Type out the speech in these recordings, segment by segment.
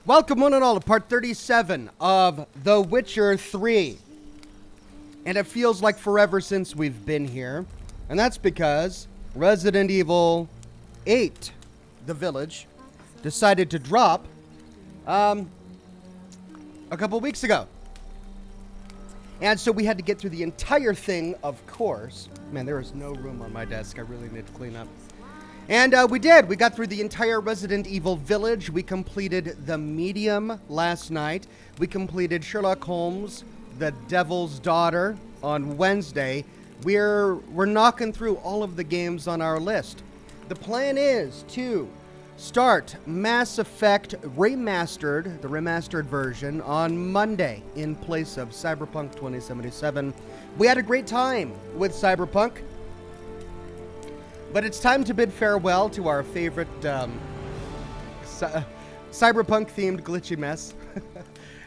Welcome one and all to part 37 of The Witcher 3. And it feels like forever since we've been here. And that's because Resident Evil 8, The Village, decided to drop a couple weeks ago. And so we had to get through the entire thing, of course. Man, there is no room on my desk. I really need to clean up. And we did. We got through the entire Resident Evil Village. We completed The Medium last night. We completed Sherlock Holmes, The Devil's Daughter on Wednesday. We're knocking through all of the games on our list. The plan is to start Mass Effect Remastered, the remastered version, on Monday in place of Cyberpunk 2077. We had a great time with Cyberpunk. But it's time to bid farewell to our favorite cyberpunk-themed glitchy mess.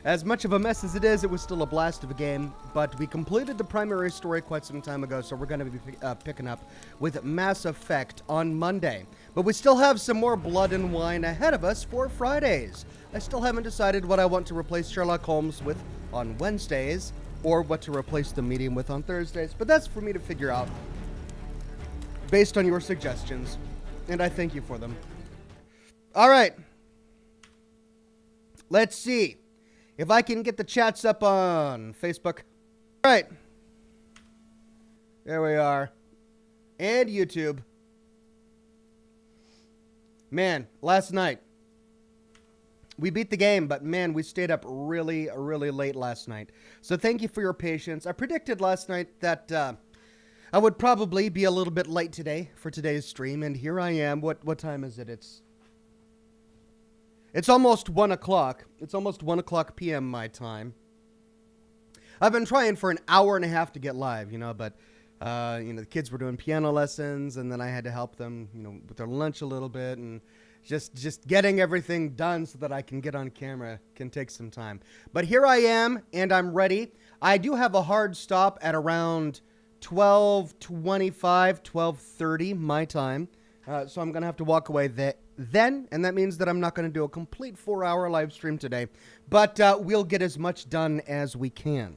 As much of a mess as it is, it was still a blast of a game. But we completed the primary story quite some time ago, so we're going to be picking up with Mass Effect on Monday. But we still have some more blood and wine ahead of us for Fridays. I still haven't decided what I want to replace Sherlock Holmes with on Wednesdays, or what to replace The Medium with on Thursdays. But that's for me to figure out, based on your suggestions, and I thank you for them. All right. Let's see if I can get the chats up on Facebook. All right. There we are. And YouTube. Man, last night, we beat the game, but man, we stayed up really, really late last night. So thank you for your patience. I predicted last night that I would probably be a little bit late today for today's stream, and here I am. What time is it? It's almost 1 o'clock. It's almost 1 o'clock p.m. my time. I've been trying for an hour and a half to get live, but the kids were doing piano lessons, and then I had to help them, with their lunch a little bit, and just getting everything done so that I can get on camera can take some time. But here I am, and I'm ready. I do have a hard stop at around 12:25, 12:30 my time. So I'm going to have to walk away then, and that means that I'm not going to do a complete 4-hour live stream today. But we'll get as much done as we can.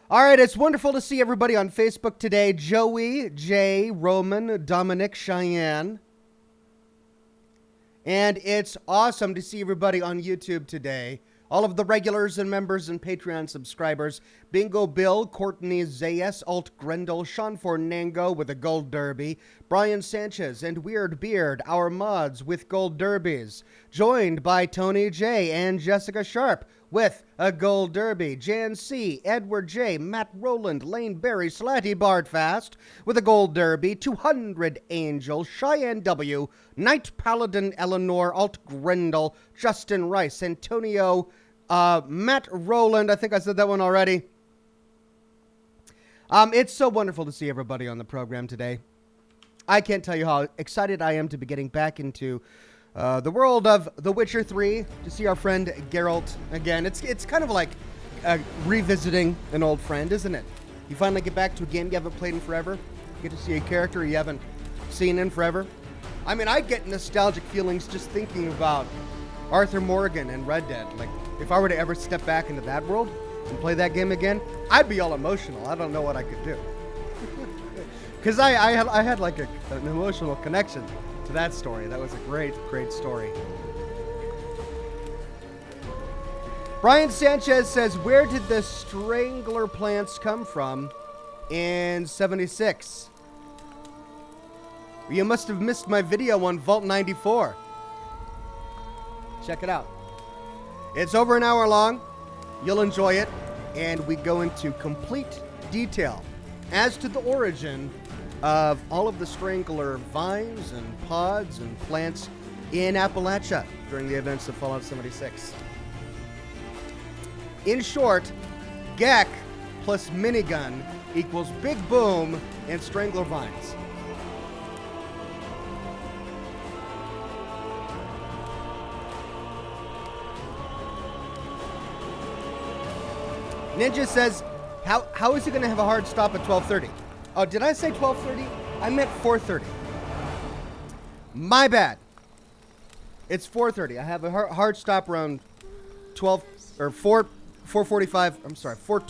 All right, it's wonderful to see everybody on Facebook today. Joey, Jay, Roman, Dominic, Cheyenne. And it's awesome to see everybody on YouTube today. All of the regulars and members and Patreon subscribers. Bingo Bill, Courtney Zayas, Alt Grendel, Sean Fornango with a gold derby, Brian Sanchez and Weird Beard, our mods with gold derbies. Joined by Tony J and Jessica Sharp with a gold derby. Jan C, Edward J, Matt Rowland, Lane Berry, Slatty Bardfast with a gold derby. 200 Angel, Cheyenne W, Knight Paladin Eleanor, Alt Grendel, Justin Rice, Antonio, Matt Rowland. I think I said that one already. It's so wonderful to see everybody on the program today. I can't tell you how excited I am to be getting back into the world of The Witcher 3, to see our friend Geralt again. It's kind of like revisiting an old friend, isn't it? You finally get back to a game you haven't played in forever. You get to see a character you haven't seen in forever. I mean, I get nostalgic feelings just thinking about Arthur Morgan and Red Dead. Like, if I were to ever step back into that world and play that game again, I'd be all emotional. I don't know what I could do. Because I had like an emotional connection to that story. That was a great, great story. Brian Sanchez says, where did the strangler plants come from in 76? You must have missed my video on Vault 94. Check it out. It's over an hour long. You'll enjoy it. And we go into complete detail as to the origin of all of the strangler vines and pods and plants in Appalachia during the events of Fallout 76. In short, Gek plus minigun equals big boom and strangler vines. Ninja says, how is he going to have a hard stop at 12:30? Oh, did I say 12:30? I meant 4:30. My bad. It's 4:30. I have a hard stop around 12 or 4:45. I'm sorry, 4.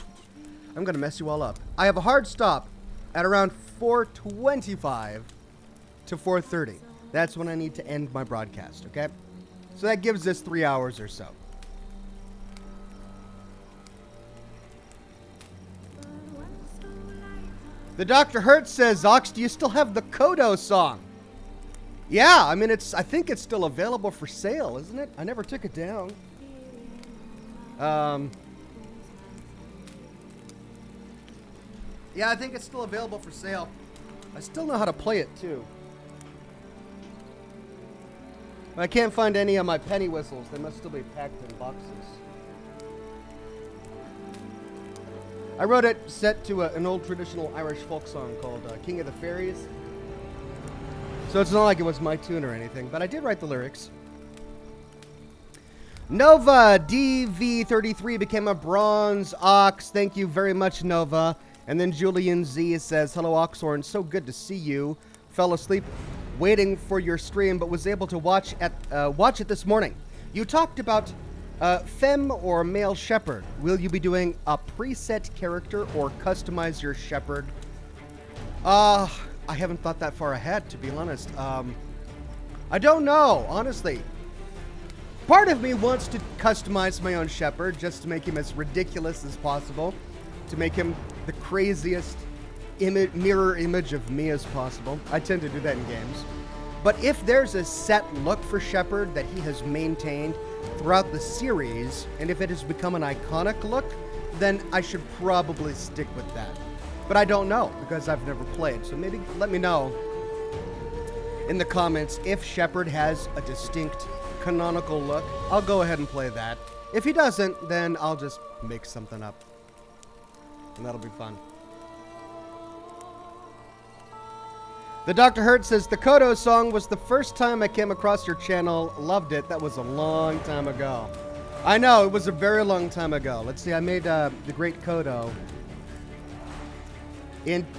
I'm gonna mess you all up. I have a hard stop at around 4:25 to 4:30. That's when I need to end my broadcast. Okay, so that gives us 3 hours or so. The Dr. Hertz says, Ox, do you still have the Kodo song? Yeah, I mean, I think it's still available for sale, isn't it? I never took it down. Yeah, I think it's still available for sale. I still know how to play it, too. I can't find any of my penny whistles. They must still be packed in boxes. I wrote it set to an old traditional Irish folk song called King of the Fairies. So it's not like it was my tune or anything, but I did write the lyrics. Nova DV33 became a bronze Ox. Thank you very much, Nova. And then Julian Z says, hello, Oxhorn. So good to see you. Fell asleep waiting for your stream, but was able to watch it this morning. You talked about femme or male shepherd. Will you be doing a preset character or customize your shepherd? I haven't thought that far ahead, to be honest. I don't know, honestly. Part of me wants to customize my own shepherd just to make him as ridiculous as possible, to make him the craziest mirror image of me as possible. I tend to do that in games. But if there's a set look for shepherd that he has maintained throughout the series, and if it has become an iconic look, then I should probably stick with that. But I don't know, because I've never played, so maybe let me know in the comments if shepherd has a distinct canonical look. I'll go ahead and play that. If he doesn't, then I'll just make something up, and that'll be fun. The Dr. Hertz says, the Kodo song was the first time I came across your channel. Loved it. That was a long time ago. I know, it was a very long time ago. Let's see, I made the Great Kodo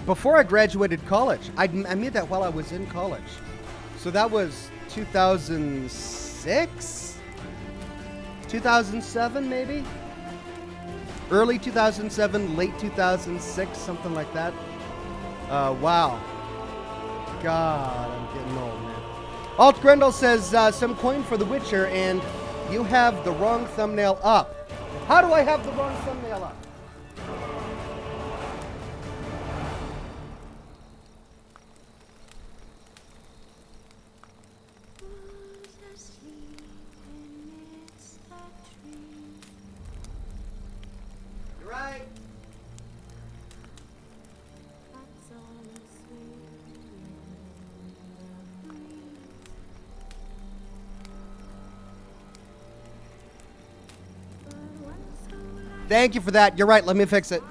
before I graduated college. I made that while I was in college. So that was 2006? 2007, maybe? Early 2007, late 2006, something like that. Wow. God, I'm getting old, man. Alt Grendel says, some coin for The Witcher, and you have the wrong thumbnail up. How do I have the wrong thumbnail up? You're right. Thank you for that. You're right. Let me fix it.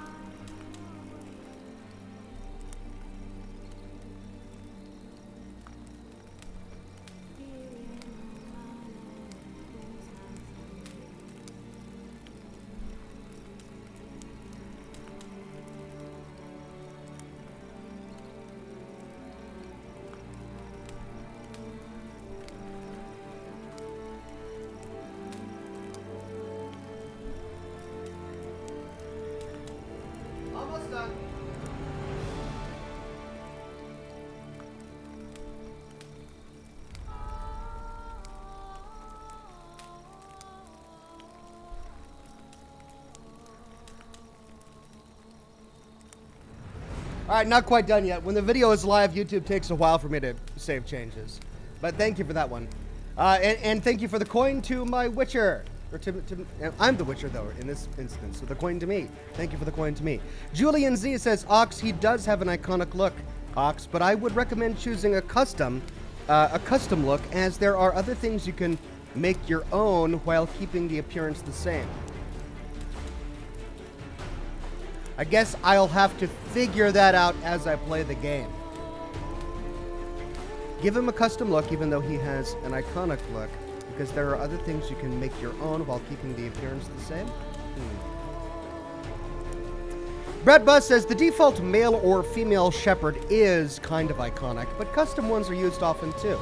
All right, not quite done yet. When the video is live, YouTube takes a while for me to save changes. But thank you for that one. And thank you for the coin to my Witcher. Or I'm the Witcher, though, in this instance. So the coin to me. Thank you for the coin to me. Julian Z says, Ox, he does have an iconic look, Ox, but I would recommend choosing a custom look, as there are other things you can make your own while keeping the appearance the same. I guess I'll have to figure that out as I play the game. Give him a custom look, even though he has an iconic look, because there are other things you can make your own while keeping the appearance the same. Brett Buzz says, the default male or female shepherd is kind of iconic, but custom ones are used often too.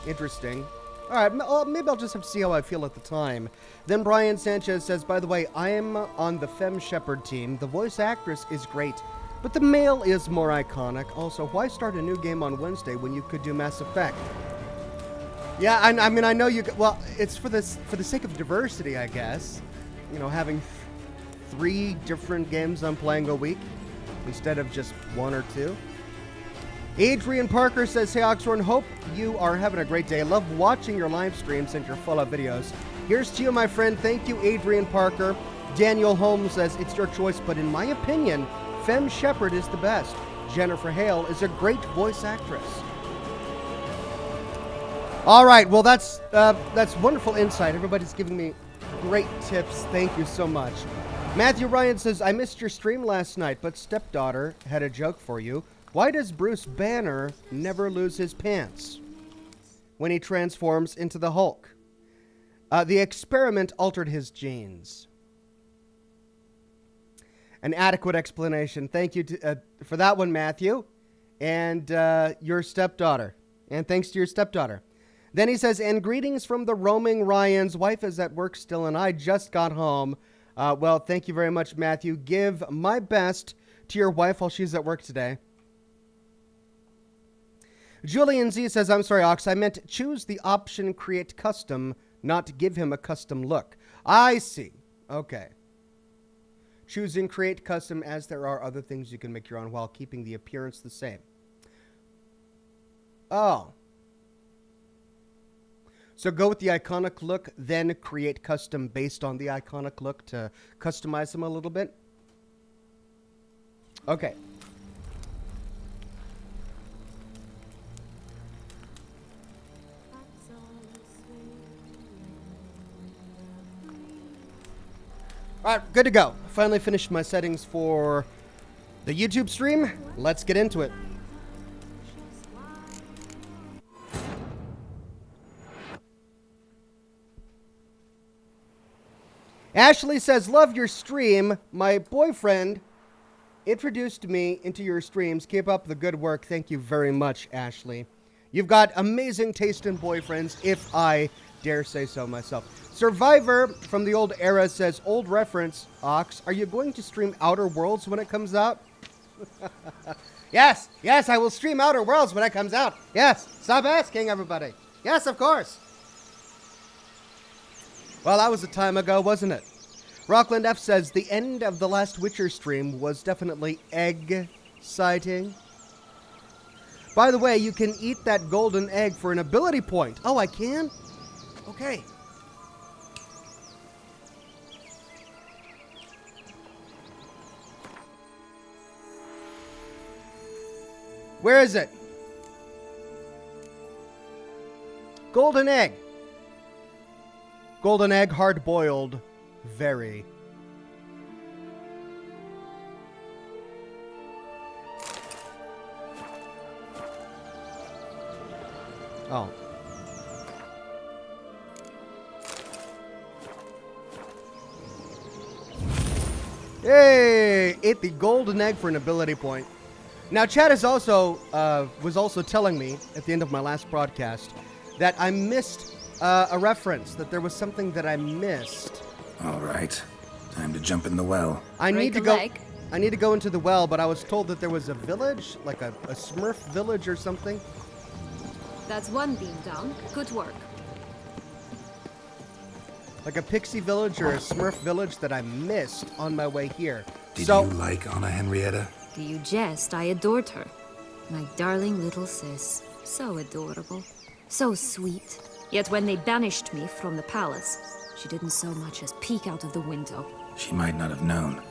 Interesting. Alright, well, maybe I'll just have to see how I feel at the time. Then Brian Sanchez says, by the way, I am on the Femme Shepherd team. The voice actress is great, but the male is more iconic. Also, why start a new game on Wednesday when you could do Mass Effect? Yeah, I mean, I know you... Well, it's for the sake of diversity, I guess. You know, having 3 different games I'm playing a week instead of just 1 or 2. Adrian Parker says, hey, Oxhorn, hope you are having a great day. Love watching your live streams and your Fallout videos. Here's to you, my friend. Thank you, Adrian Parker. Daniel Holmes says, it's your choice, but in my opinion, Femme Shepherd is the best. Jennifer Hale is a great voice actress. All right, well, that's wonderful insight. Everybody's giving me great tips. Thank you so much. Matthew Ryan says, I missed your stream last night, but stepdaughter had a joke for you. Why does Bruce Banner never lose his pants when he transforms into the Hulk? The experiment altered his genes. An adequate explanation. Thank you for that one, Matthew. And your stepdaughter. And thanks to your stepdaughter. Then he says, and greetings from the roaming Ryans. Wife is at work still, and I just got home. Well, thank you very much, Matthew. Give my best to your wife while she's at work today. Julian Z says, I'm sorry, Ox. I meant choose the option create custom, not give him a custom look. I see. Okay. Choosing create custom as there are other things you can make your own while keeping the appearance the same. Oh. So go with the iconic look, then create custom based on the iconic look to customize them a little bit. Okay. All right, good to go. Finally finished my settings for the YouTube stream. Let's get into it. Ashley says, love your stream. My boyfriend introduced me into your streams. Keep up the good work. Thank you very much, Ashley. You've got amazing taste in boyfriends, if I dare say so myself. Survivor from the old era says, old reference, Ox, are you going to stream Outer Worlds when it comes out? Yes, I will stream Outer Worlds when it comes out. Yes, stop asking, everybody. Yes, of course. Well, that was a time ago, wasn't it? Rockland F says, the end of the last Witcher stream was definitely egg-citing. By the way, you can eat that golden egg for an ability point. Oh, I can? Okay. Where is it? Golden egg. Golden egg, hard-boiled. Very. Oh. Hey! Ate the golden egg for an ability point. Now, Chad is also was also telling me at the end of my last broadcast that I missed a reference, that there was something that I missed. All right, time to jump in the well. I need to go into the well, but I was told that there was a village, like a Smurf village or something. That's one beam down. Good work. Like a pixie village or a Smurf village that I missed on my way here. Did you like Anna Henrietta? Do you jest? I adored her. My darling little sis. So adorable. So sweet. Yet when they banished me from the palace, she didn't so much as peek out of the window. She might not have known.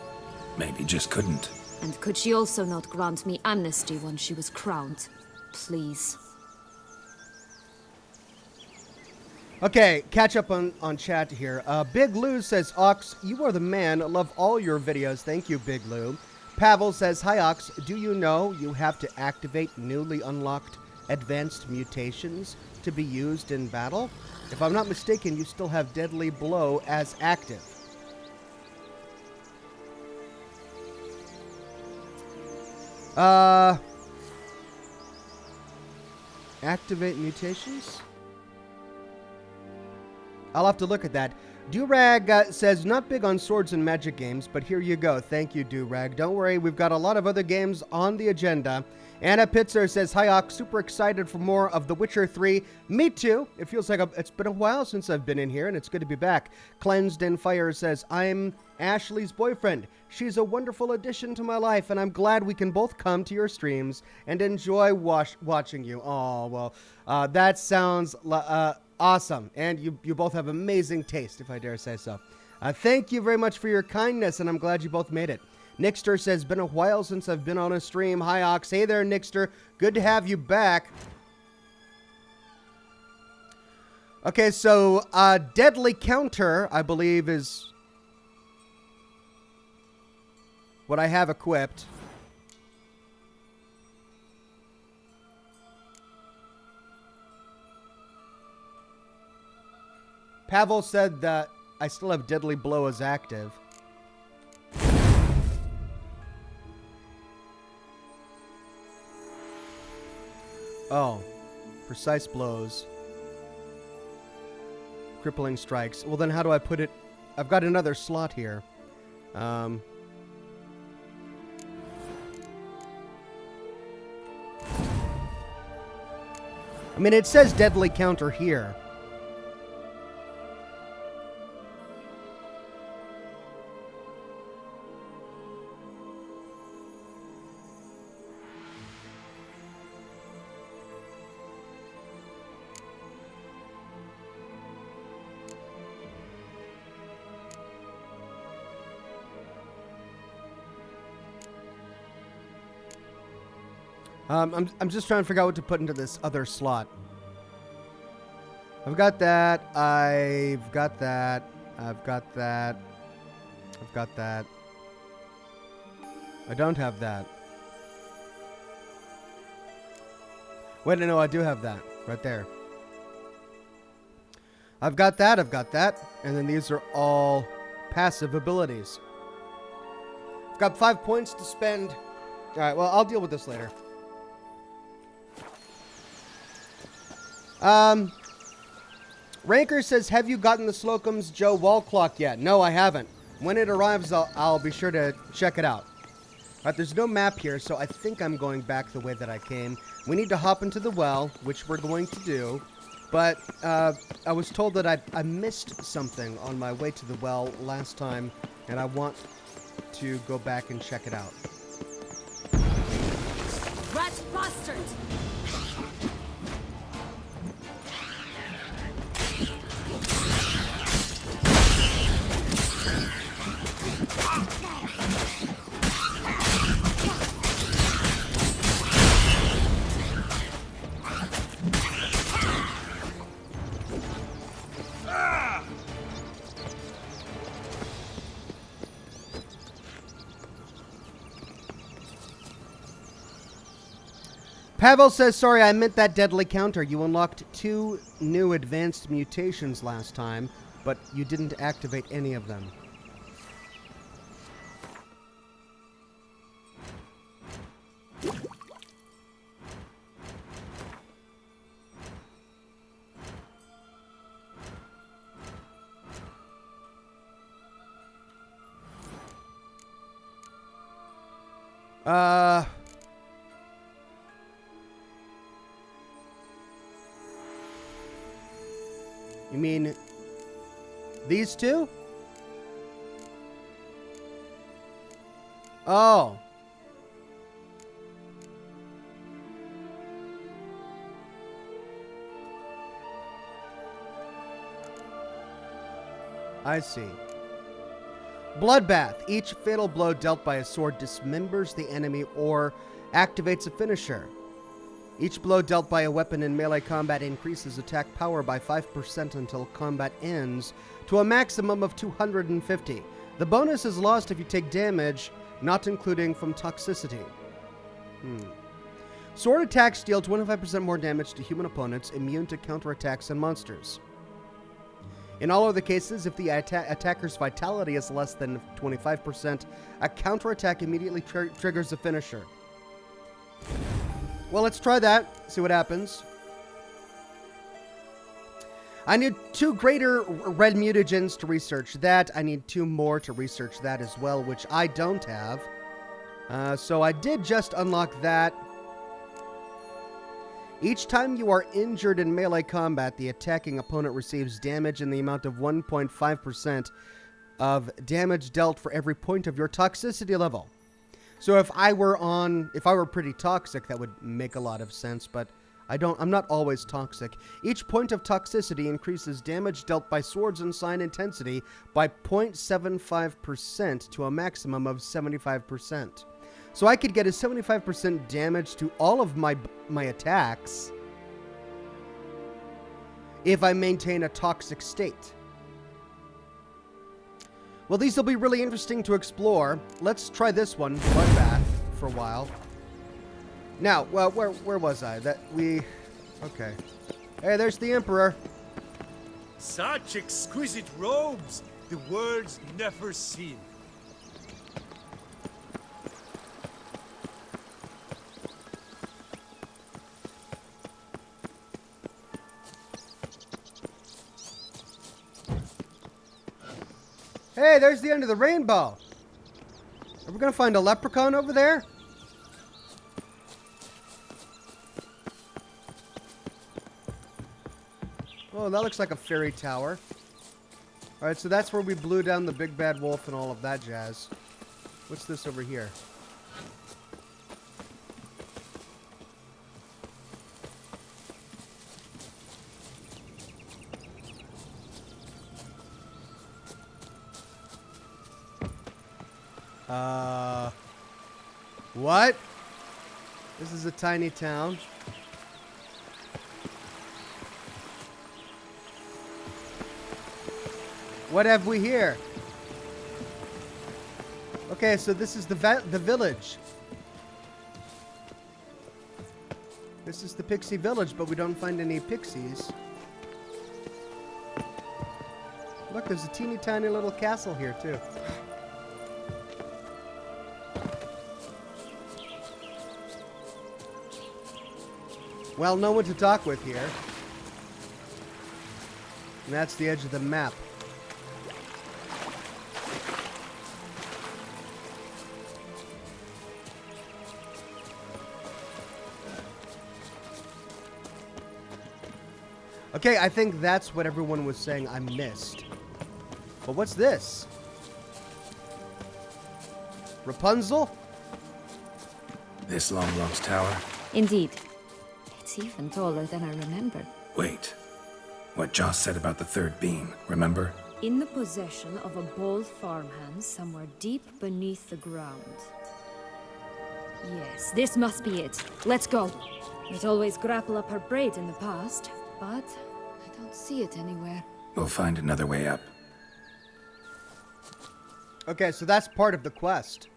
Maybe just couldn't. And could she also not grant me amnesty when she was crowned? Please. Okay, catch up on chat here. Big Lou says, Ox, you are the man. Love all your videos. Thank you, Big Lou. Pavel says, hi, Ox. Do you know you have to activate newly unlocked advanced mutations to be used in battle? If I'm not mistaken, you still have Deadly Blow as active. Activate mutations? I'll have to look at that. Durag says, not big on swords and magic games, but here you go. Thank you, Durag. Don't worry, we've got a lot of other games on the agenda. Anna Pitzer says, hi, Ox, super excited for more of The Witcher 3. Me too. It feels like it's been a while since I've been in here, and it's good to be back. Cleansed in Fire says, I'm Ashley's boyfriend. She's a wonderful addition to my life, and I'm glad we can both come to your streams and enjoy watching you. Oh, well, that sounds awesome, and you both have amazing taste, if I dare say so. Thank you very much for your kindness, and I'm glad you both made it. Nixter says, been a while since I've been on a stream. Hi, Ox. Hey there, Nixter. Good to have you back. Okay, so Deadly Counter, I believe, is what I have equipped. Pavel said that I still have Deadly Blow as active. Oh, precise blows. Crippling strikes. Well, then how do I put it? I've got another slot here. I mean, it says Deadly Counter here. I'm just trying to figure out what to put into this other slot. I've got that. I've got that. I've got that. I've got that. I don't have that. Wait, no, I do have that. Right there. I've got that. I've got that. And then these are all passive abilities. I've got 5 points to spend. All right, well, I'll deal with this later. Ranker says, have you gotten the Slocum's Joe wall clock yet? No, I haven't. When it arrives, I'll be sure to check it out. Alright, there's no map here, so I think I'm going back the way that I came. We need to hop into the well, which we're going to do. But I was told that I missed something on my way to the well last time, and I want to go back and check it out. Rat bastard! Pavel says, sorry, I meant that Deadly Counter. You unlocked 2 new advanced mutations last time, but you didn't activate any of them. You mean these 2? Oh. I see. Bloodbath. Each fatal blow dealt by a sword dismembers the enemy or activates a finisher. Each blow dealt by a weapon in melee combat increases attack power by 5% until combat ends to a maximum of 250. The bonus is lost if you take damage, not including from toxicity. Sword attacks deal 25% more damage to human opponents, immune to counterattacks and monsters. In all other cases, if the attacker's vitality is less than 25%, a counterattack immediately triggers a finisher. Well, let's try that, see what happens. I need 2 greater red mutagens to research that. I need 2 more to research that as well, which I don't have. So I did just unlock that. Each time you are injured in melee combat, the attacking opponent receives damage in the amount of 1.5% of damage dealt for every point of your toxicity level. So if I were pretty toxic, that would make a lot of sense, but I'm not always toxic. Each point of toxicity increases damage dealt by swords and sign intensity by 0.75% to a maximum of 75%. So I could get a 75% damage to all of my attacks if I maintain a toxic state. Well, these will be really interesting to explore. Let's try this one, Bloodbath, for a while. Now, well, where was I? Okay. Hey, there's the Emperor. Such exquisite robes, the world's never seen. Hey, there's the end of the rainbow. Are we gonna find a leprechaun over there? Oh, that looks like a fairy tower. Alright, so that's where we blew down the big bad wolf and all of that jazz. What's this over here? What? This is a tiny town. What have we here? Okay, so this is the village. This is the pixie village, but we don't find any pixies. Look, there's a teeny tiny little castle here, too. Well, no one to talk with here. And that's the edge of the map. Okay, I think that's what everyone was saying I missed. But what's this? Rapunzel? This long lost tower? Indeed. It's even taller than I remember. Wait. What Joss said about the third beam, remember? In the possession of a bold farmhand somewhere deep beneath the ground. Yes, this must be it. Let's go. It always grapple up her braid in the past, but I don't see it anywhere. We'll find another way up. Okay, so that's part of the quest.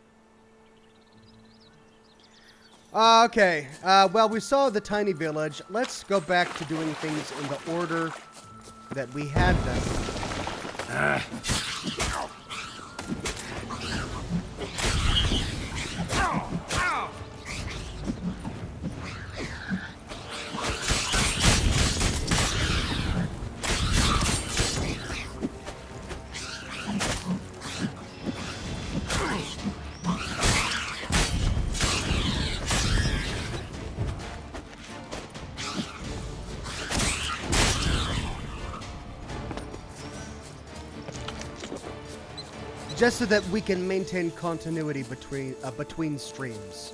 Okay, well, we saw the tiny village. Let's go back to doing things in the order that we had them. Just so that we can maintain continuity between streams.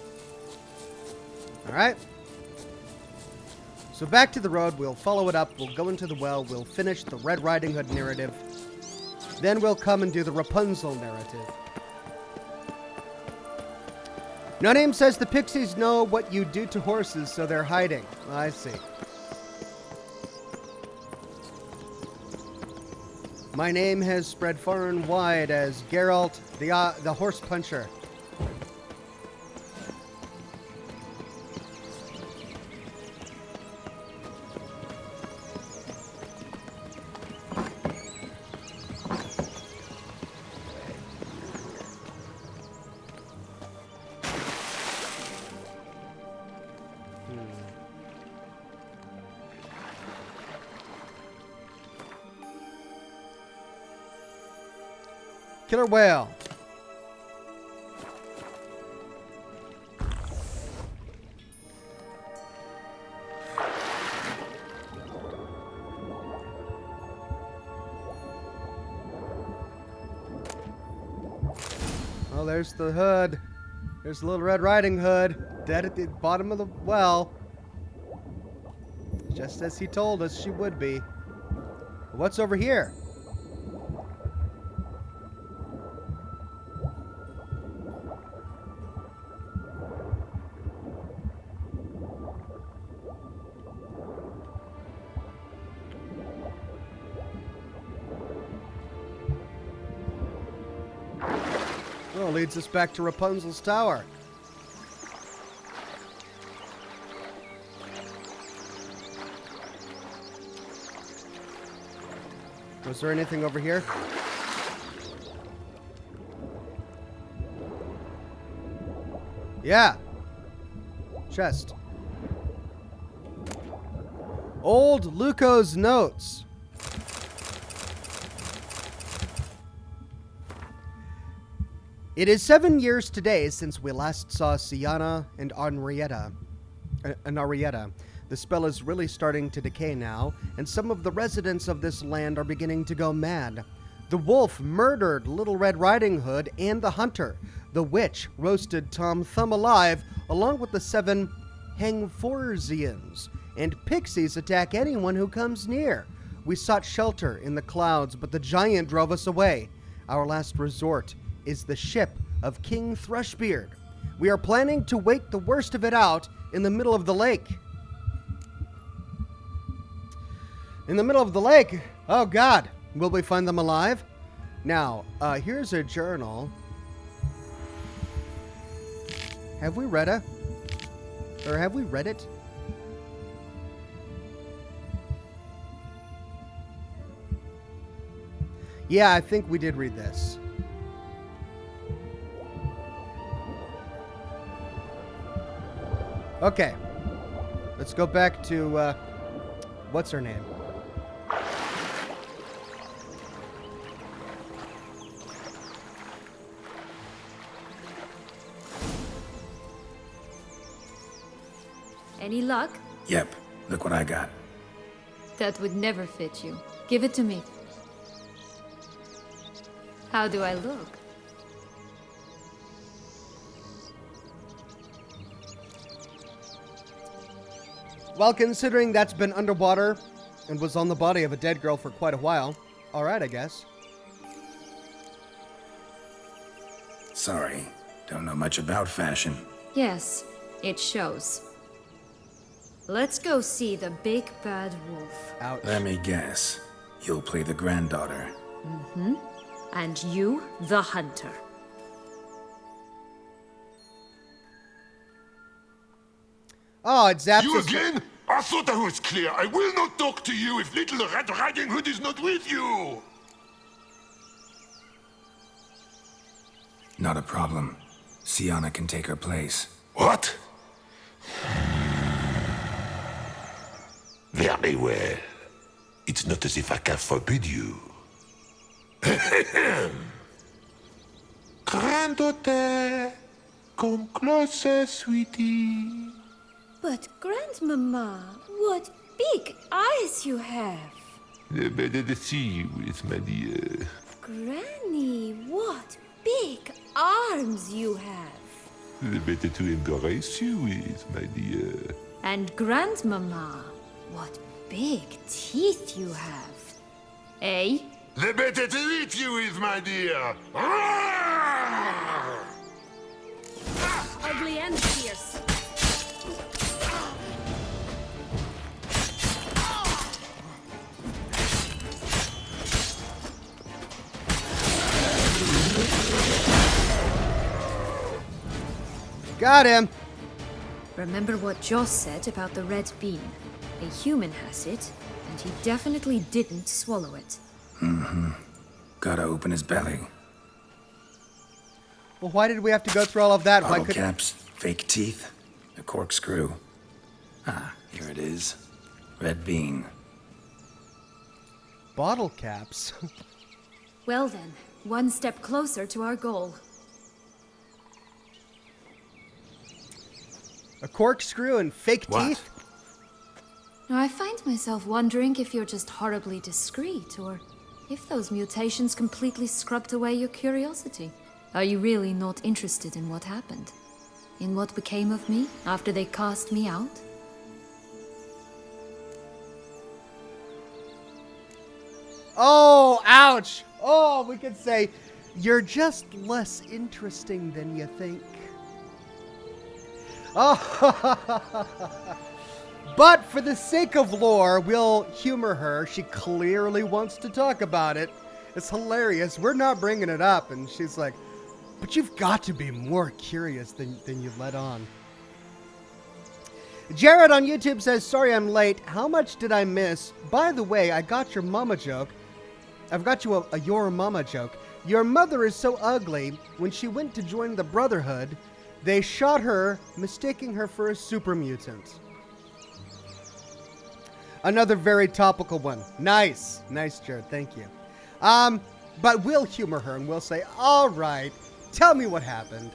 Alright? So back to the road, we'll follow it up, we'll go into the well, we'll finish the Red Riding Hood narrative, then we'll come and do the Rapunzel narrative. No Name says the pixies know what you do to horses, so they're hiding. I see. My name has spread far and wide as Geralt, the horse puncher. Killer whale. Oh, there's the hood. There's Little Red Riding Hood, dead at the bottom of the well. Just as he told us she would be. What's over here? Oh, leads us back to Rapunzel's tower. Was there anything over here? Yeah. Chest. Old Luco's notes. It is 7 years today since we last saw Sienna and Henrietta. The spell is really starting to decay now, and some of the residents of this land are beginning to go mad. The wolf murdered Little Red Riding Hood and the hunter. The witch roasted Tom Thumb alive, along with the 7 Hangforsians. And pixies attack anyone who comes near. We sought shelter in the clouds, but the giant drove us away. Our last resort is the ship of King Thrushbeard. We are planning to wait the worst of it out in the middle of the lake. In the middle of the lake? Oh God, will we find them alive? Now, here's a journal. Have we read it? Or have we read it? Yeah, I think we did read this. Okay. Let's go back to, what's her name? Any luck? Yep, look what I got. That would never fit you. Give it to me. How do I look? Well, considering that's been underwater and was on the body of a dead girl for quite a while, alright, I guess. Sorry, don't know much about fashion. Yes, it shows. Let's go see the big bad wolf. Ouch. Let me guess. You'll play the granddaughter. Mm-hmm. And you, the hunter. Oh, it zaps You us. again? I thought I was clear. I will not talk to you if Little Red Riding Hood is not with you. Not a problem. Sienna can take her place. What? Very well. It's not as if I can forbid you. Granddaughter, come closer, sweetie. But Grandmama, what big eyes you have! The better to see you with, my dear. Granny, what big arms you have! The better to embrace you with, my dear. And Grandmama, what big teeth you have. Eh? The better to eat you with, my dear. Ugly and fierce. Got him. Remember what Joss said about the red bean. A human has it, and he definitely didn't swallow it. Gotta open his belly. Well, why did we have to go through all of that? Why Bottle could caps, fake teeth, a corkscrew. Ah, here it is. Red bean. bottle caps? Well then, One step closer to our goal. A corkscrew and fake What? teeth? Now, I find myself wondering if you're just horribly discreet, or if those mutations completely scrubbed away your curiosity. Are you really not interested in what happened? In what became of me after they cast me out? Oh, ouch! Oh, we could say, you're just less interesting than you think. Oh, but for the sake of lore, we'll humor her. She clearly wants to talk about it. It's hilarious. We're not bringing it up. And she's like, but you've got to be more curious than you let on. Jared on YouTube says, sorry I'm late. How much did I miss? By the way, I got your mama joke. I've got you a your mama joke. Your mother is so ugly, when she went to join the Brotherhood, they shot her, mistaking her for a super mutant. Another very topical one. Nice. Nice, Jared. Thank you. But we'll humor her and we'll say, all right, tell me what happened.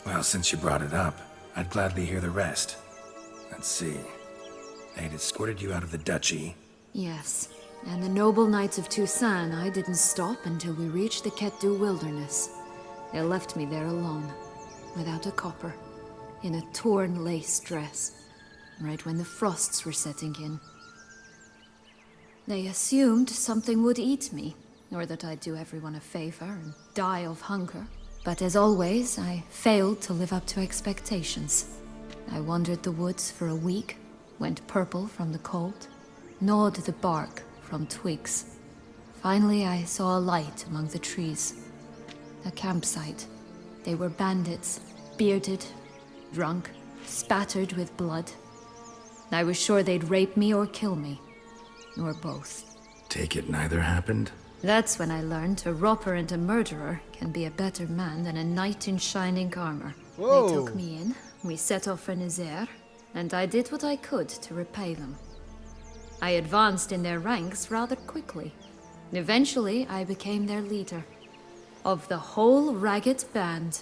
Well, since you brought it up, I'd gladly hear the rest. Let's see. They'd escorted you out of the duchy. Yes, and the noble knights of Toussaint, I didn't stop until we reached the Ketdu wilderness. They left me there alone, without a copper, in a torn lace dress, right when the frosts were setting in. They assumed something would eat me, or that I'd do everyone a favor and die of hunger. But as always, I failed to live up to expectations. I wandered the woods for a week, went purple from the cold, gnawed the bark from twigs. Finally, I saw a light among the trees. A campsite. They were bandits, bearded, drunk, spattered with blood. I was sure they'd rape me or kill me, or both. Take it neither happened? That's when I learned a robber and a murderer can be a better man than a knight in shining armor. Whoa. They took me in, we set off for Nazaire, and I did what I could to repay them. I advanced in their ranks rather quickly. Eventually, I became their leader. Of the whole ragged band.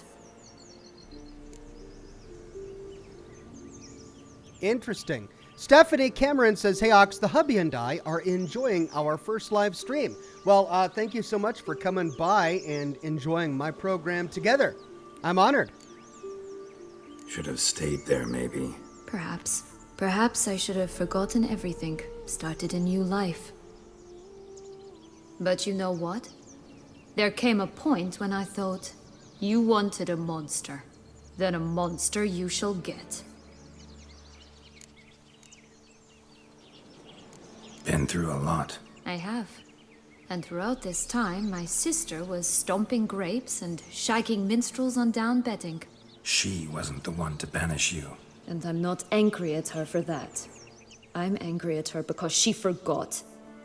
Interesting. Stephanie Cameron says, hey Ox, the hubby and I are enjoying our first live stream. Well, thank you so much for coming by and enjoying my program together. I'm honored. Should have stayed there, maybe. Perhaps. Perhaps I should have forgotten everything, started a new life. But you know what? There came a point when I thought, you wanted a monster. Then a monster you shall get. Been through a lot. I have. And throughout this time, my sister was stomping grapes and shagging minstrels on down bedding. She wasn't the one to banish you. And I'm not angry at her for that. I'm angry at her because she forgot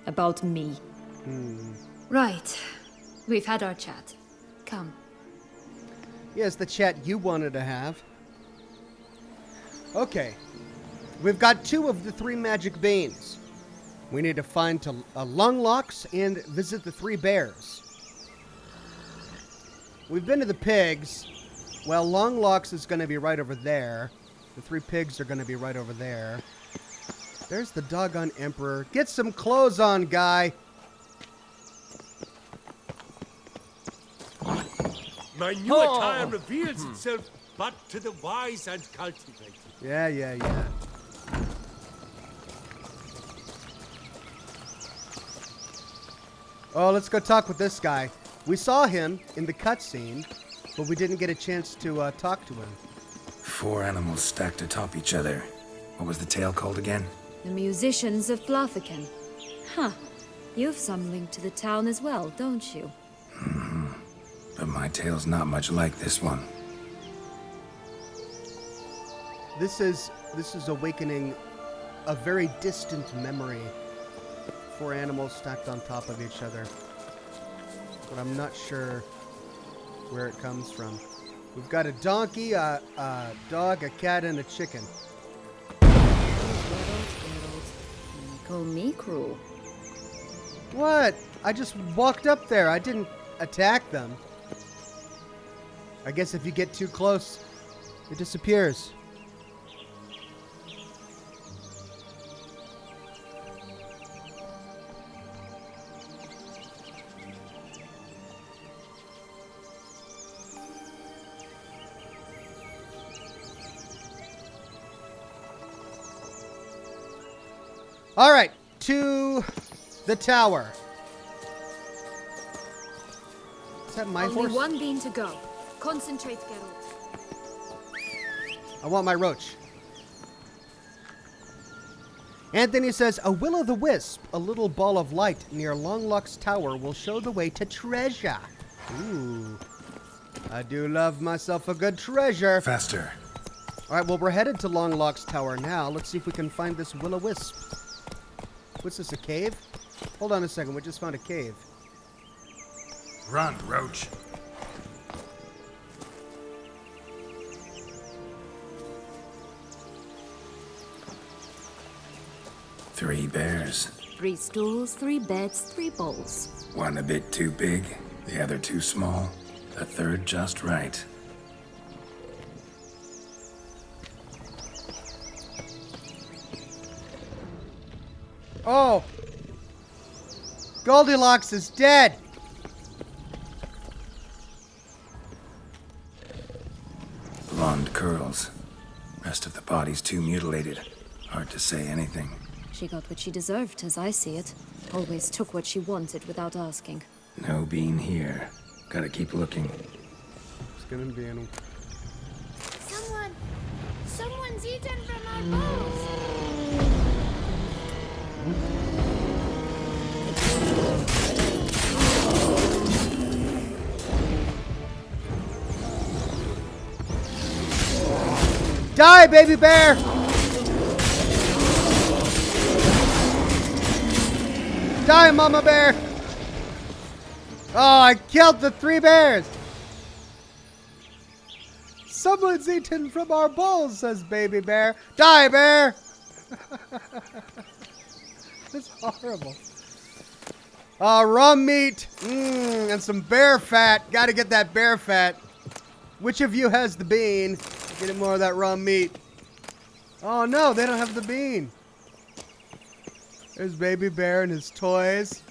about me. Right. We've had our chat. Come. Yes, the chat you wanted to have. Okay. We've got 2 of the 3 magic beans. We need to find Lunglocks and visit the 3 bears. We've been to the pigs. Well, Lunglocks is going to be right over there. The 3 pigs are going to be right over there. There's the doggone emperor. Get some clothes on, guy. My new attire reveals itself but to the wise and cultivated. Yeah. Oh, let's go talk with this guy. We saw him in the cutscene, but we didn't get a chance to talk to him. 4 animals stacked atop each other. What was the tale called again? The musicians of Blaviken. Huh. You've some link to the town as well, don't you? But my tale's not much like this one. This is awakening a very distant memory. 4 animals stacked on top of each other. But I'm not sure where it comes from. We've got a donkey, a dog, a cat, and a chicken. Geralt. You call me cruel. What? I just walked up there. I didn't attack them. I guess if you get too close, it disappears. All right, to the tower. Is that my horse? Only one bean to go. Concentrate, Geralt. I want my roach. Anthony says, a will-o'-the-wisp, a little ball of light near Longlock's tower will show the way to treasure. Ooh. I do love myself a good treasure. Faster. All right, well, we're headed to Longlock's tower now. Let's see if we can find this will-o'-wisp. What's this, a cave? Hold on a second, we just found a cave. Run, Roach. Three bears. 3 stools, 3 beds, 3 bowls. One a bit too big, the other too small, the third just right. Oh! Goldilocks is dead! Blonde curls. Rest of the body's too mutilated. Hard to say anything. She got what she deserved, as I see it. Always took what she wanted without asking. No bean here. Gotta keep looking. It's gonna be in. Someone's eaten from our bowls. Die, baby bear! Die, mama bear! Oh, I killed the 3 bears! Someone's eaten from our bowls, says baby bear. Die, bear! That's horrible. Raw meat. And some bear fat. Gotta get that bear fat. Which of you has the bean? Getting more of that raw meat. Oh no, they don't have the bean. There's baby bear and his toys.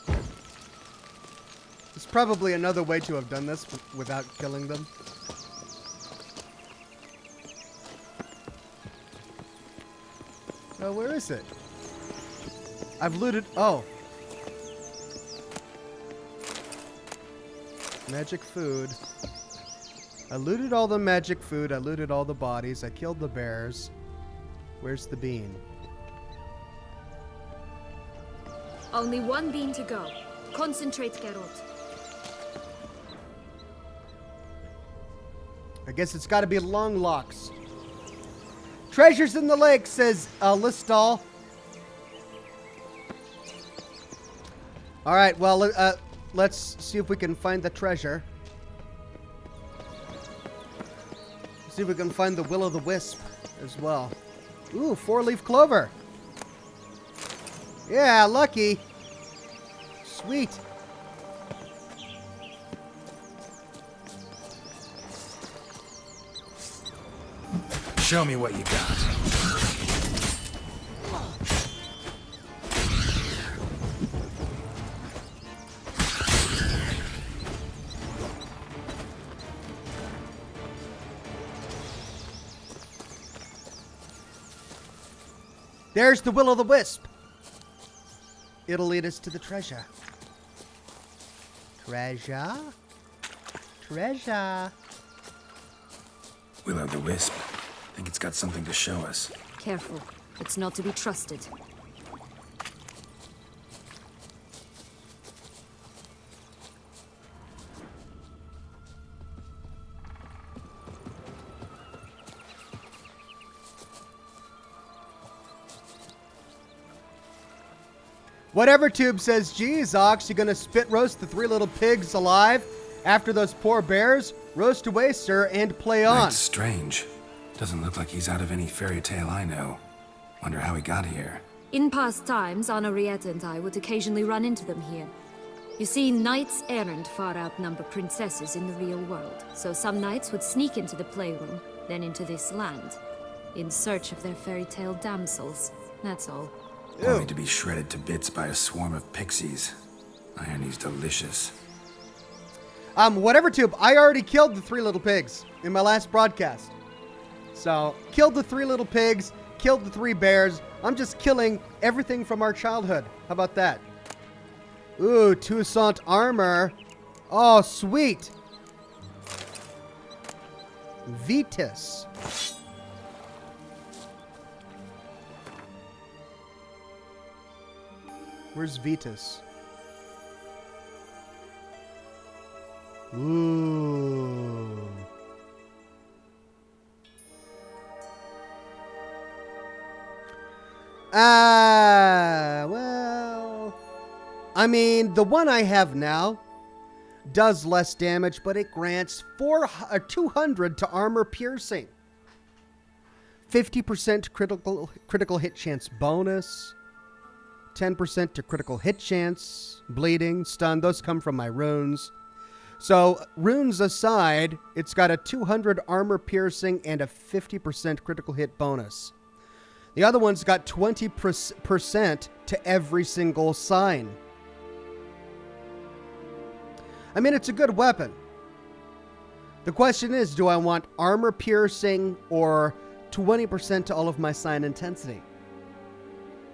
There's probably another way to have done this without killing them. Oh, where is it? I've looted. Oh. Magic food. I looted all the magic food. I looted all the bodies. I killed the bears. Where's the bean? Only one bean to go. Concentrate, Geralt. I guess it's got to be Longlocks. Treasures in the lake, says Listal. All right, well, let's see if we can find the treasure. See if we can find the will-o'-the-wisp as well. Ooh, 4-leaf clover. Yeah, lucky. Sweet. Show me what you got. There's the will-o'-the-wisp. It'll lead us to the treasure. Treasure? Treasure. Will-o'-the-wisp. Think it's got something to show us. Careful. It's not to be trusted. Whatever Tube says, geez, Ox, you gonna spit roast the 3 little pigs alive after those poor bears? Roast away, sir, and play on. That's strange. Doesn't look like he's out of any fairy tale I know. Wonder how he got here. In past times, Anna Rietta and I would occasionally run into them here. You see, knights errant far outnumber princesses in the real world, so some knights would sneak into the playroom, then into this land, in search of their fairy tale damsels. That's all. Only to be shredded to bits by a swarm of pixies. Irony's delicious. Whatever, Tube. I already killed the 3 little pigs in my last broadcast. So, killed the 3 little pigs, killed the 3 bears. I'm just killing everything from our childhood. How about that? Ooh, Toussaint armor. Oh, sweet. Vitus. Where's Vitus? Ooh. Well, I mean, the one I have now does less damage, but it grants 200 to armor piercing. 50% critical hit chance bonus. 10% to critical hit chance, bleeding, stun. Those come from my runes. So, runes aside, it's got a 200 armor piercing and a 50% critical hit bonus. The other one's got 20% to every single sign. I mean, it's a good weapon. The question is, do I want armor piercing or 20% to all of my sign intensity?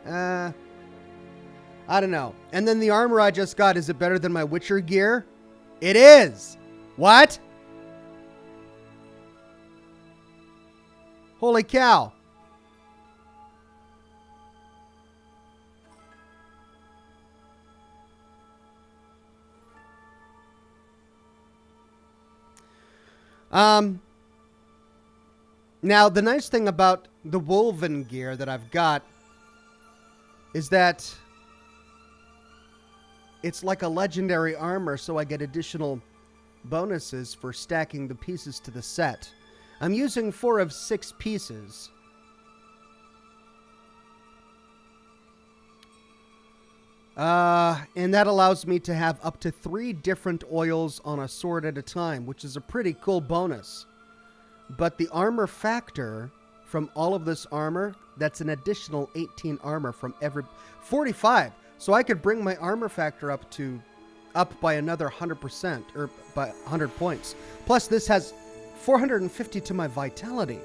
I don't know. And then the armor I just got, is it better than my Witcher gear? It is! What? Holy cow. Now, the nice thing about the woven gear that I've got is that it's like a legendary armor, so I get additional bonuses for stacking the pieces to the set. I'm using 4 of 6 pieces. And that allows me to have up to 3 different oils on a sword at a time, which is a pretty cool bonus. But the armor factor from all of this armor, that's an additional 18 armor from every 45. So I could bring my armor factor up by another 100%, or by 100 points. Plus this has 450 to my vitality.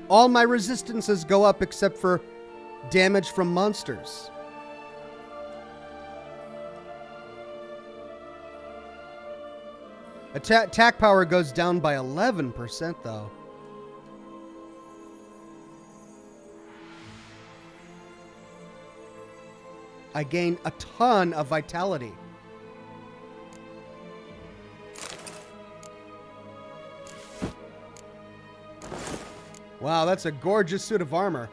All my resistances go up except for damage from monsters. Attack power goes down by 11% though. I gain a ton of vitality. Wow, that's a gorgeous suit of armor.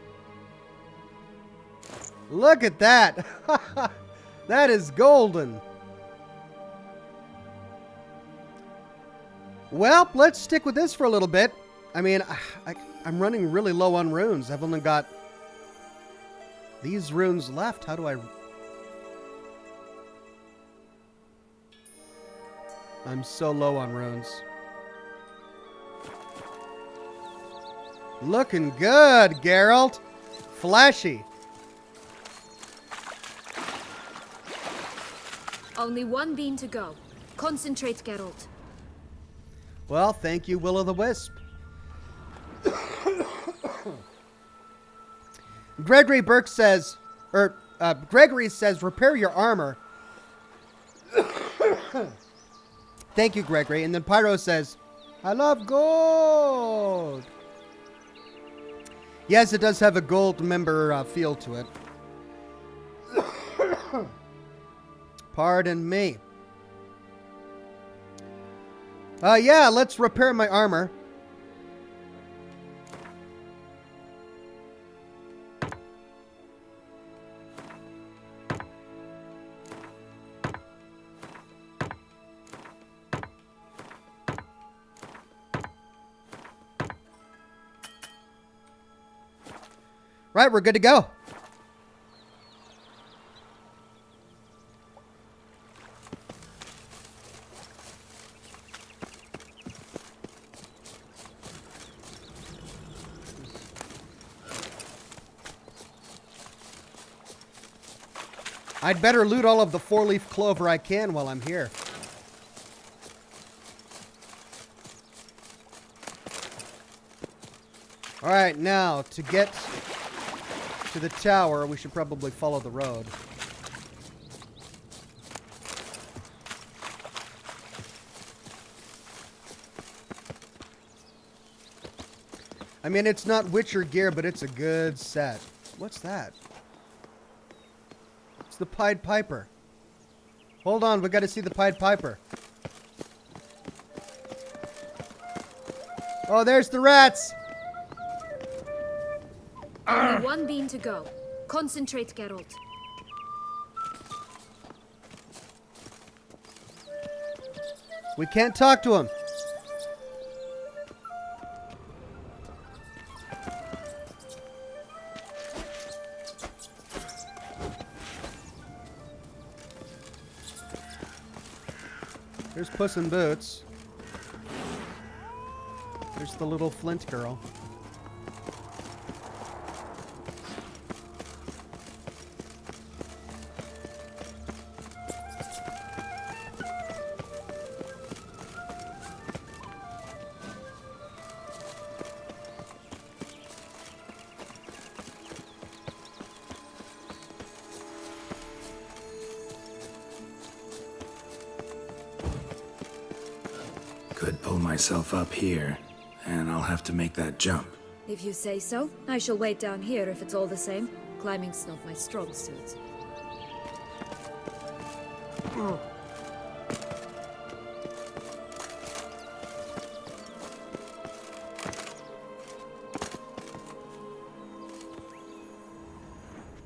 Look at that. That is golden. Well, let's stick with this for a little bit. I mean, I'm running really low on runes. I've only got these runes left. How do I... I'm so low on runes. Looking good, Geralt. Flashy. Only one beam to go. Concentrate, Geralt. Well, thank you, Will-o'-the-Wisp. Gregory Burke says, Gregory says, repair your armor. Thank you, Gregory. And then Pyro says, I love gold. Yes, it does have a gold member feel to it. Pardon me. Yeah, let's repair my armor. Right, we're good to go. I'd better loot all of the 4-leaf clover I can while I'm here. Alright, now, to get to the tower, we should probably follow the road. I mean, it's not Witcher gear, but it's a good set. What's that? It's the Pied Piper. Hold on, we gotta see the Pied Piper. Oh, there's the rats! Only one beam to go. Concentrate, Geralt. We can't talk to him. There's Puss in Boots. There's the little Flint girl. Could pull myself up here, and I'll have to make that jump. If you say so, I shall wait down here if it's all the same. Climbing's not my strong suit.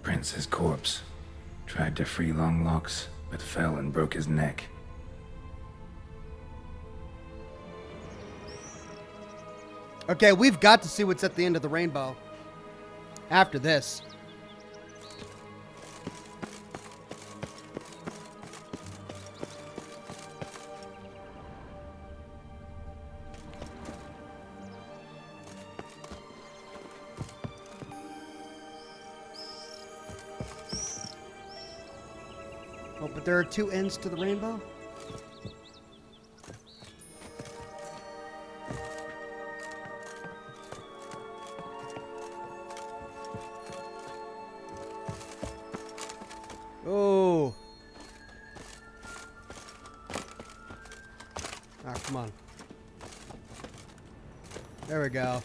Prince's corpse. Tried to free Longlocks, but fell and broke his neck. Okay, we've got to see what's at the end of the rainbow. After this. Oh, but there are two ends to the rainbow? Oh. Ah, come on. There we go.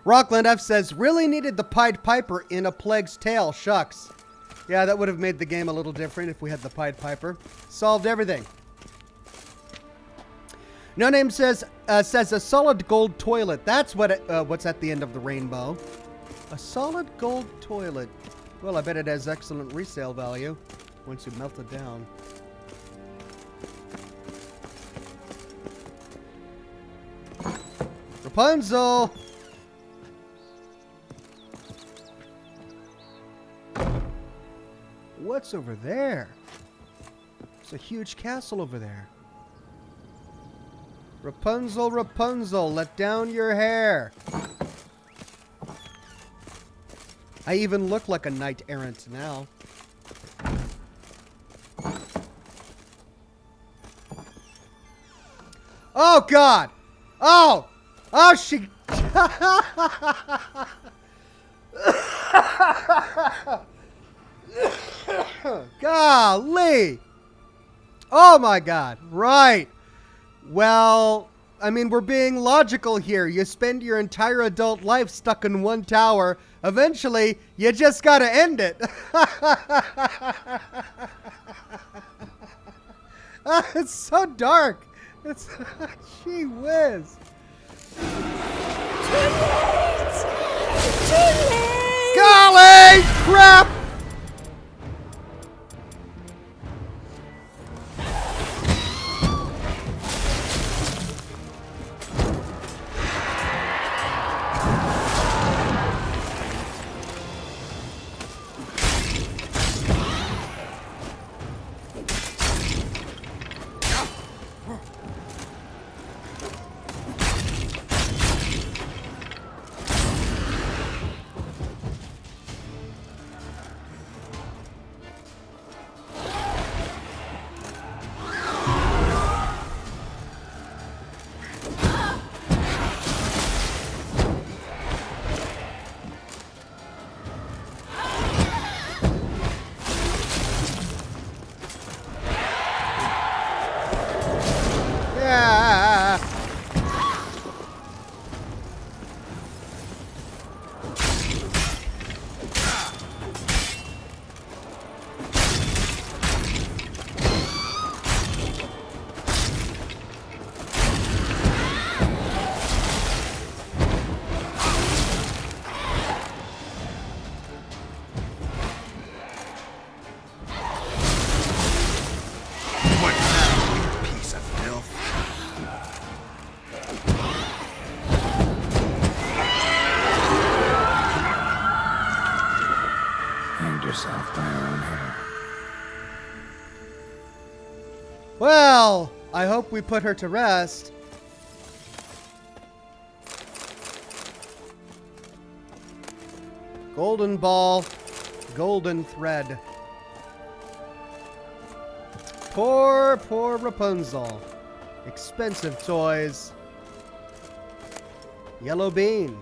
Rockland F says, really needed the Pied Piper in A Plague's Tale. Shucks. Yeah, that would have made the game a little different if we had the Pied Piper. Solved everything. No Name says a solid gold toilet. That's what what's at the end of the rainbow. A solid gold toilet. Well, I bet it has excellent resale value once you melt it down. Rapunzel! What's over there? There's a huge castle over there. Rapunzel, Rapunzel, let down your hair. I even look like a knight errant now. Oh, God! Oh! Oh, she... Golly! Oh, my God. Right. Well, I mean, we're being logical here. You spend your entire adult life stuck in one tower. Eventually, you just gotta end it. It's so dark. It's... Gee whiz. Too late! Golly crap! Well, I hope we put her to rest. Golden ball, golden thread. Poor, poor Rapunzel. Expensive toys. Yellow bean.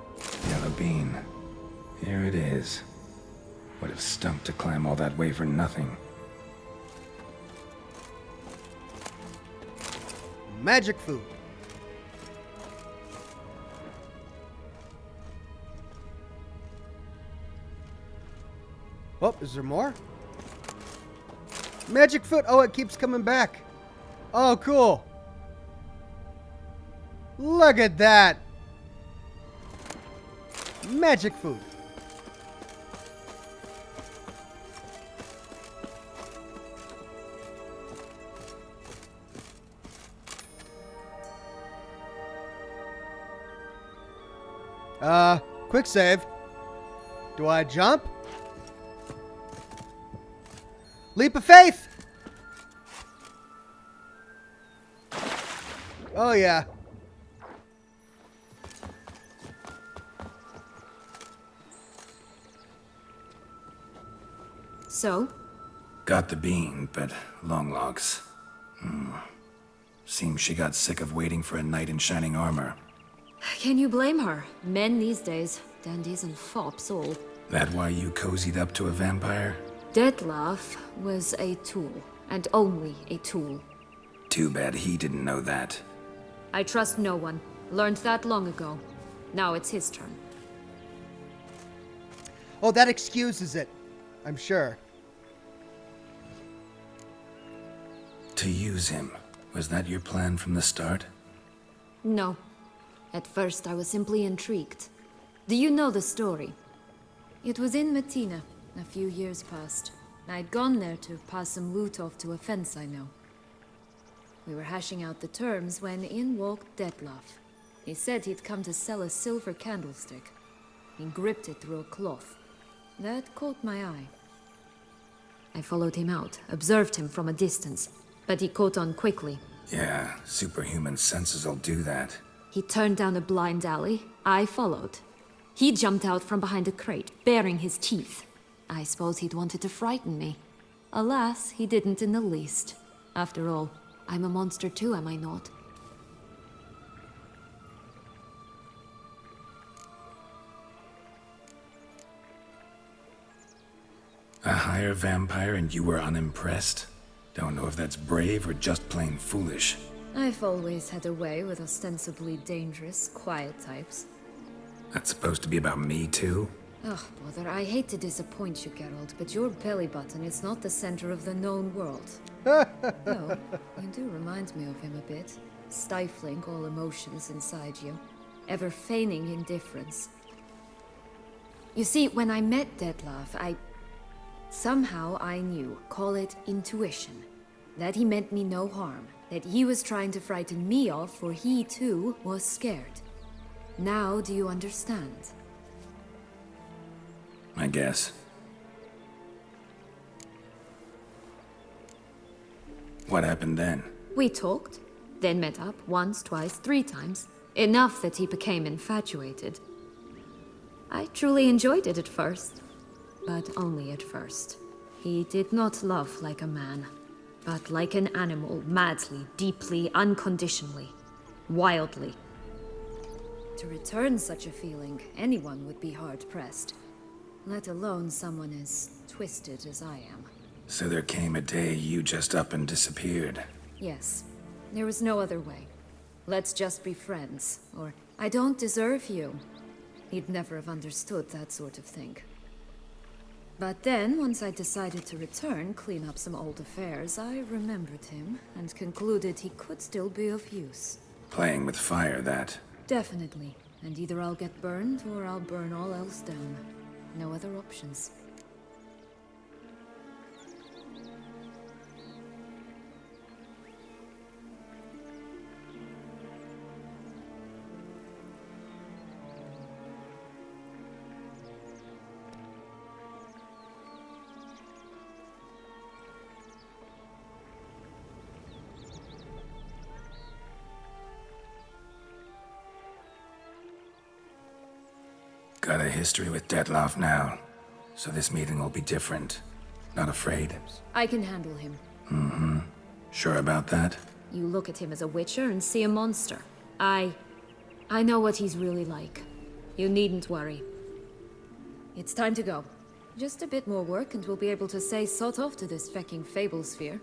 Yellow bean. Here it is. Would have stunk to climb all that way for nothing. Magic food. Oh, is there more? Magic foot. Oh, it keeps coming back. Oh, cool. Look at that. Magic food. Quick save. Do I jump? Leap of faith! Oh, yeah. So? Got the bean, but long logs. Seems she got sick of waiting for a knight in shining armor. Can you blame her? Men these days, dandies and fops all. That why you cozied up to a vampire? Deadlove was a tool, and only a tool. Too bad he didn't know that. I trust no one. Learned that long ago. Now it's his turn. Oh, that excuses it. I'm sure. To use him. Was that your plan from the start? No. At first, I was simply intrigued. Do you know the story? It was in Mettina, a few years past. I'd gone there to pass some loot off to a fence I know. We were hashing out the terms when in walked Deadlove. He said he'd come to sell a silver candlestick. He gripped it through a cloth. That caught my eye. I followed him out, observed him from a distance, but he caught on quickly. Yeah, superhuman senses'll do that. He turned down a blind alley. I followed. He jumped out from behind a crate, baring his teeth. I suppose he'd wanted to frighten me. Alas, he didn't in the least. After all, I'm a monster too, am I not? A higher vampire and you were unimpressed? Don't know if that's brave or just plain foolish. I've always had a way with ostensibly dangerous, quiet types. That's supposed to be about me too? Ugh, bother, I hate to disappoint you, Geralt, but your belly button is not the center of the known world. Though, you do remind me of him a bit. Stifling all emotions inside you. Ever feigning indifference. You see, when I met Deadlove, somehow I knew, call it intuition, that he meant me no harm, that he was trying to frighten me off, for he too was scared. Now do you understand? I guess. What happened then? We talked, then met up once, twice, 3 times. Enough that he became infatuated. I truly enjoyed it at first, but only at first. He did not love like a man, but like an animal, madly, deeply, unconditionally, wildly. To return such a feeling, anyone would be hard-pressed, let alone someone as twisted as I am. So there came a day you just up and disappeared. Yes, there was no other way. Let's just be friends, or I don't deserve you. He'd never have understood that sort of thing. But then, once I decided to return, clean up some old affairs, I remembered him and concluded he could still be of use. Playing with fire, that. Definitely. And either I'll get burned or I'll burn all else down. No other options. got a history with Deadlove now, so this meeting will be different. Not afraid? I can handle him. Sure about that? You look at him as a witcher and see a monster. I know what he's really like. You needn't worry. It's time to go. Just a bit more work and we'll be able to say sort off to this fecking fable sphere.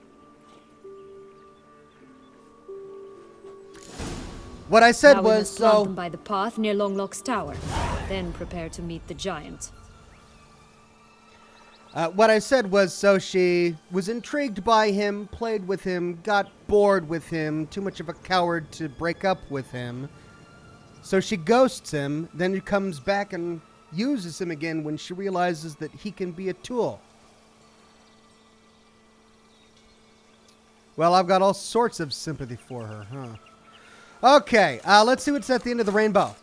What I said Now we was, must plant so... them by the path near Longlock's tower. Then prepare to meet the giant. What I said was, so she was intrigued by him, played with him, got bored with him, too much of a coward to break up with him. So she ghosts him, then he comes back and uses him again when she realizes that he can be a tool. Well, I've got all sorts of sympathy for her, huh? Okay, let's see what's at the end of the rainbow.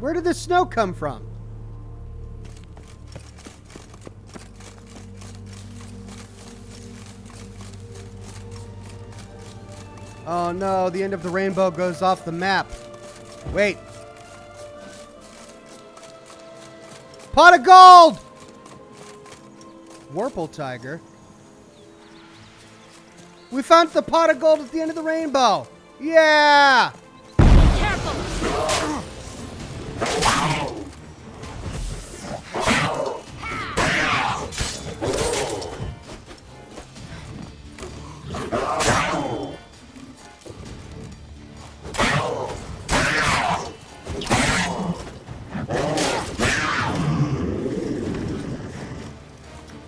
Where did the snow come from? Oh no, the end of the rainbow goes off the map. Wait. Pot of gold! Warple tiger. We found the pot of gold at the end of the rainbow. Yeah!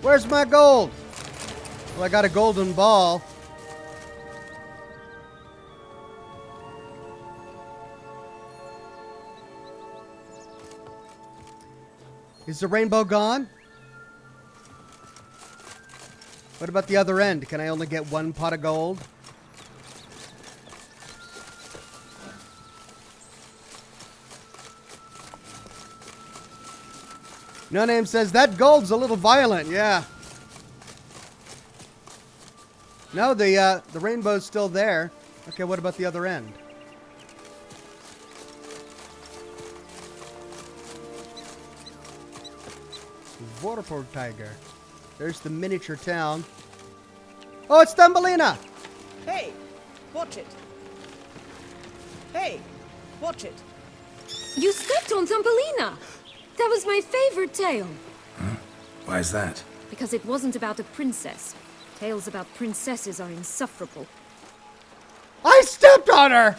Where's my gold? Well, I got a golden ball. Is the rainbow gone? What about the other end? Can I only get one pot of gold? No Name says that gold's a little violent, yeah. No, the rainbow's still there. Okay, what about the other end? Warple tiger. There's the miniature town. Oh, it's Thumbelina! Hey, watch it. Hey, watch it. You stepped on Thumbelina! That was my favorite tale. Why is that? Because it wasn't about a princess. Tales about princesses are insufferable. I stepped on her!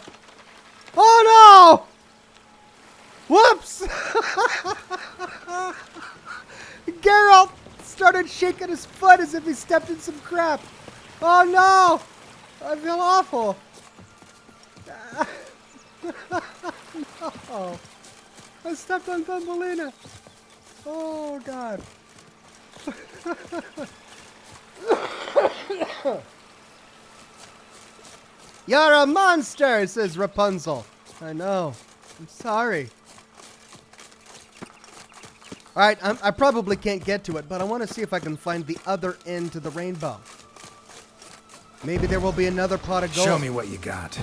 Oh no! Whoops! Geralt started shaking his foot as if he stepped in some crap. Oh no! I feel awful. No. I stepped on Thumbelina. Oh god. You're a monster, says Rapunzel. I know. I'm sorry. Alright, I probably can't get to it, but I want to see if I can find the other end to the rainbow. Maybe there will be another pot of gold. Show me what you got.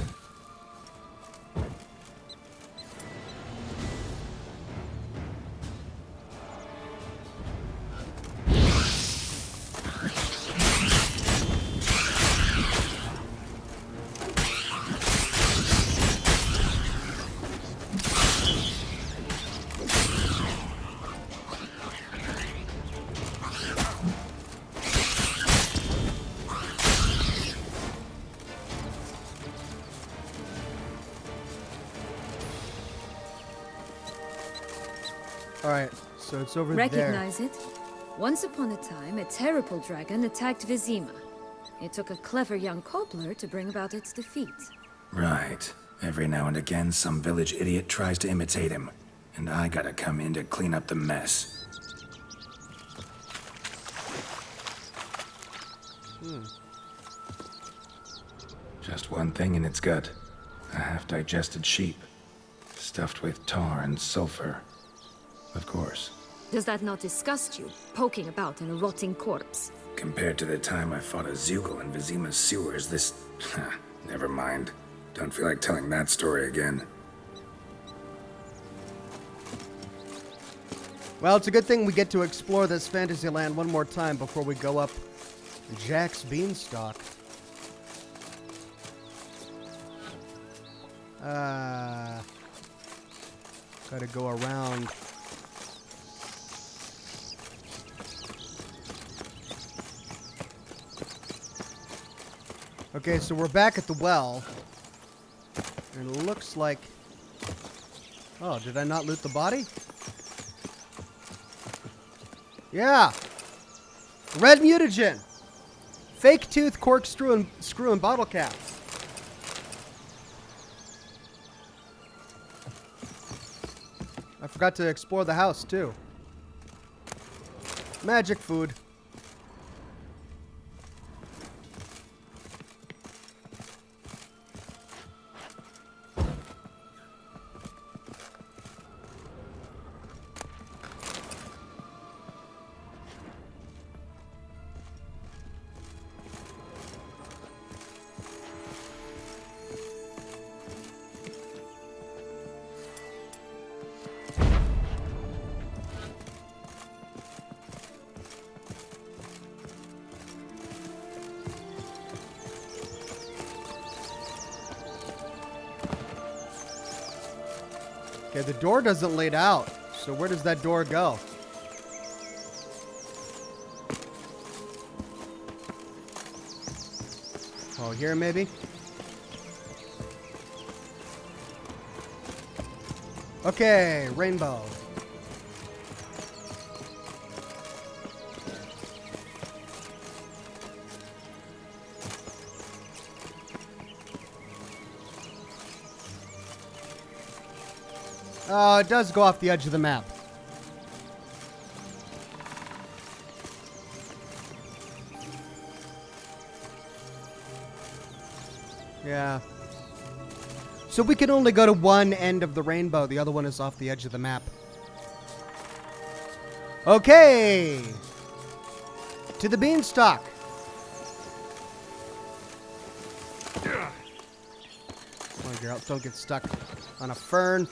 Alright, so it's over there. Recognize it? Once upon a time, a terrible dragon attacked Vizima. It took a clever young cobbler to bring about its defeat. Right. Every now and again, some village idiot tries to imitate him, and I gotta come in to clean up the mess. Just one thing in its gut. A half-digested sheep. Stuffed with tar and sulfur. Of course. Does that not disgust you, poking about in a rotting corpse? Compared to the time I fought a Zeugl in Vizima's sewers, this... never mind. Don't feel like telling that story again. Well, it's a good thing we get to explore this fantasy land one more time before we go up Jack's Beanstalk. Gotta go around. Okay, so we're back at the well. And it looks like... Oh, did I not loot the body? Yeah! Red mutagen! Fake tooth, corkscrew, and bottle caps. I forgot to explore the house, too. Magic food. Okay, the door doesn't lead out. So where does that door go? Oh, here maybe? Okay, rainbow. Oh, it does go off the edge of the map. Yeah. So we can only go to one end of the rainbow. The other one is off the edge of the map. Okay. To the beanstalk. Come on, girl. Don't get stuck on a fern.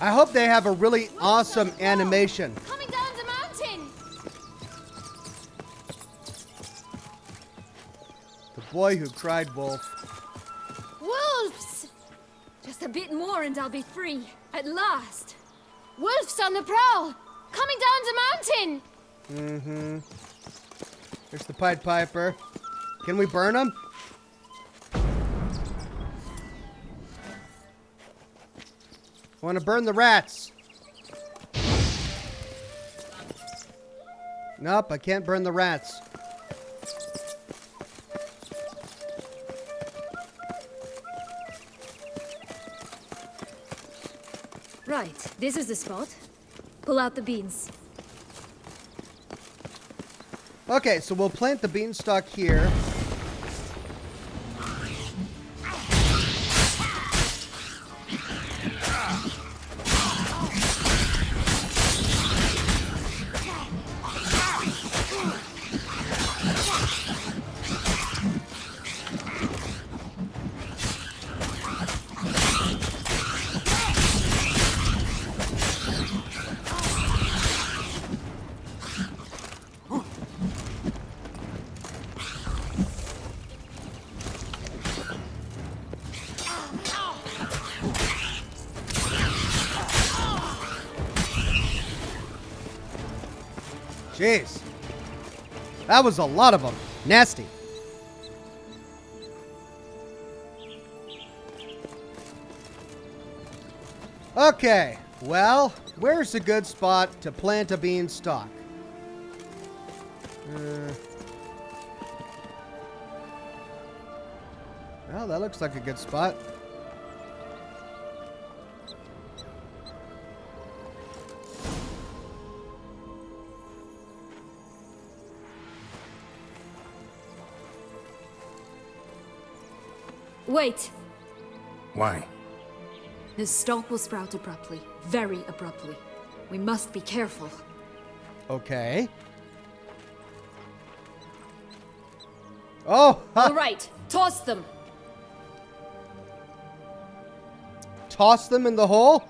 I hope they have a really awesome animation. Coming down the mountain! The boy who cried wolf. Wolves! Just a bit more and I'll be free. At last. Wolves on the prowl! Coming down the mountain! Mm-hmm. There's the Pied Piper. Can we burn him? I want to burn the rats. Nope, I can't burn the rats. Right, this is the spot. Pull out the beans. Okay, so we'll plant the beanstalk here. Jeez. That was a lot of them. Nasty. Okay, well, where's a good spot to plant a beanstalk? Well, that looks like a good spot. Wait! Why? The stalk will sprout abruptly. Very abruptly. We must be careful. Okay. Oh! All right, toss them! Toss them in the hole?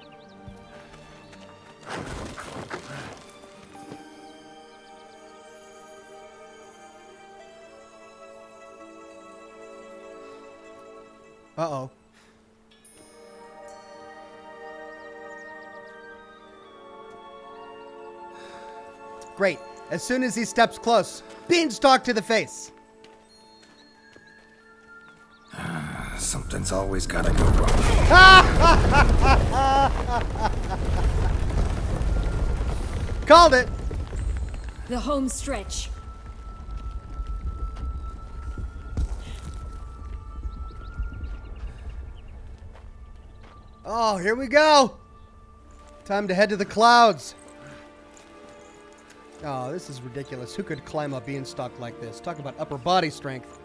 Uh-oh. Great. As soon as he steps close, beanstalk to the face. Something's always gotta go wrong. Called it. The home stretch. Oh, here we go. Time to head to the clouds. Oh, this is ridiculous. Who could climb a beanstalk like this? Talk about upper body strength.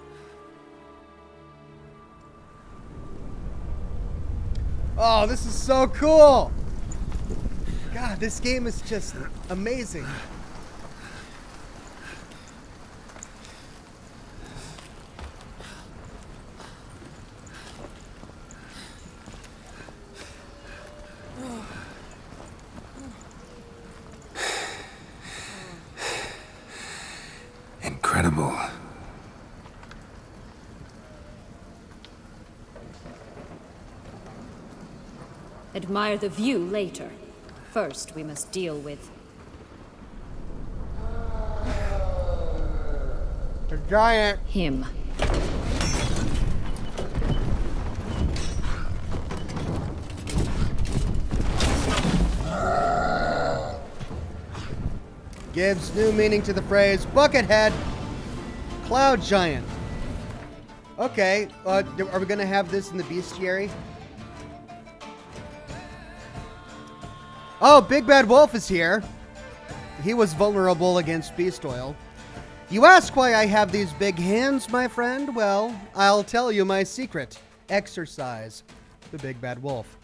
Oh, this is so cool. God, this game is just amazing. Incredible. Admire the view later. First, we must deal with... The giant. him. Gives new meaning to the phrase Buckethead Cloud Giant. Okay, are we going to have this in the bestiary? Oh, Big Bad Wolf is here. He was vulnerable against beast oil. You ask why I have these big hands, my friend? Well, I'll tell you my secret. Exercise. The Big Bad Wolf.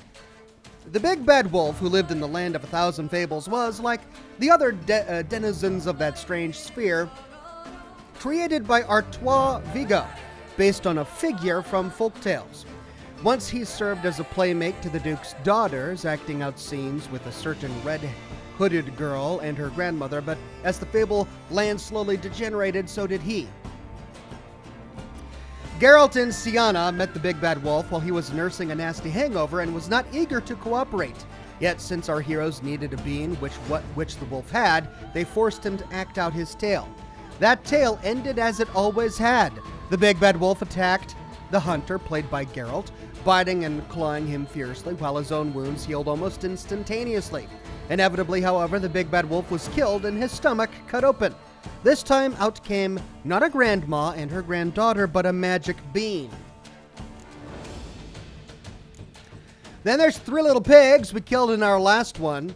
The Big Bad Wolf, who lived in the land of 1,000 fables, was, like the other denizens of that strange sphere, created by Artois Vigo, based on a figure from folktales. Once he served as a playmate to the Duke's daughters, acting out scenes with a certain red-hooded girl and her grandmother, but as the fable land slowly degenerated, so did he. Geralt and Sienna met the Big Bad Wolf while he was nursing a nasty hangover and was not eager to cooperate. Yet, since our heroes needed a bean, which the wolf had, they forced him to act out his tale. That tale ended as it always had. The Big Bad Wolf attacked the hunter, played by Geralt, biting and clawing him fiercely, while his own wounds healed almost instantaneously. Inevitably, however, the Big Bad Wolf was killed and his stomach cut open. This time out came not a grandma and her granddaughter, but a magic bean. Then there's 3 little pigs we killed in our last one.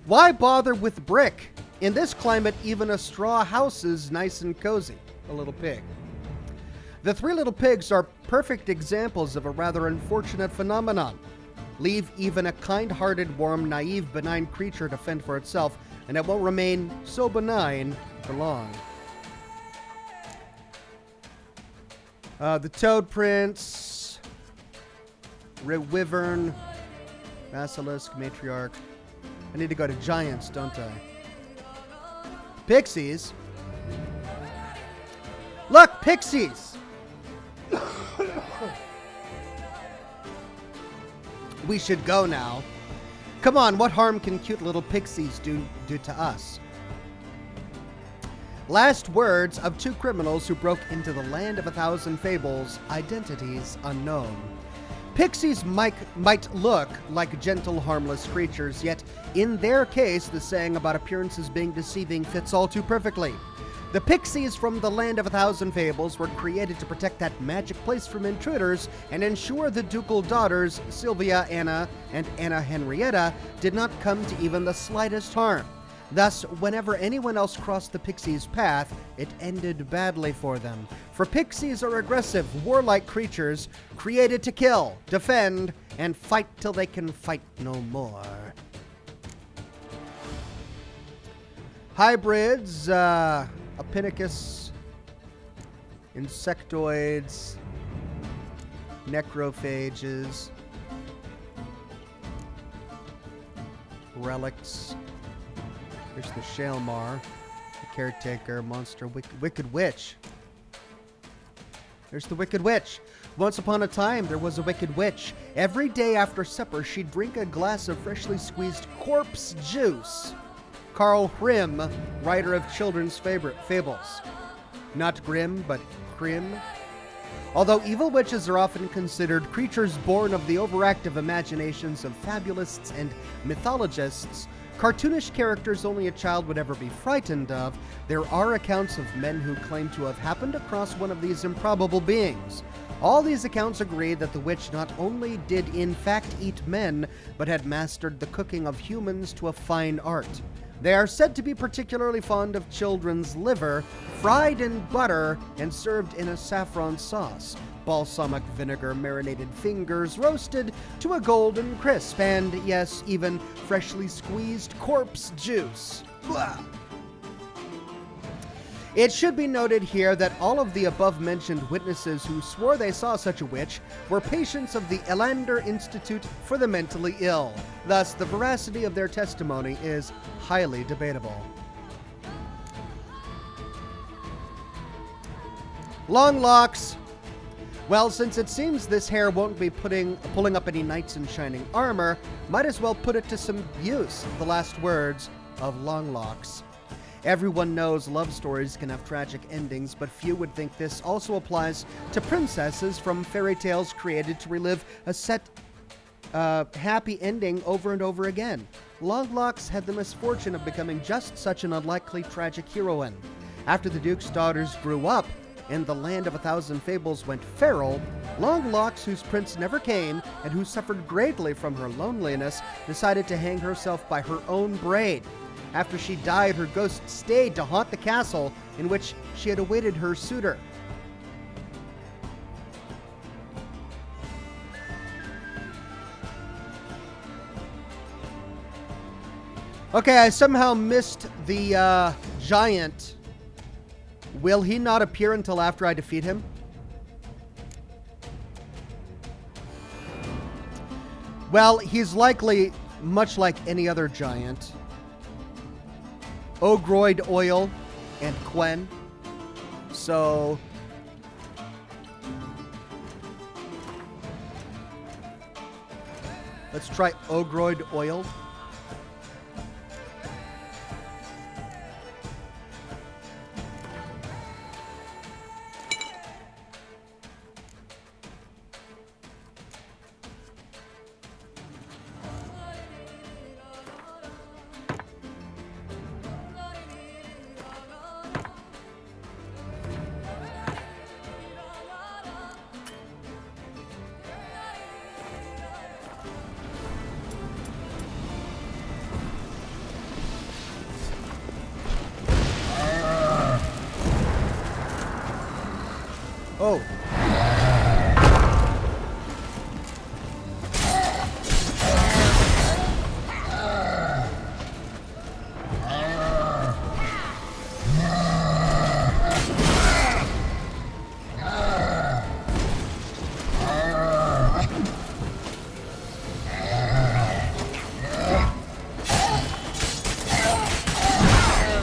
Why bother with brick? In this climate, even a straw house is nice and cozy. A little pig. The 3 little pigs are perfect examples of a rather unfortunate phenomenon. Leave even a kind-hearted, warm, naive, benign creature to fend for itself, and it won't remain so benign for long. The Toad Prince, Wyvern, Basilisk, Matriarch. I need to go to Giants, don't I? Pixies? Look, pixies! We should go now. Come on, what harm can cute little pixies do to us? Last words of two criminals who broke into the land of 1,000 fables, identities unknown. Pixies might look like gentle, harmless creatures, yet in their case, the saying about appearances being deceiving fits all too perfectly. The pixies from the land of 1,000 fables were created to protect that magic place from intruders and ensure the ducal daughters, Sylvia Anna and Anna Henrietta, did not come to even the slightest harm. Thus, whenever anyone else crossed the pixies' path, it ended badly for them. For pixies are aggressive, warlike creatures created to kill, defend, and fight till they can fight no more. Hybrids, Apicus, insectoids, necrophages, relics. There's the Shalmar, the Caretaker, Monster, Wicked Witch. There's the Wicked Witch. Once upon a time, there was a Wicked Witch. Every day after supper, she'd drink a glass of freshly squeezed corpse juice. Carl Grimm, writer of children's fables. Not grim, but grim. Although evil witches are often considered creatures born of the overactive imaginations of fabulists and mythologists, cartoonish characters only a child would ever be frightened of, there are accounts of men who claim to have happened across one of these improbable beings. All these accounts agree that the witch not only did in fact eat men, but had mastered the cooking of humans to a fine art. They are said to be particularly fond of children's liver, fried in butter and served in a saffron sauce, balsamic vinegar marinated fingers roasted to a golden crisp, and yes, even freshly squeezed corpse juice. Blah. It should be noted here that all of the above-mentioned witnesses who swore they saw such a witch were patients of the Elander Institute for the Mentally Ill. Thus, the veracity of their testimony is highly debatable. Long locks. Well, since it seems this hair won't be pulling up any knights in shining armor, might as well put it to some use. The last words of Long Locks. Everyone knows love stories can have tragic endings, but few would think this also applies to princesses from fairy tales created to relive a set happy ending over and over again. Longlocks had the misfortune of becoming just such an unlikely tragic heroine. After the Duke's daughters grew up and the land of 1,000 fables went feral, Longlocks, whose prince never came and who suffered greatly from her loneliness, decided to hang herself by her own braid. After she died, her ghost stayed to haunt the castle in which she had awaited her suitor. Okay, I somehow missed the giant. Will he not appear until after I defeat him? Well, he's likely much like any other giant. Ogroid Oil and Quen. So let's try Ogroid Oil. Oh.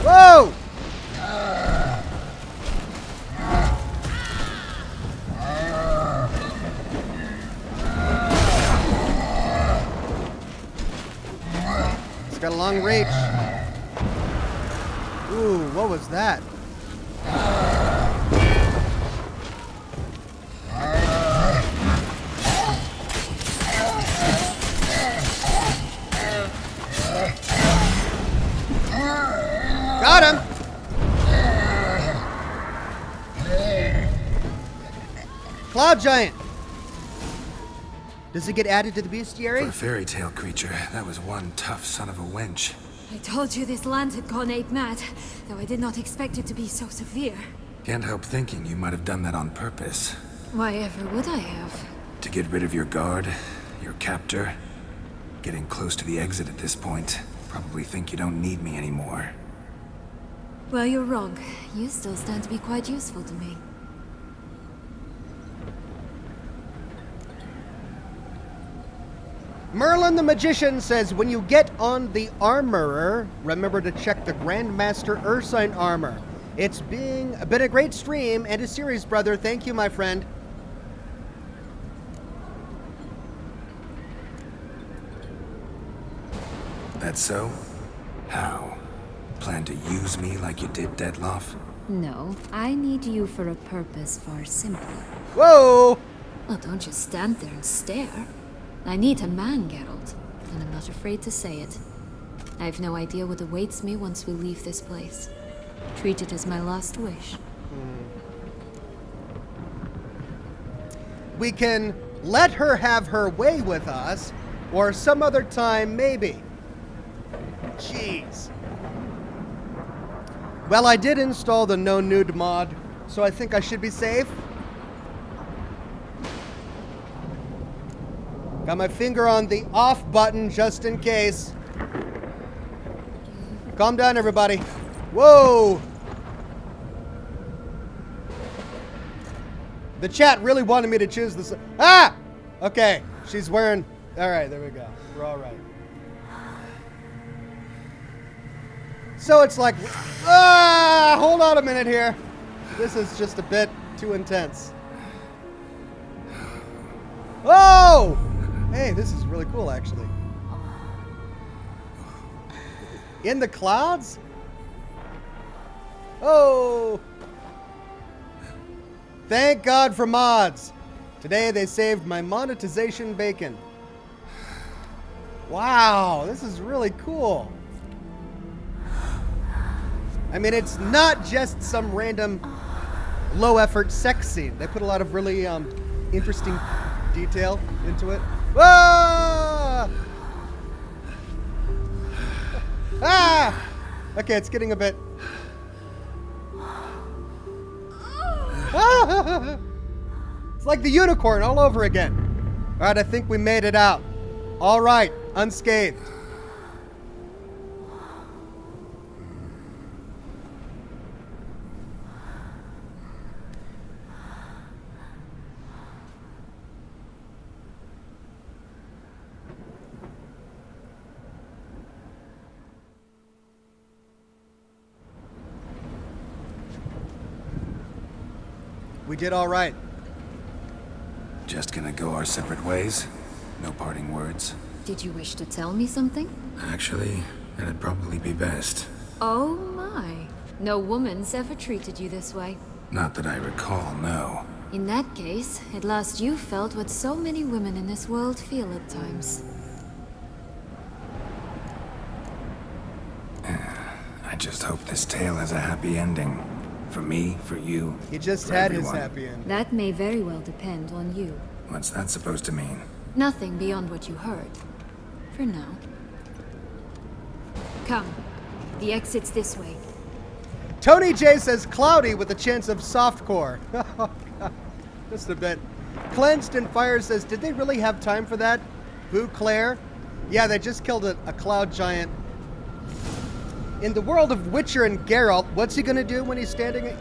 Whoa! Got a long reach. Ooh, what was that? Cloud giant. Does it get added to the bestiary? For a fairy tale creature, that was one tough son of a wench. I told you this land had gone ape mad, though I did not expect it to be so severe. Can't help thinking you might have done that on purpose. Why ever would I have? To get rid of your guard, your captor. Getting close to the exit at this point. Probably think you don't need me anymore. Well, you're wrong. You still stand to be quite useful to me. Merlin the Magician says, when you get on the Armorer, remember to check the Grandmaster Ursine armor. It's been a great stream and a series, brother. Thank you, my friend. That so? How? Plan to use me like you did Deadlove? No, I need you for a purpose far simpler. Whoa! Well, don't just stand there and stare. I need a man, Geralt, and I'm not afraid to say it. I have no idea what awaits me once we leave this place. Treat it as my last wish. We can let her have her way with us, or some other time, maybe. Jeez. Well, I did install the no nude mod, so I think I should be safe. Got my finger on the off button just in case. Calm down, everybody. Whoa! The chat really wanted me to choose this. Ah! Okay, she's wearing... All right, there we go. We're all right. So it's like... Ah! Hold on a minute here. This is just a bit too intense. Oh! Hey, this is really cool, actually. In the clouds? Oh! Thank God for mods. Today they saved my monetization bacon. Wow, this is really cool. I mean, it's not just some random low-effort sex scene. They put a lot of really interesting detail into it. Whoa! Ah! Okay, it's getting a bit... It's like the unicorn all over again. All right, I think we made it out. All right, unscathed. We did all right. Just gonna go our separate ways? No parting words? Did you wish to tell me something? Actually, that'd probably be best. Oh my. No woman's ever treated you this way. Not that I recall, no. In that case, at last you felt what so many women in this world feel at times. I just hope this tale has a happy ending. For me, for you. He just for had everyone. his happy end. That may very well depend on you. What's that supposed to mean? Nothing beyond what you heard. For now. Come. The exit's this way. Tony J says cloudy with a chance of softcore. Just a bit. Cleansed and Fire says, did they really have time for that? Boo Claire? Yeah, they just killed a cloud giant. In the world of Witcher and Geralt, what's he gonna do when he's standing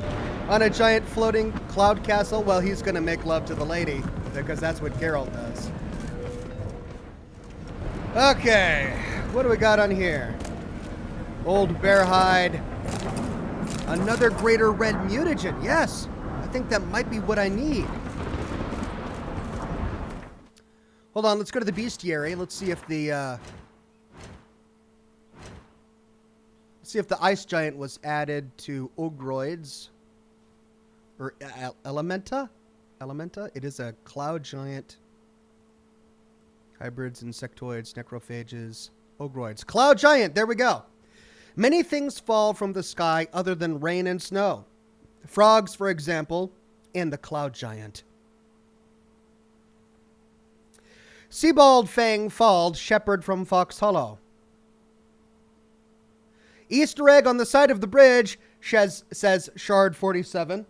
on a giant floating cloud castle? Well, he's gonna make love to the lady, because that's what Geralt does. Okay, what do we got on here? Old bear hide. Another greater red mutagen. Yes, I think that might be what I need. Hold on, let's go to the bestiary. Let's see if the ice giant was added to Ogroids or Elementa. It is a cloud giant. Hybrids, insectoids, necrophages, Ogroids. Cloud giant. There we go. Many things fall from the sky other than rain and snow. Frogs, for example, and the cloud giant. Sebald Fang Fald, shepherd from Fox Hollow. Easter egg on the side of the bridge, says Shard 47.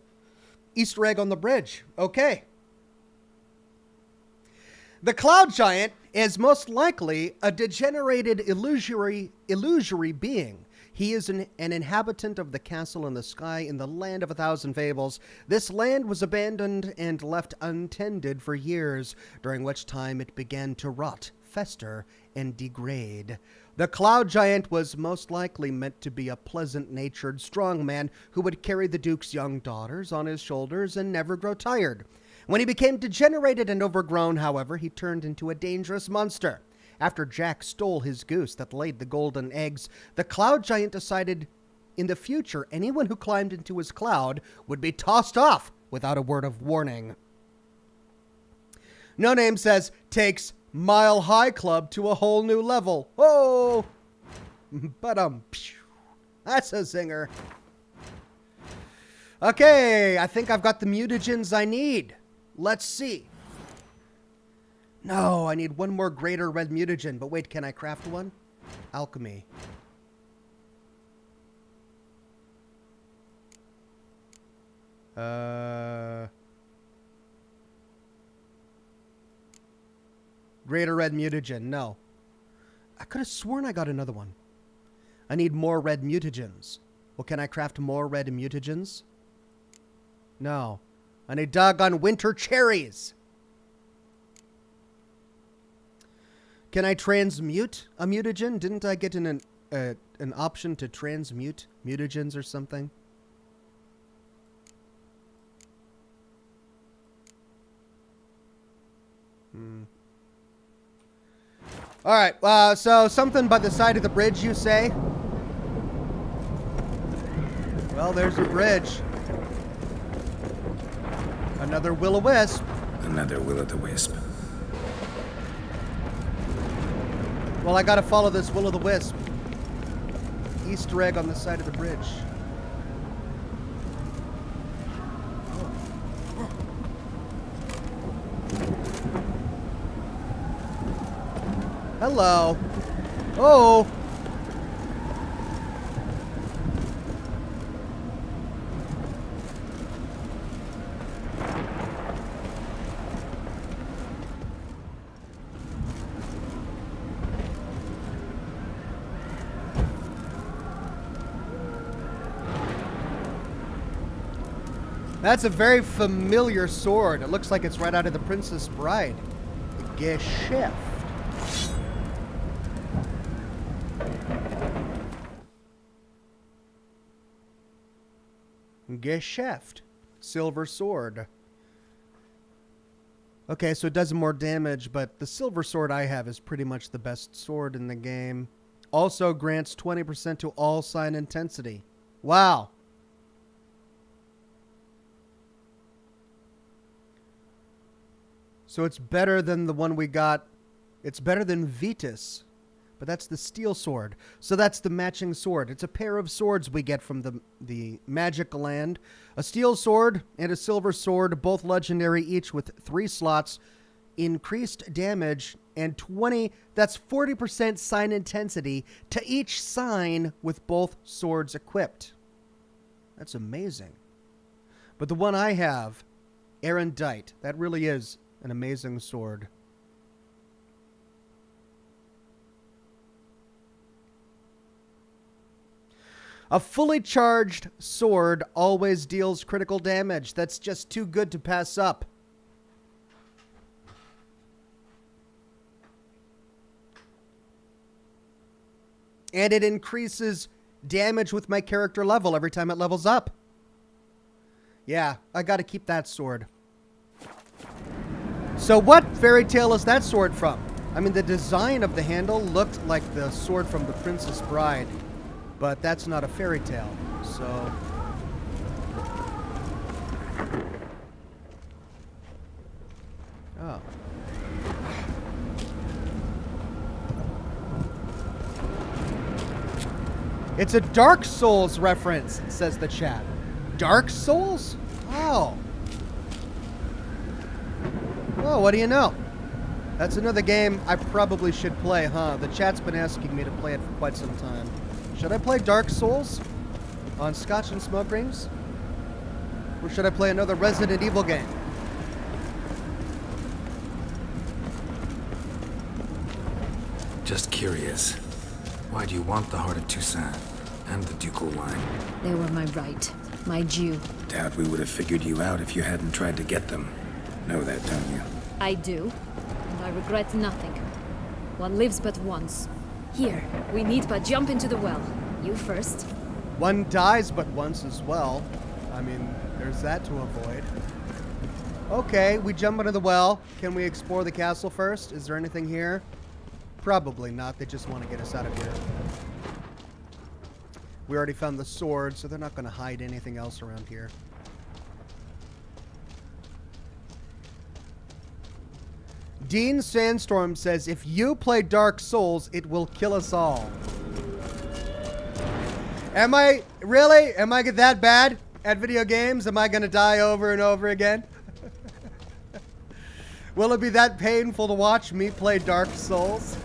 Easter egg on the bridge. Okay. The Cloud Giant is most likely a degenerated illusory being. He is an inhabitant of the castle in the sky in the land of 1,000 fables. This land was abandoned and left untended for years, during which time it began to rot, fester, and degrade. The Cloud Giant was most likely meant to be a pleasant-natured, strong man who would carry the Duke's young daughters on his shoulders and never grow tired. When he became degenerated and overgrown, however, he turned into a dangerous monster. After Jack stole his goose that laid the golden eggs, the Cloud Giant decided in the future anyone who climbed into his cloud would be tossed off without a word of warning. No Name says, takes Mile High Club to a whole new level. Oh! But that's a zinger. Okay, I think I've got the mutagens I need. Let's see. No, I need one more greater red mutagen. But wait, can I craft one? Alchemy. Greater red mutagen. No. I could have sworn I got another one. I need more red mutagens. Well, can I craft more red mutagens? No. I need doggone winter cherries. Can I transmute a mutagen? Didn't I get an option to transmute mutagens or something? All right. So something by the side of the bridge, you say? Well, there's a bridge. Another will-o-wisp. Another will-o'-the-wisp. Well, I gotta follow this will-o'-the-wisp. Easter egg on the side of the bridge. Hello. Oh. That's a very familiar sword. It looks like it's right out of The Princess Bride. The Geschäft. Geschäft. Silver sword. Okay, so it does more damage, but the silver sword I have is pretty much the best sword in the game. Also grants 20% to all sign intensity. Wow. So it's better than the one we got. It's better than Vitus. But that's the steel sword. So that's the matching sword. It's a pair of swords we get from the magic land. A steel sword and a silver sword, both legendary, each with 3 slots. Increased damage and 20, that's 40% sign intensity to each sign with both swords equipped. That's amazing. But the one I have, Erendite, that really is an amazing sword. A fully charged sword always deals critical damage. That's just too good to pass up. And it increases damage with my character level every time it levels up. Yeah, I gotta keep that sword. So what fairy tale is that sword from? I mean, the design of the handle looked like the sword from The Princess Bride, but that's not a fairy tale, so... Oh. It's a Dark Souls reference, says the chat. Dark Souls? Oh. Oh, what do you know? That's another game I probably should play, huh? The chat's been asking me to play it for quite some time. Should I play Dark Souls on Scotch and Smoke Rings? Or should I play another Resident Evil game? Just curious. Why do you want the Heart of Toussaint and the ducal wine? They were my right, my due. Doubt we would have figured you out if you hadn't tried to get them. Know that, don't you? I do, and I regret nothing. One lives but once. Here, we need but jump into the well. You first. One dies but once as well. I mean, there's that to avoid. Okay, we jump into the well. Can we explore the castle first? Is there anything here? Probably not. They just want to get us out of here. We already found the sword, so they're not going to hide anything else around here. Dean Sandstorm says, if you play Dark Souls, it will kill us all. Am I? Really? Am I that bad at video games? Am I going to die over and over again? Will it be that painful to watch me play Dark Souls?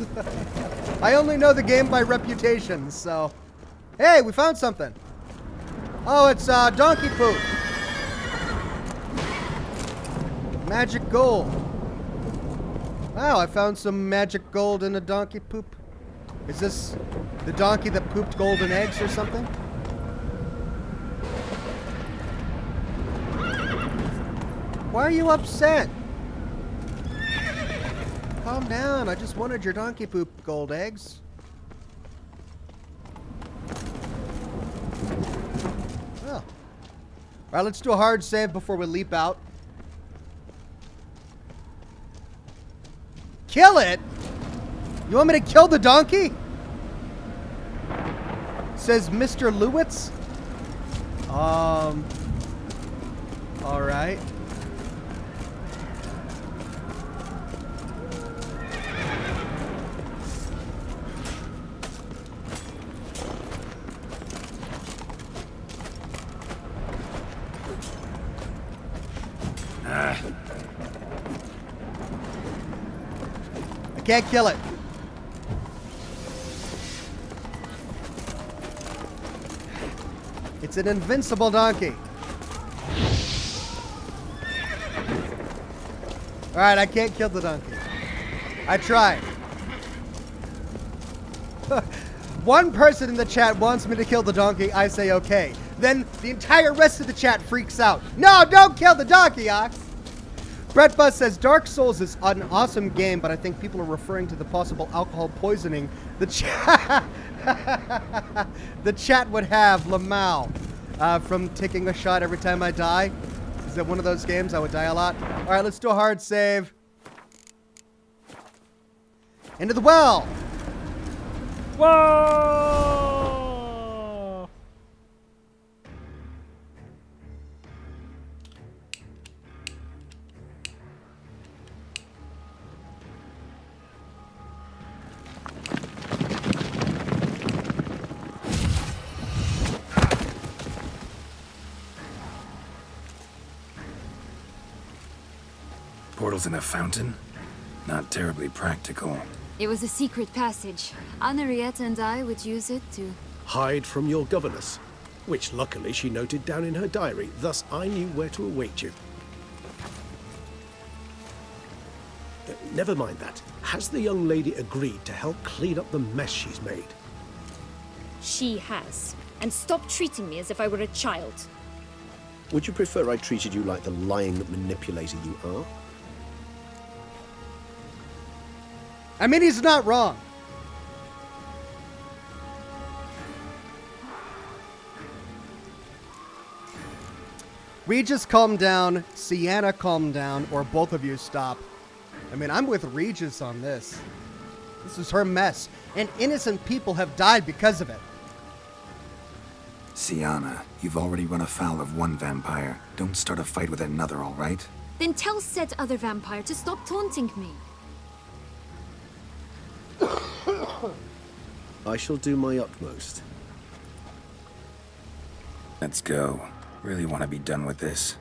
I only know the game by reputation, so... Hey, we found something. Oh, it's donkey poop. Magic gold. Wow, I found some magic gold in a donkey poop. Is this the donkey that pooped golden eggs or something? Why are you upset? Calm down, I just wanted your donkey poop gold eggs. Oh. Alright, let's do a hard save before we leap out. Kill it? You want me to kill the donkey? Says Mr. Lewitz. Alright. I can't kill it. It's an invincible donkey. Alright, I can't kill the donkey. I tried. One person in the chat wants me to kill the donkey. I say okay. Then the entire rest of the chat freaks out. No, don't kill the donkey, Ox! Brett Buzz says, Dark Souls is an awesome game, but I think people are referring to the possible alcohol poisoning the chat would have Lamau from taking a shot every time I die. Is it one of those games I would die a lot? All right, let's do a hard save. Into the well. Whoa! Portals in a fountain? Not terribly practical. It was a secret passage. Henriette and I would use it to... hide from your governess, which luckily she noted down in her diary, thus I knew where to await you. Never mind that. Has the young lady agreed to help clean up the mess she's made? She has. And stop treating me as if I were a child. Would you prefer I treated you like the lying manipulator you are? I mean, he's not wrong. Regis, calm down. Sienna, calm down. Or both of you stop. I mean, I'm with Regis on this. This is her mess. And innocent people have died because of it. Sienna, you've already run afoul of one vampire. Don't start a fight with another, all right? Then tell said other vampire to stop taunting me. I shall do my utmost. Let's go. Really want to be done with this.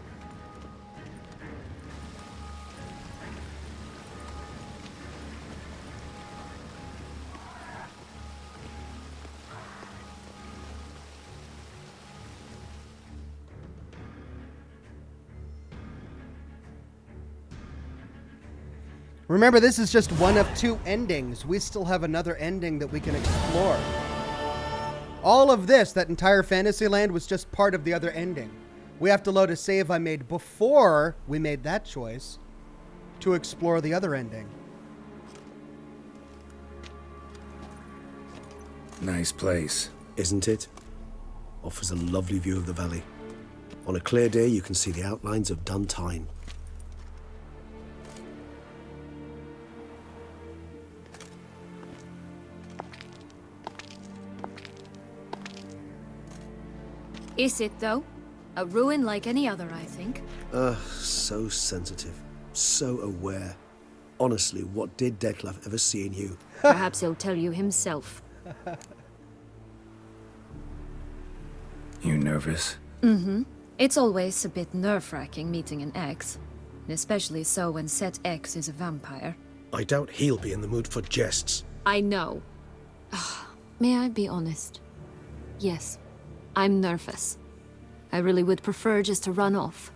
Remember, this is just one of 2 endings. We still have another ending that we can explore. All of this, that entire Fantasyland, was just part of the other ending. We have to load a save I made before we made that choice to explore the other ending. Nice place. Isn't it? Offers a lovely view of the valley. On a clear day, you can see the outlines of Duntine. Is it, though? A ruin like any other, I think. So sensitive. So aware. Honestly, what did Deadlove ever see in you? Perhaps he'll tell you himself. You nervous? Mm-hmm. It's always a bit nerve-wracking meeting an ex. Especially so when said ex is a vampire. I doubt he'll be in the mood for jests. I know. May I be honest? Yes, I'm nervous. I really would prefer just to run off.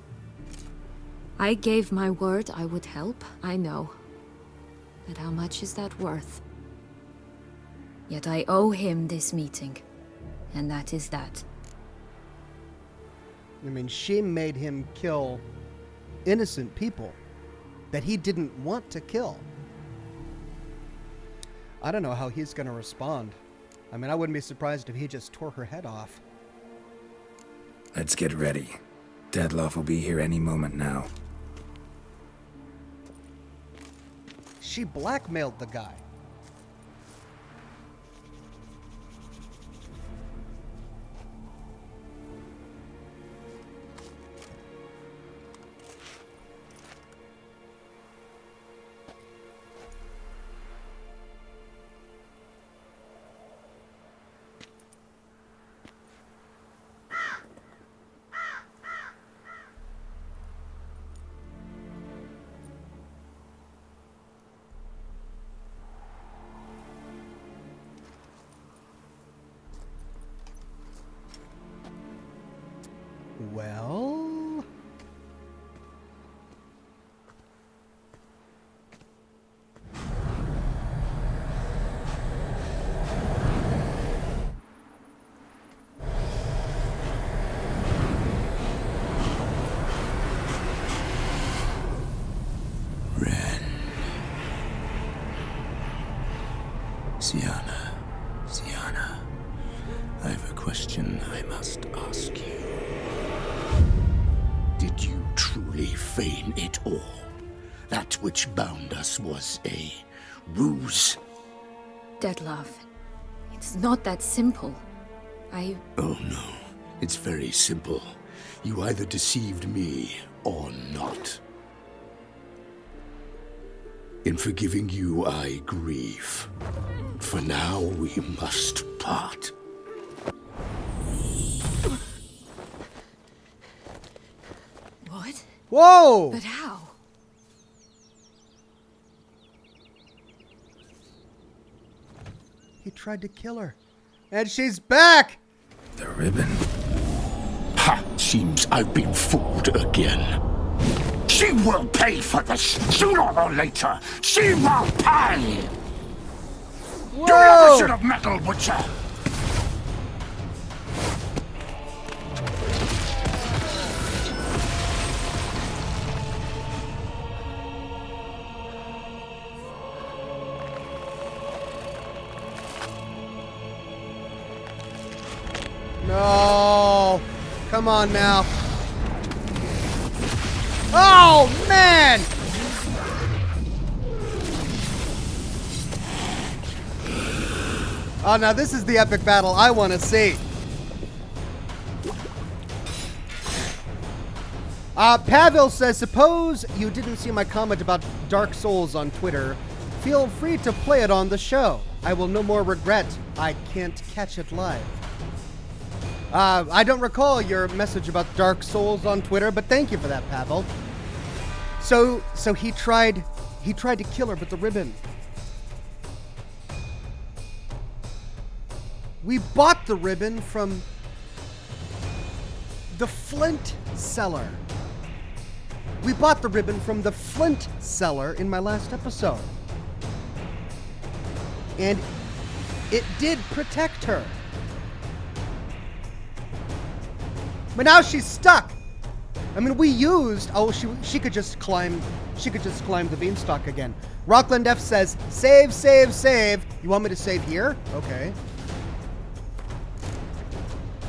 I gave my word I would help, I know. But how much is that worth? Yet I owe him this meeting. And that is that. I mean, she made him kill innocent people that he didn't want to kill. I don't know how he's going to respond. I mean, I wouldn't be surprised if he just tore her head off. Let's get ready. Deadlove will be here any moment now. She blackmailed the guy. Well... Sienna, I have a question I must ask you. Did you truly feign it all? That which bound us was a ruse? Deadlove, it's not that simple. Oh no, it's very simple. You either deceived me or not. In forgiving you, I grieve. For now, we must part. What? Whoa! But how? He tried to kill her. And she's back! The ribbon. Ha! Seems I've been fooled again. She will pay for this, sooner or later. She will pay! Whoa! You never should have meddled, Witcher! No! Come on now. Oh, man! Oh, now this is the epic battle I want to see. Pavel says, suppose you didn't see my comment about Dark Souls on Twitter. Feel free to play it on the show. I will no more regret I can't catch it live. I don't recall your message about Dark Souls on Twitter, but thank you for that, Pavel. So he tried to kill her with the ribbon. We bought the ribbon from the Flint seller. We bought the ribbon from the Flint seller in my last episode. And it did protect her. But now she's stuck. I mean, we used... Oh, she could just climb... She could just climb the beanstalk again. Rockland F says, save, save, save. You want me to save here? Okay.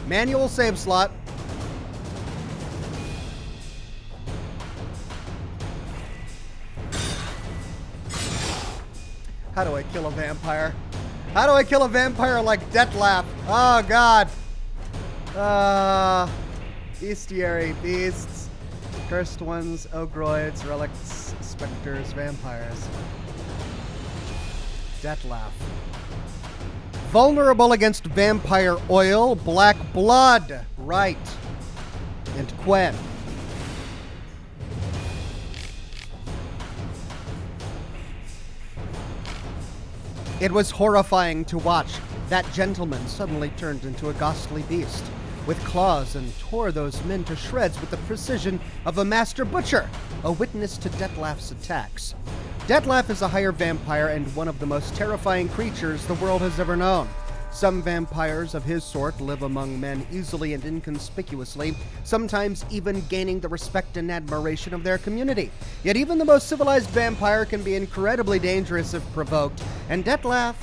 Manual save slot. How do I kill a vampire? How do I kill a vampire like Deadlove? Oh, God. Bestiary, beasts, cursed ones, ogroids, relics, specters, vampires. Deadlove. Vulnerable against vampire oil, black blood. Right. And Quen. It was horrifying to watch. That gentleman suddenly turned into a ghastly beast, with claws, and tore those men to shreds with the precision of a master butcher, a witness to Deadlove's attacks. Deadlove is a higher vampire and one of the most terrifying creatures the world has ever known. Some vampires of his sort live among men easily and inconspicuously, sometimes even gaining the respect and admiration of their community. Yet even the most civilized vampire can be incredibly dangerous if provoked, and Deadlove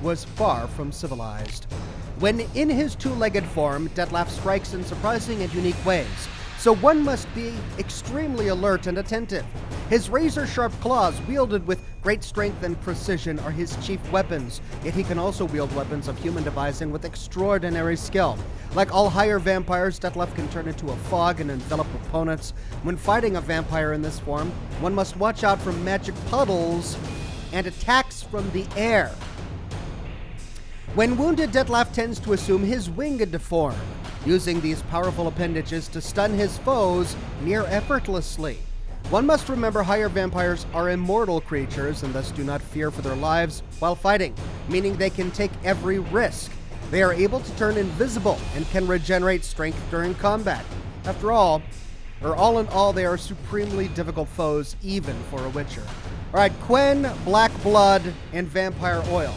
was far from civilized. When in his two-legged form, Deadlove strikes in surprising and unique ways, so one must be extremely alert and attentive. His razor-sharp claws, wielded with great strength and precision, are his chief weapons, yet he can also wield weapons of human devising with extraordinary skill. Like all higher vampires, Deadlove can turn into a fog and envelop opponents. When fighting a vampire in this form, one must watch out for magic puddles and attacks from the air. When wounded, Deadlove tends to assume his winged form, using these powerful appendages to stun his foes near effortlessly. One must remember higher vampires are immortal creatures and thus do not fear for their lives while fighting, meaning they can take every risk. They are able to turn invisible and can regenerate strength during combat. After all, or all in all, they are supremely difficult foes even for a witcher. Alright, Quen, Black Blood, and Vampire Oil.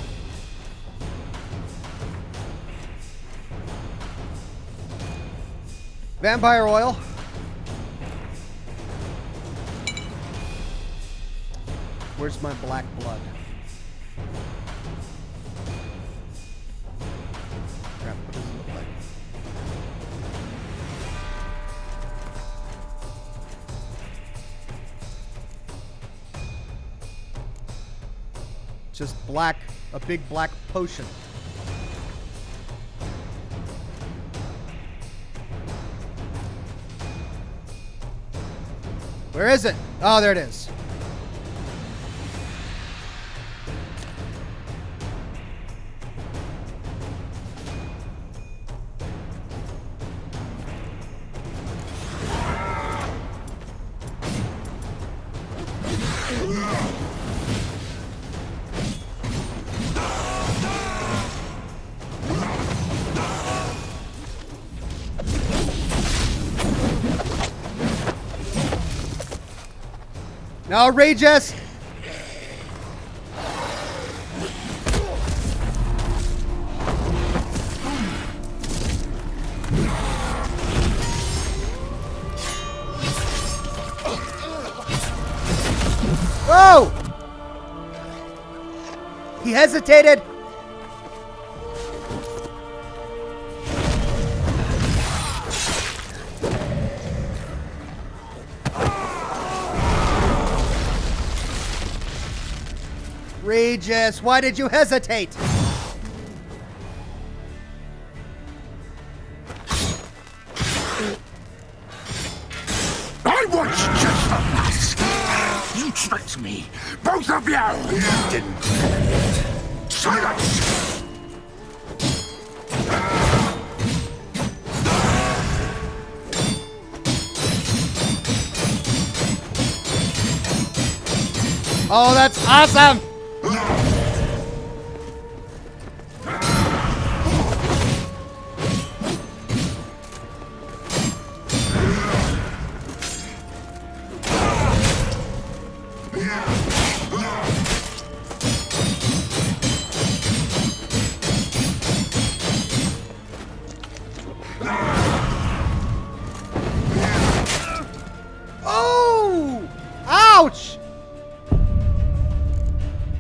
Vampire Oil. Where's my black blood? Crap, what does it look like? Just black, a big black potion. Where is it? Oh, there it is. Now, Rages! Whoa! He hesitated! Regis, why did you hesitate? I was just a mask. You tricked me. Both of you. You didn't plan it. Silence. Oh, that's awesome!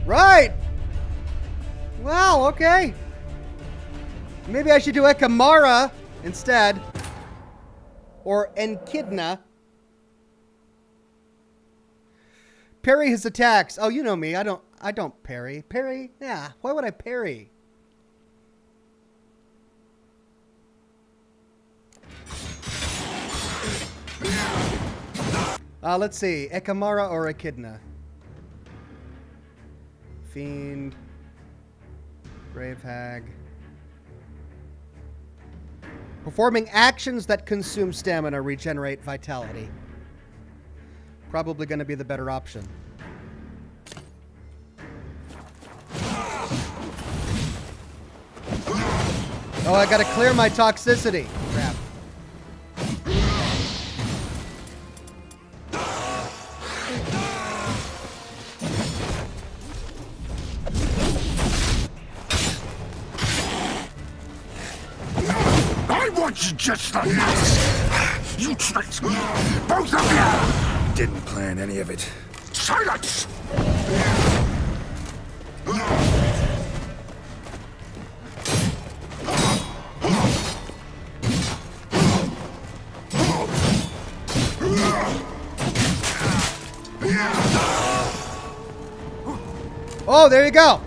Right! Wow, okay. Maybe I should do Ekamara instead. Or Enkidna. Parry his attacks. Oh, you know me. I don't parry. Parry? Yeah, why would I parry? Let's see. Ekamara or Echidna? Fiend. Brave Hag. Performing actions that consume stamina regenerate vitality. Probably going to be the better option. Oh, I got to clear my toxicity. Crap. I want you just enough. You tricked me, both of you. Didn't plan any of it. Silence! Oh, there you go.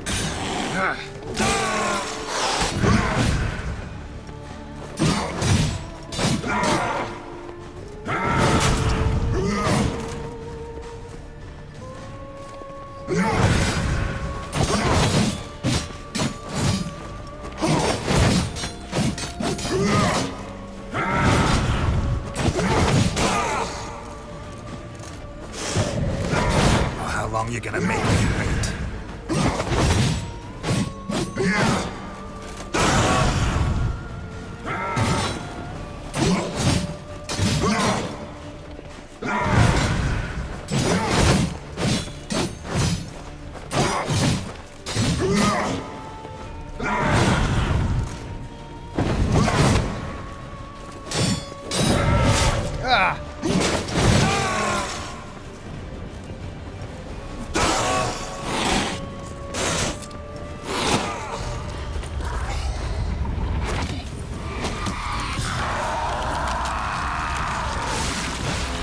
How long you gonna make me wait?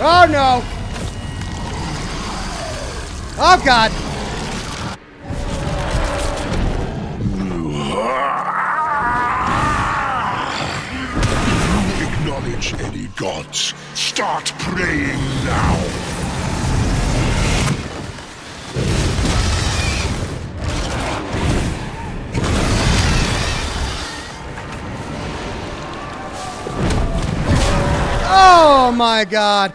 Oh no! Oh god! Acknowledge any gods. Start praying now. Oh my god!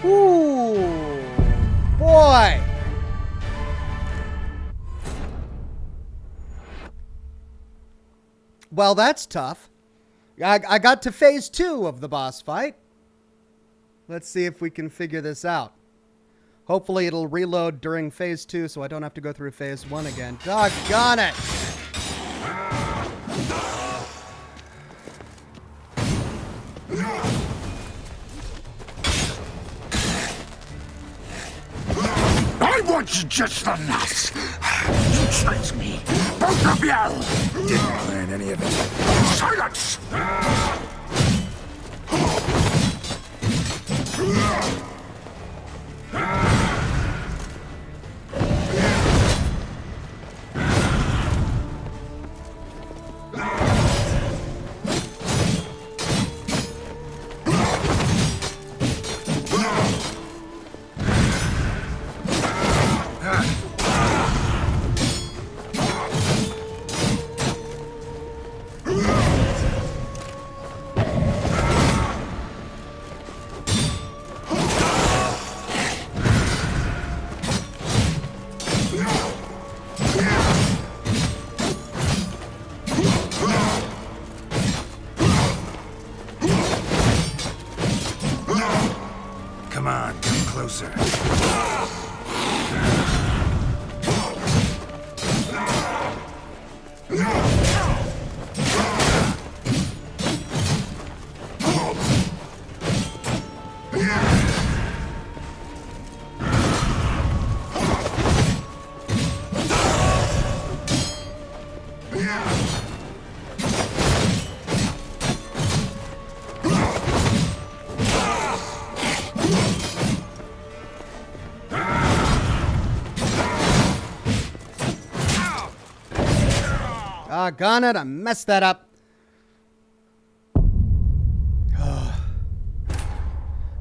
Ooh, boy! Well, that's tough. I got to phase 2 of the boss fight. Let's see if we can figure this out. Hopefully it'll reload during phase 2 so I don't have to go through phase 1 again. Doggone it! I want you just enough. You tricked me, both of you. Didn't plan any of it. Silence! Come on, come closer. Doggone it, I messed that up.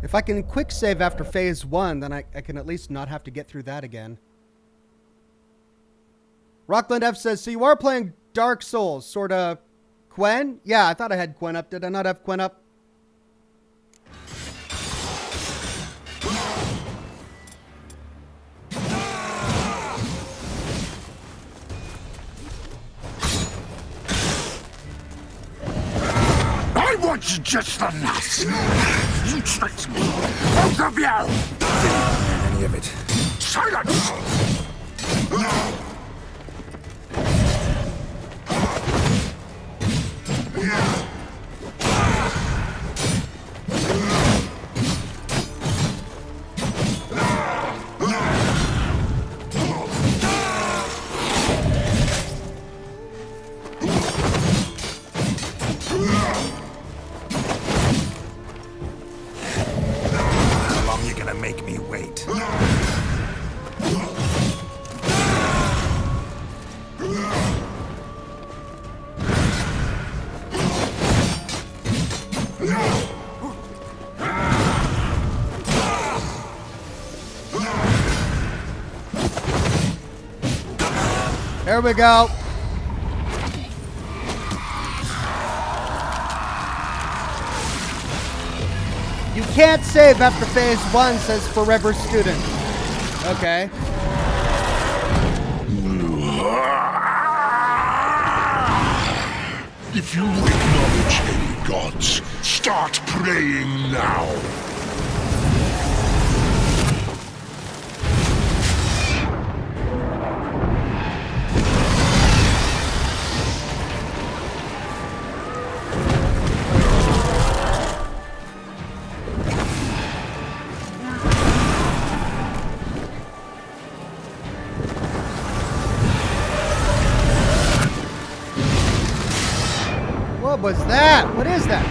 If I can quick save after phase 1, then I can at least not have to get through that again. Rockland F says, so you are playing Dark Souls, sorta Quen? Yeah, I thought I had Quen up. Did I not have Quen up? I want you just the nuts. You tricked me. Both of you. Any of it. Silence. How long you gonna make me wait? There we go. You can't save after phase 1, says Forever Student. Okay. If you acknowledge any gods, start praying now. What was that? What is that?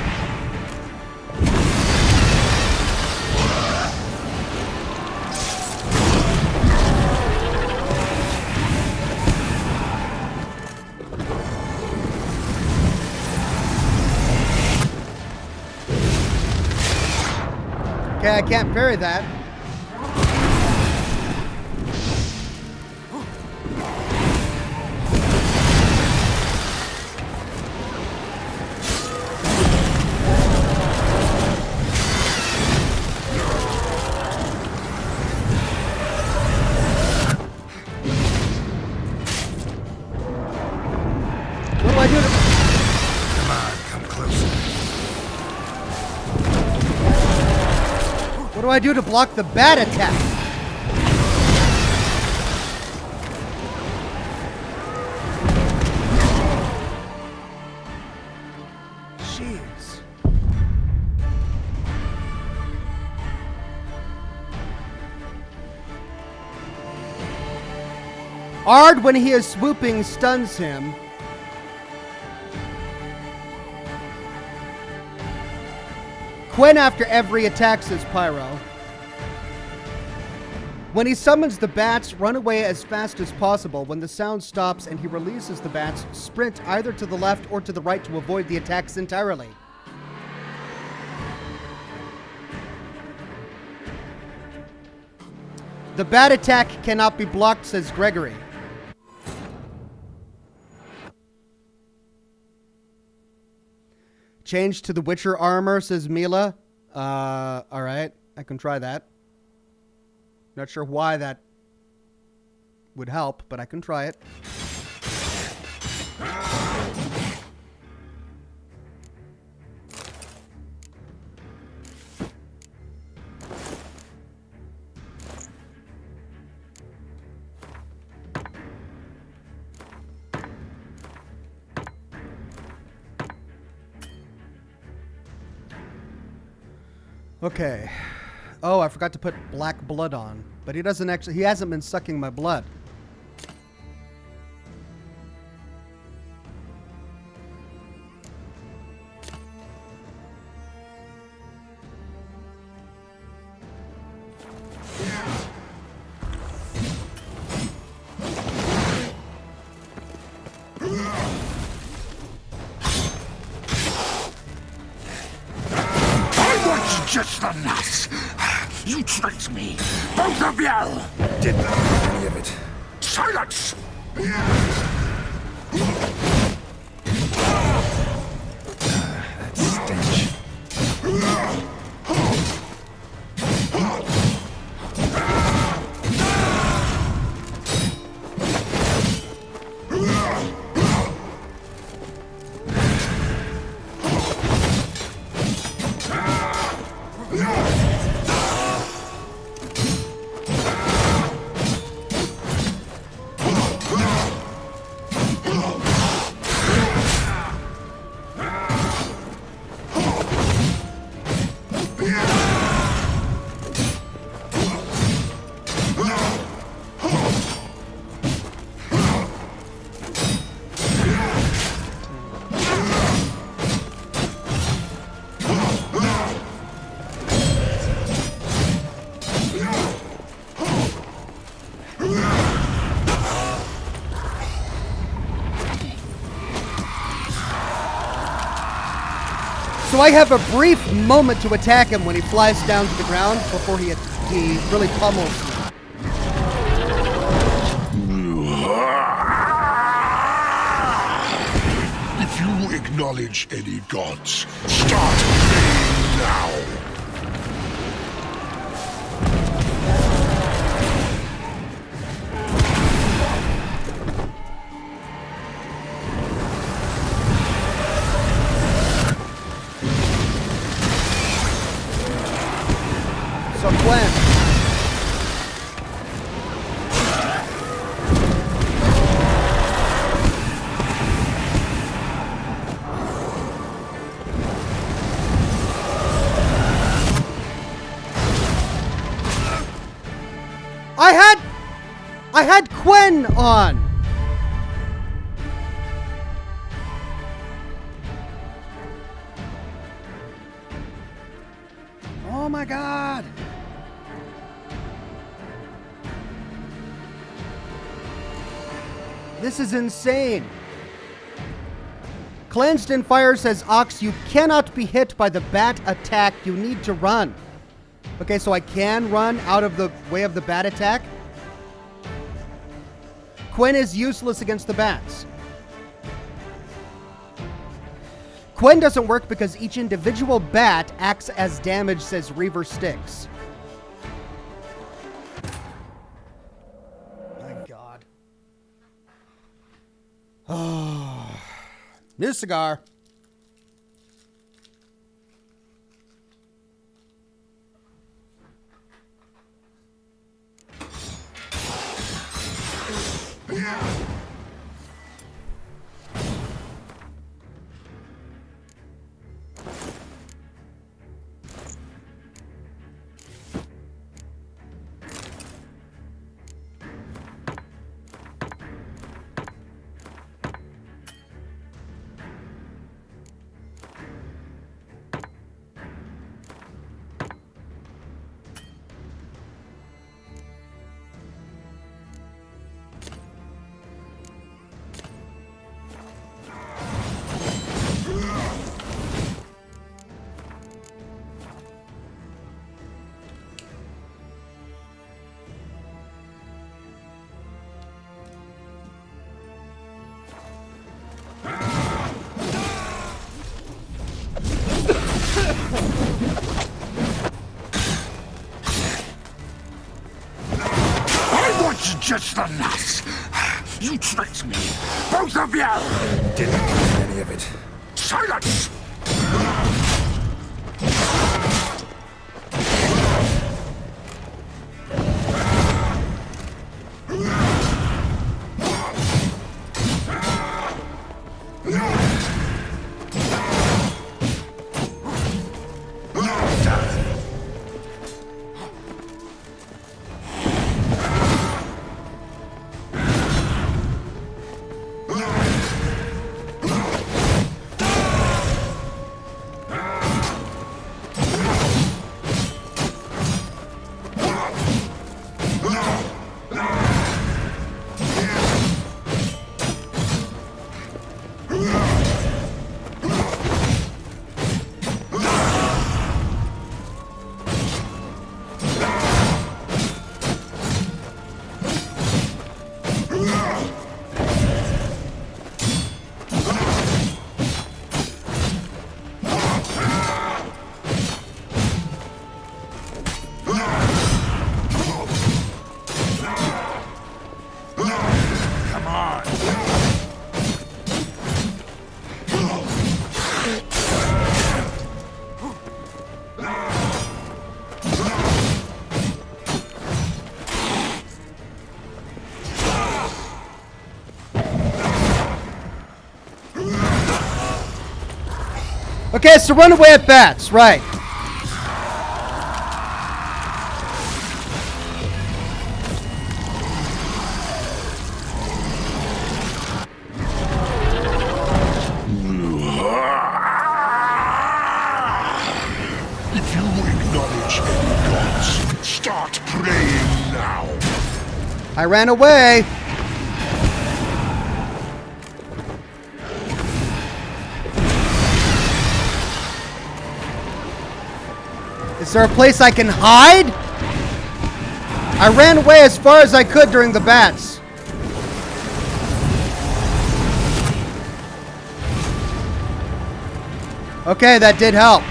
Okay, I can't parry that. What do I do to... Come on, come closer. What do I do to block the bat attack? Jeez. Ard, when he is swooping, stuns him. Quen after every attack, says Pyro. When he summons the bats, run away as fast as possible. When the sound stops and he releases the bats, sprint either to the left or to the right to avoid the attacks entirely. The bat attack cannot be blocked, says Gregory. Change to the Witcher armor, says Mila. Alright. I can try that. Not sure why that would help, but I can try it. Okay. Oh, I forgot to put black blood on. But he hasn't been sucking my blood. Just the nuts! You tricked me! Both of you! Didn't do any of it. Silence! That stench. So I have a brief moment to attack him when he flies down to the ground before he really pummels me. If you acknowledge any gods, start praying now. So Gwen. I had Gwen on. Oh my God. This is insane. Cleansed in Fire says, Ox, you cannot be hit by the bat attack. You need to run. Okay, so I can run out of the way of the bat attack. Quen is useless against the bats. Quen doesn't work because each individual bat acts as damage, says Reaver Sticks. My God. Oh. New cigar. Just the nuts! You tricked me! Both of you! Didn't do any of it. Silence! Okay, so run away at bats, right. If you acknowledge any gods, start praying now. I ran away. Is there a place I can hide? I ran away as far as I could during the bats. Okay, that did help.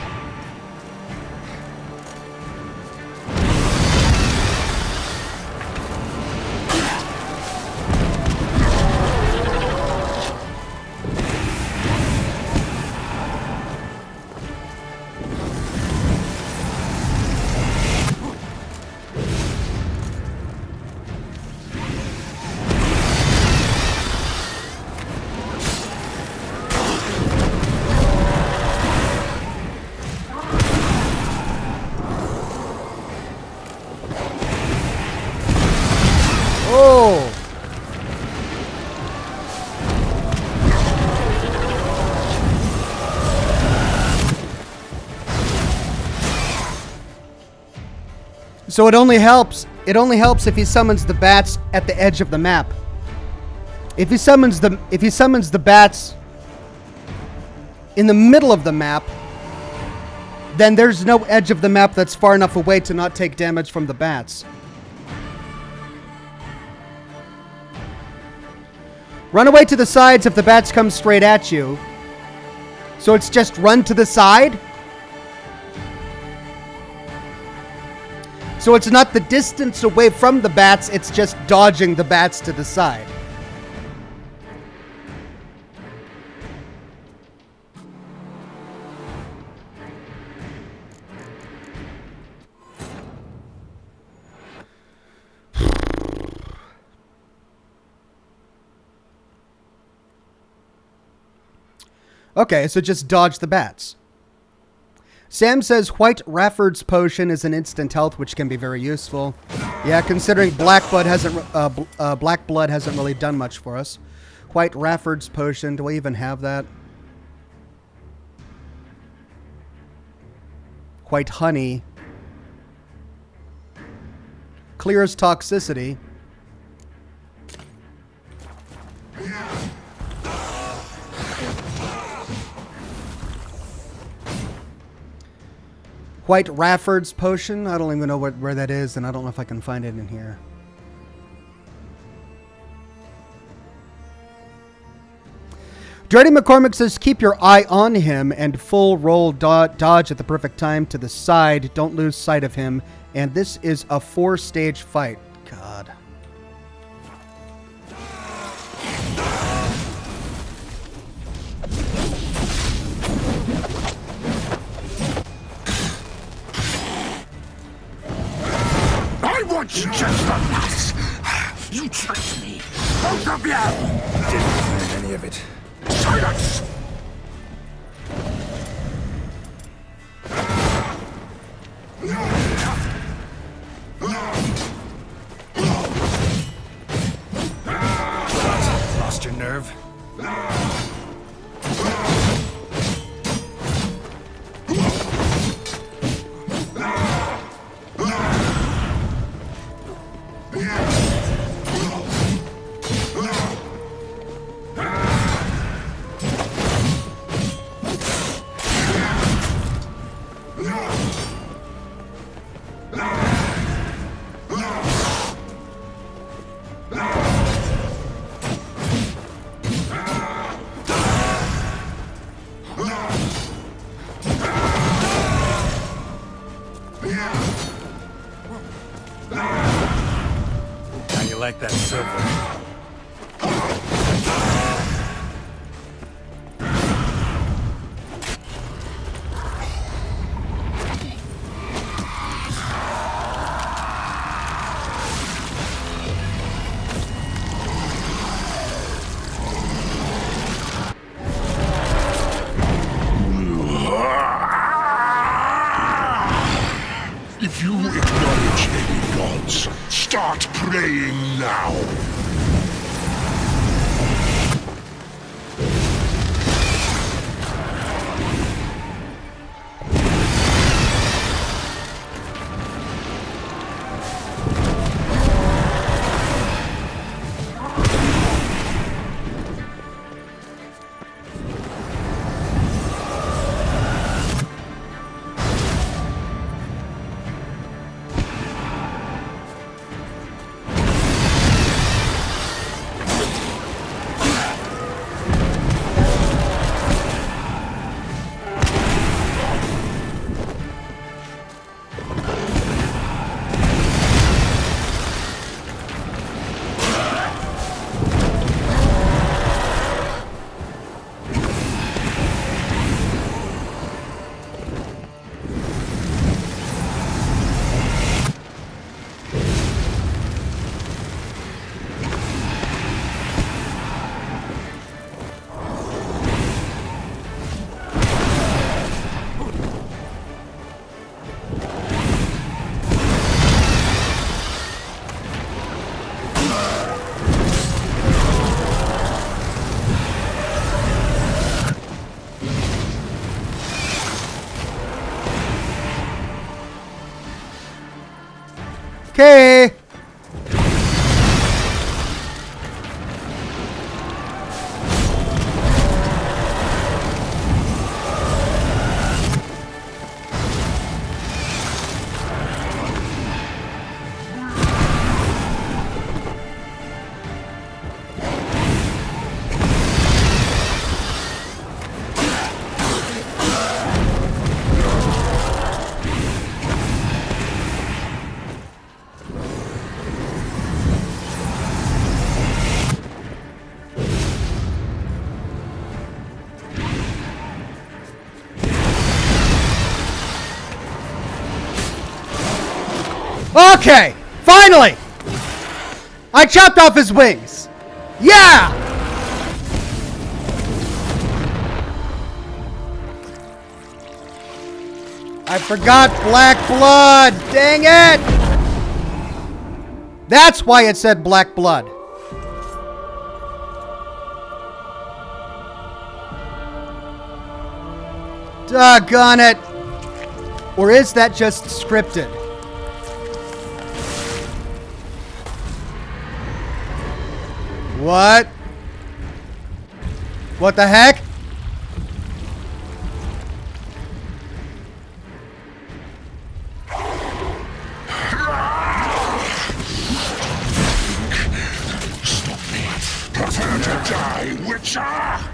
Oh! So it only helps if he summons the bats at the edge of the map. If he summons the bats in the middle of the map, then there's no edge of the map that's far enough away to not take damage from the bats. Run away to the sides if the bats come straight at you. So it's just run to the side? So it's not the distance away from the bats, it's just dodging the bats to the side. Okay, so just dodge the bats. Sam says White Rafford's potion is an instant health, which can be very useful. Yeah, considering Black Blood hasn't really done much for us. White Rafford's potion, do I even have that? White Honey. Clears toxicity. White Rafford's potion. I don't even know where that is, and I don't know if I can find it in here. Dreddy McCormick says, keep your eye on him and full roll dodge at the perfect time to the side. Don't lose sight of him. And this is a 4-stage fight. God. I want you just on us. You tricked me. Both of you. Didn't plan any of it. Silence! Lost your nerve? How you like that silver? acknowledge any gods. Start praying now. Okay. Okay, finally! I chopped off his wings. Yeah! I forgot black blood. Dang it! That's why it said black blood. Doggone it. Or is that just scripted? What? What the heck? Prepare to die, Witcher!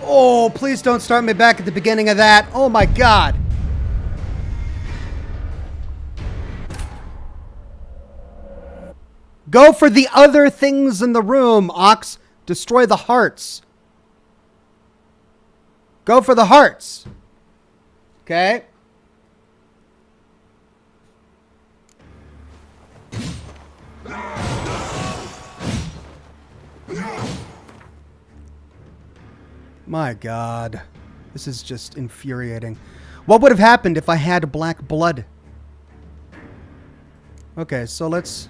Oh, please don't start me back at the beginning of that. Oh my god. Go for the other things in the room, Ox. Destroy the hearts. Go for the hearts. Okay? My god. This is just infuriating. What would have happened if I had black blood? Okay, so let's...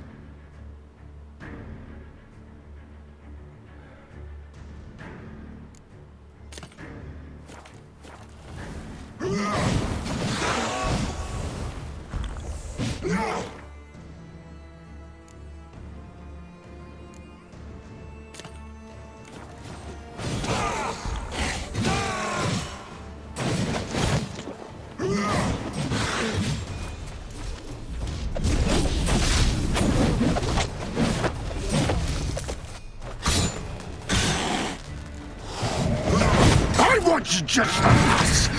just a mess.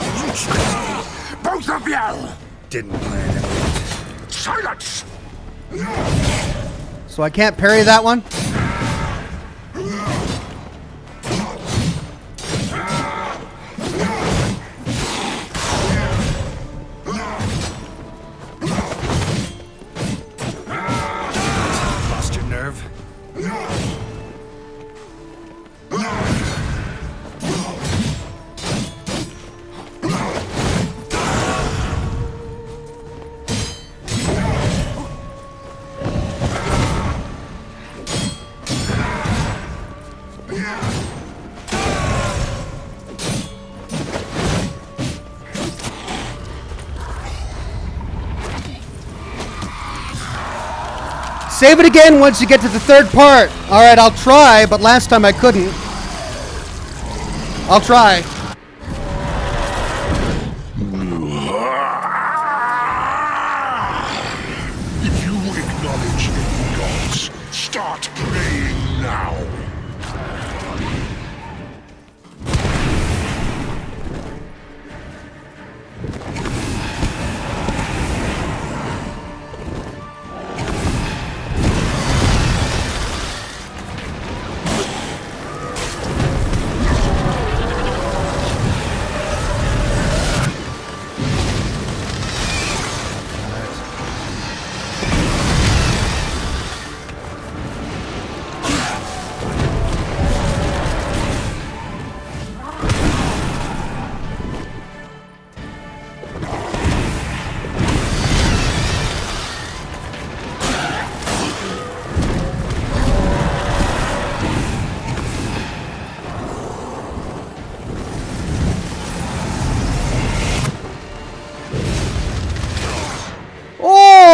You tricked me, both of you! Didn't plan any of it. Silence! So I can't parry that one? Lost your nerve? Save it again once you get to the third part. All right, I'll try, but last time I couldn't. I'll try. If you acknowledge any gods, start praying now.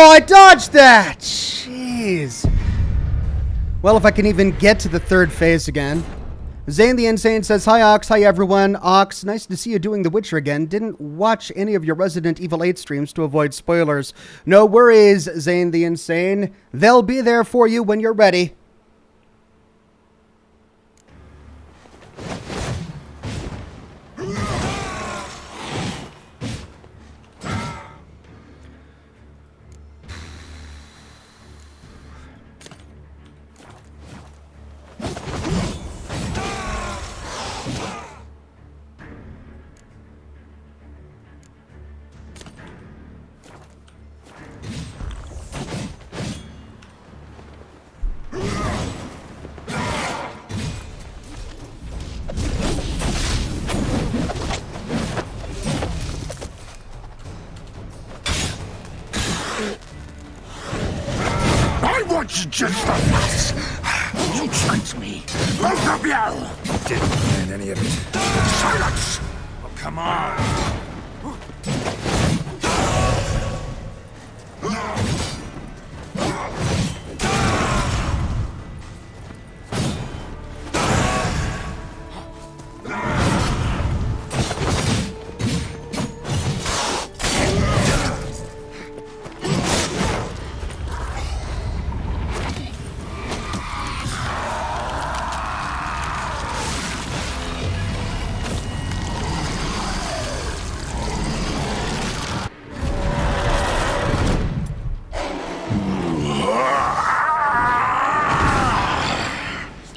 I dodged that! Jeez. Well, if I can even get to the third phase again. Zane the Insane says, hi Ox, hi everyone. Ox, nice to see you doing The Witcher again. Didn't watch any of your Resident Evil 8 streams to avoid spoilers. No worries, Zane the Insane. They'll be there for you when you're ready. Just a mess. You tricked me, both of you! Didn't plan any of it. Silence! Oh, come on!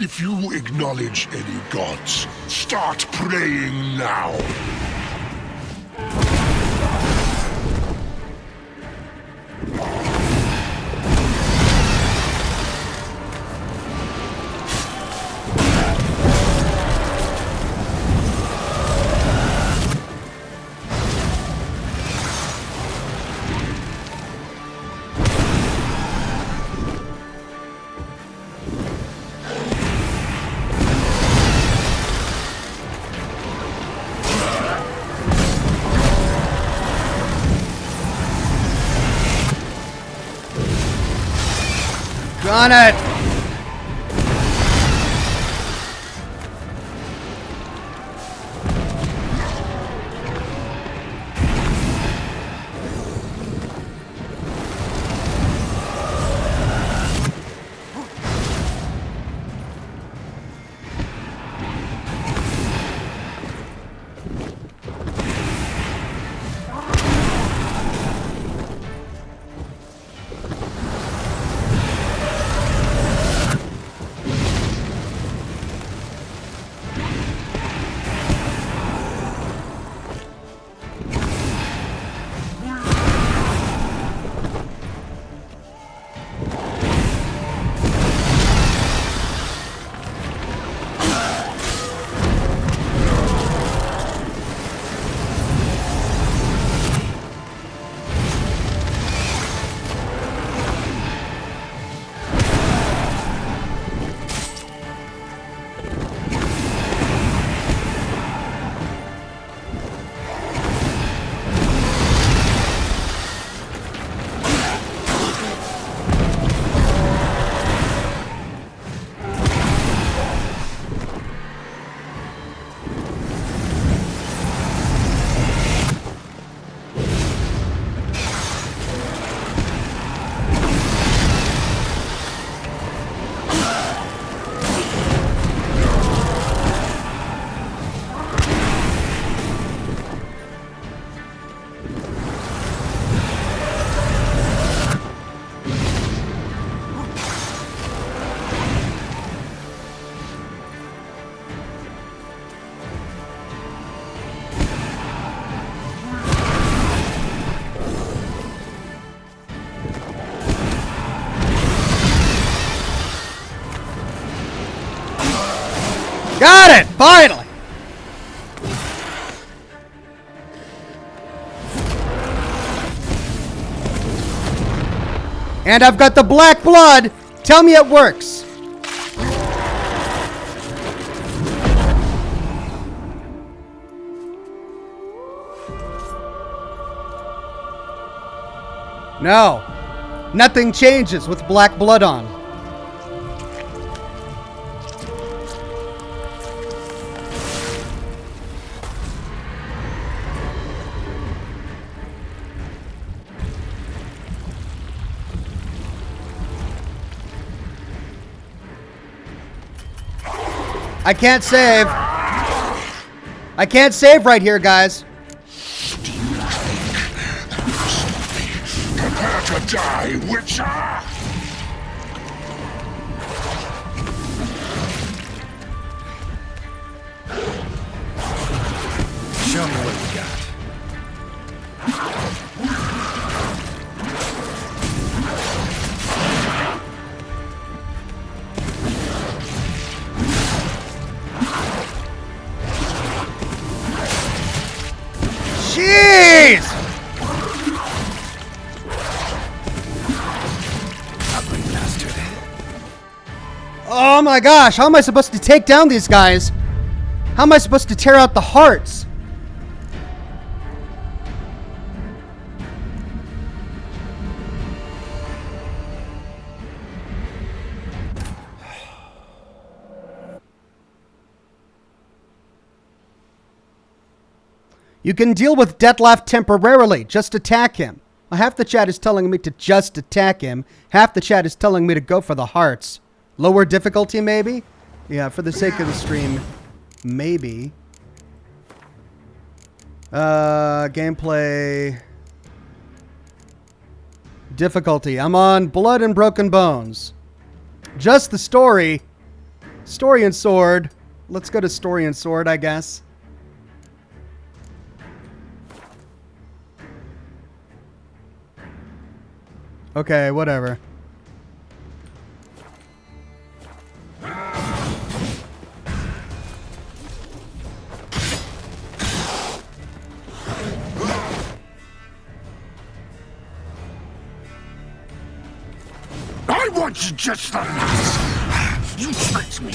If you acknowledge any gods, start praying now. On it! Got it! Finally! And I've got the black blood! Tell me it works! No. Nothing changes with black blood on. I can't save. I can't save right here, guys. Prepare to die, Witcher! Show me what you got. Jeez! Ugly bastard. Oh my gosh, how am I supposed to take down these guys? How am I supposed to tear out the hearts? You can deal with Deadlove temporarily. Just attack him. Well, half the chat is telling me to just attack him. Half the chat is telling me to go for the hearts. Lower difficulty, maybe? Yeah, for the sake of the stream, maybe. Gameplay. Difficulty. I'm on Blood and Broken Bones. Just the story. Story and Sword. Let's go to Story and Sword, I guess. Okay, whatever. I want you just the last. You tricked me.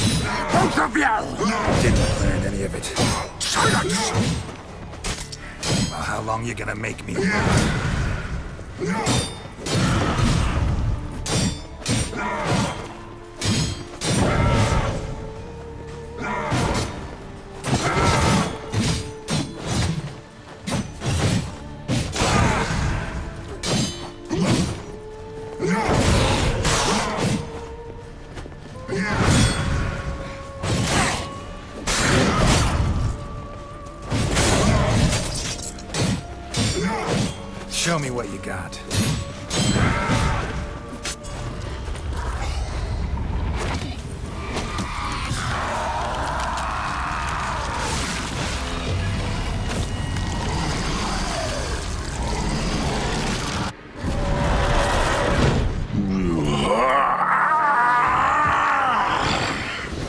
Both of you. Didn't learn any of it. Silence. Well, how long you gonna make me? Show me what you got.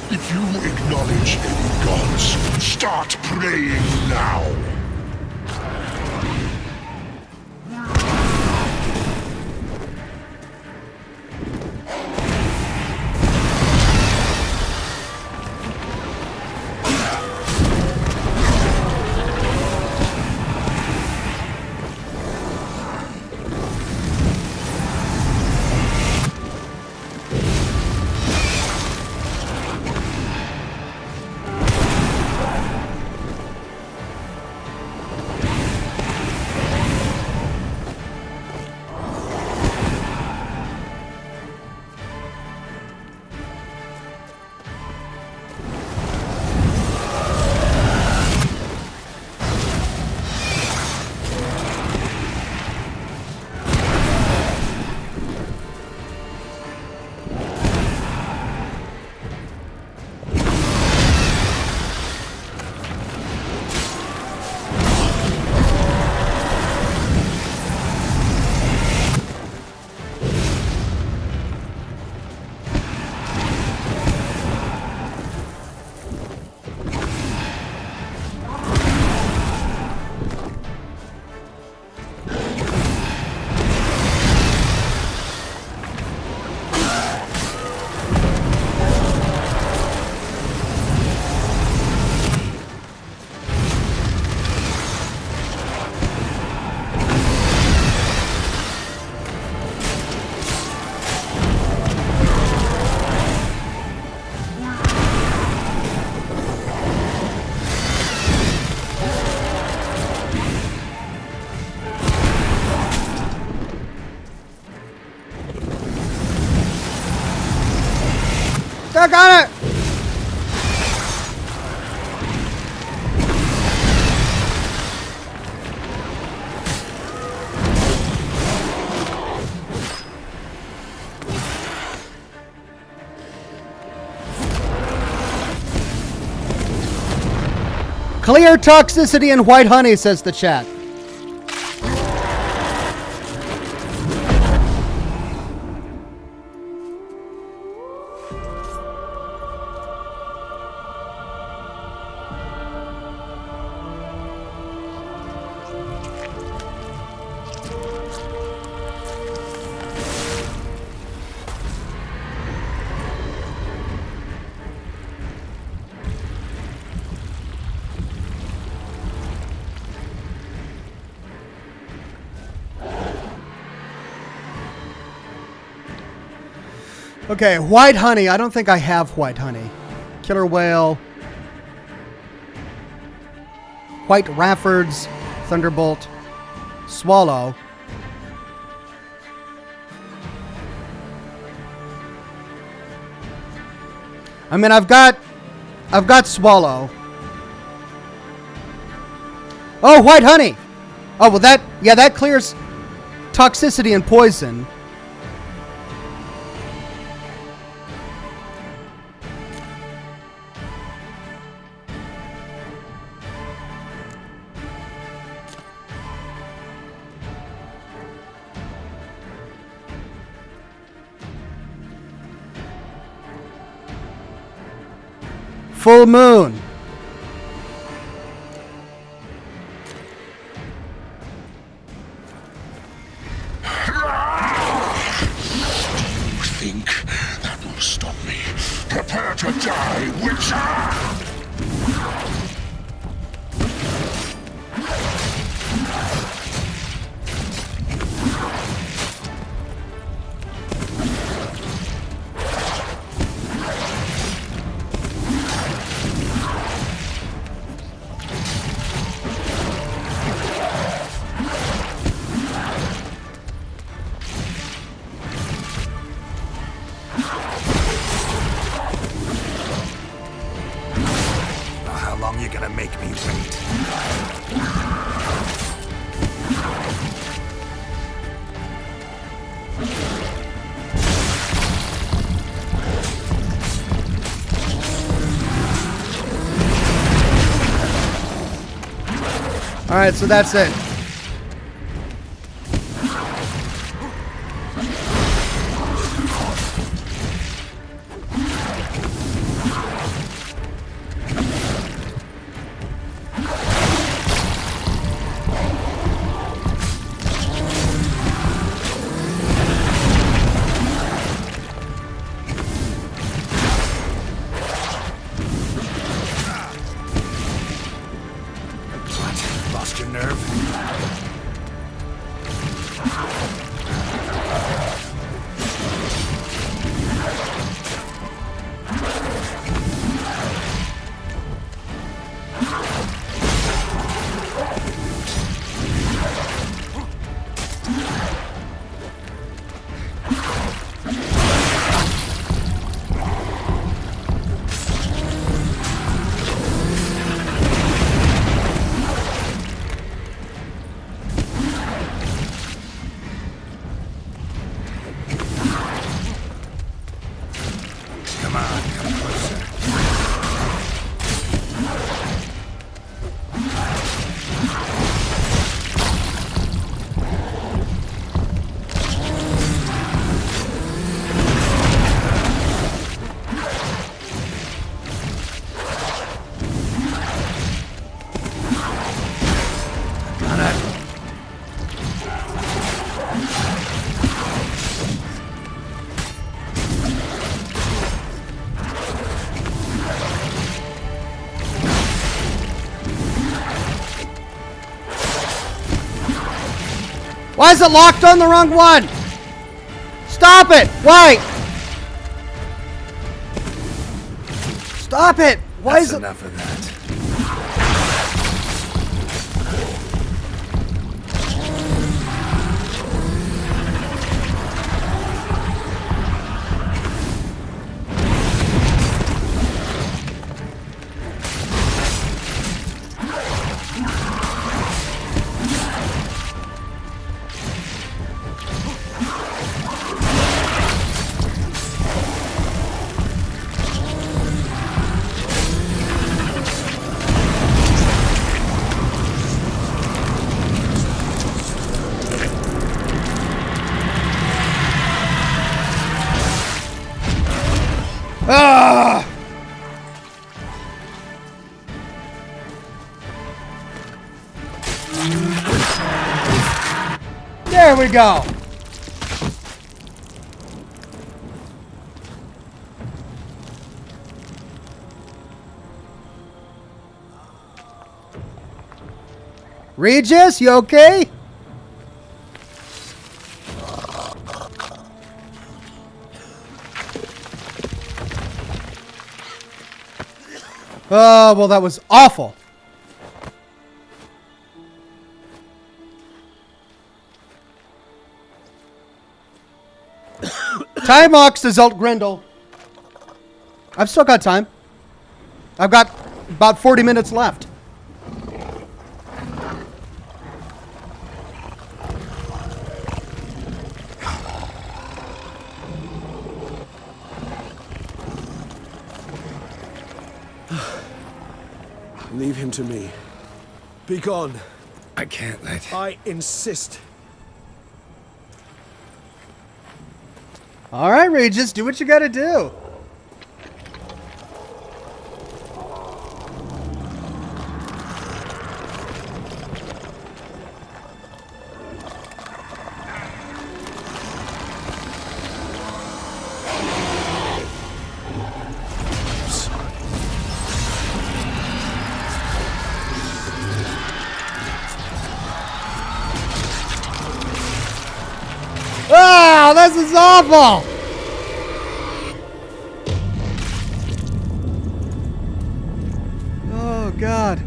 If you acknowledge any gods, start praying now. Stuck on it! Clear toxicity and white honey, says the chat. Okay, white honey. I don't think I have white honey. Killer whale. White Raffords. Thunderbolt. Swallow. I mean, I've got Swallow. Oh, white honey. Oh, well that clears toxicity and poison. Full moon. You think that will stop me? Prepare to die, Witcher! All right, so that's it. Lost your nerve? Why is it locked on the wrong one? Stop it! Why? Stop it! Why That's is it? enough of that. There we go. Regis, you okay? Oh, well, that was awful. Time Ox to Zult Grendel. I've still got time. I've got about 40 minutes left. Leave him to me. Be gone. I can't let... I insist. All right, Regis, do what you gotta do. Oh, this is awful! Oh, God.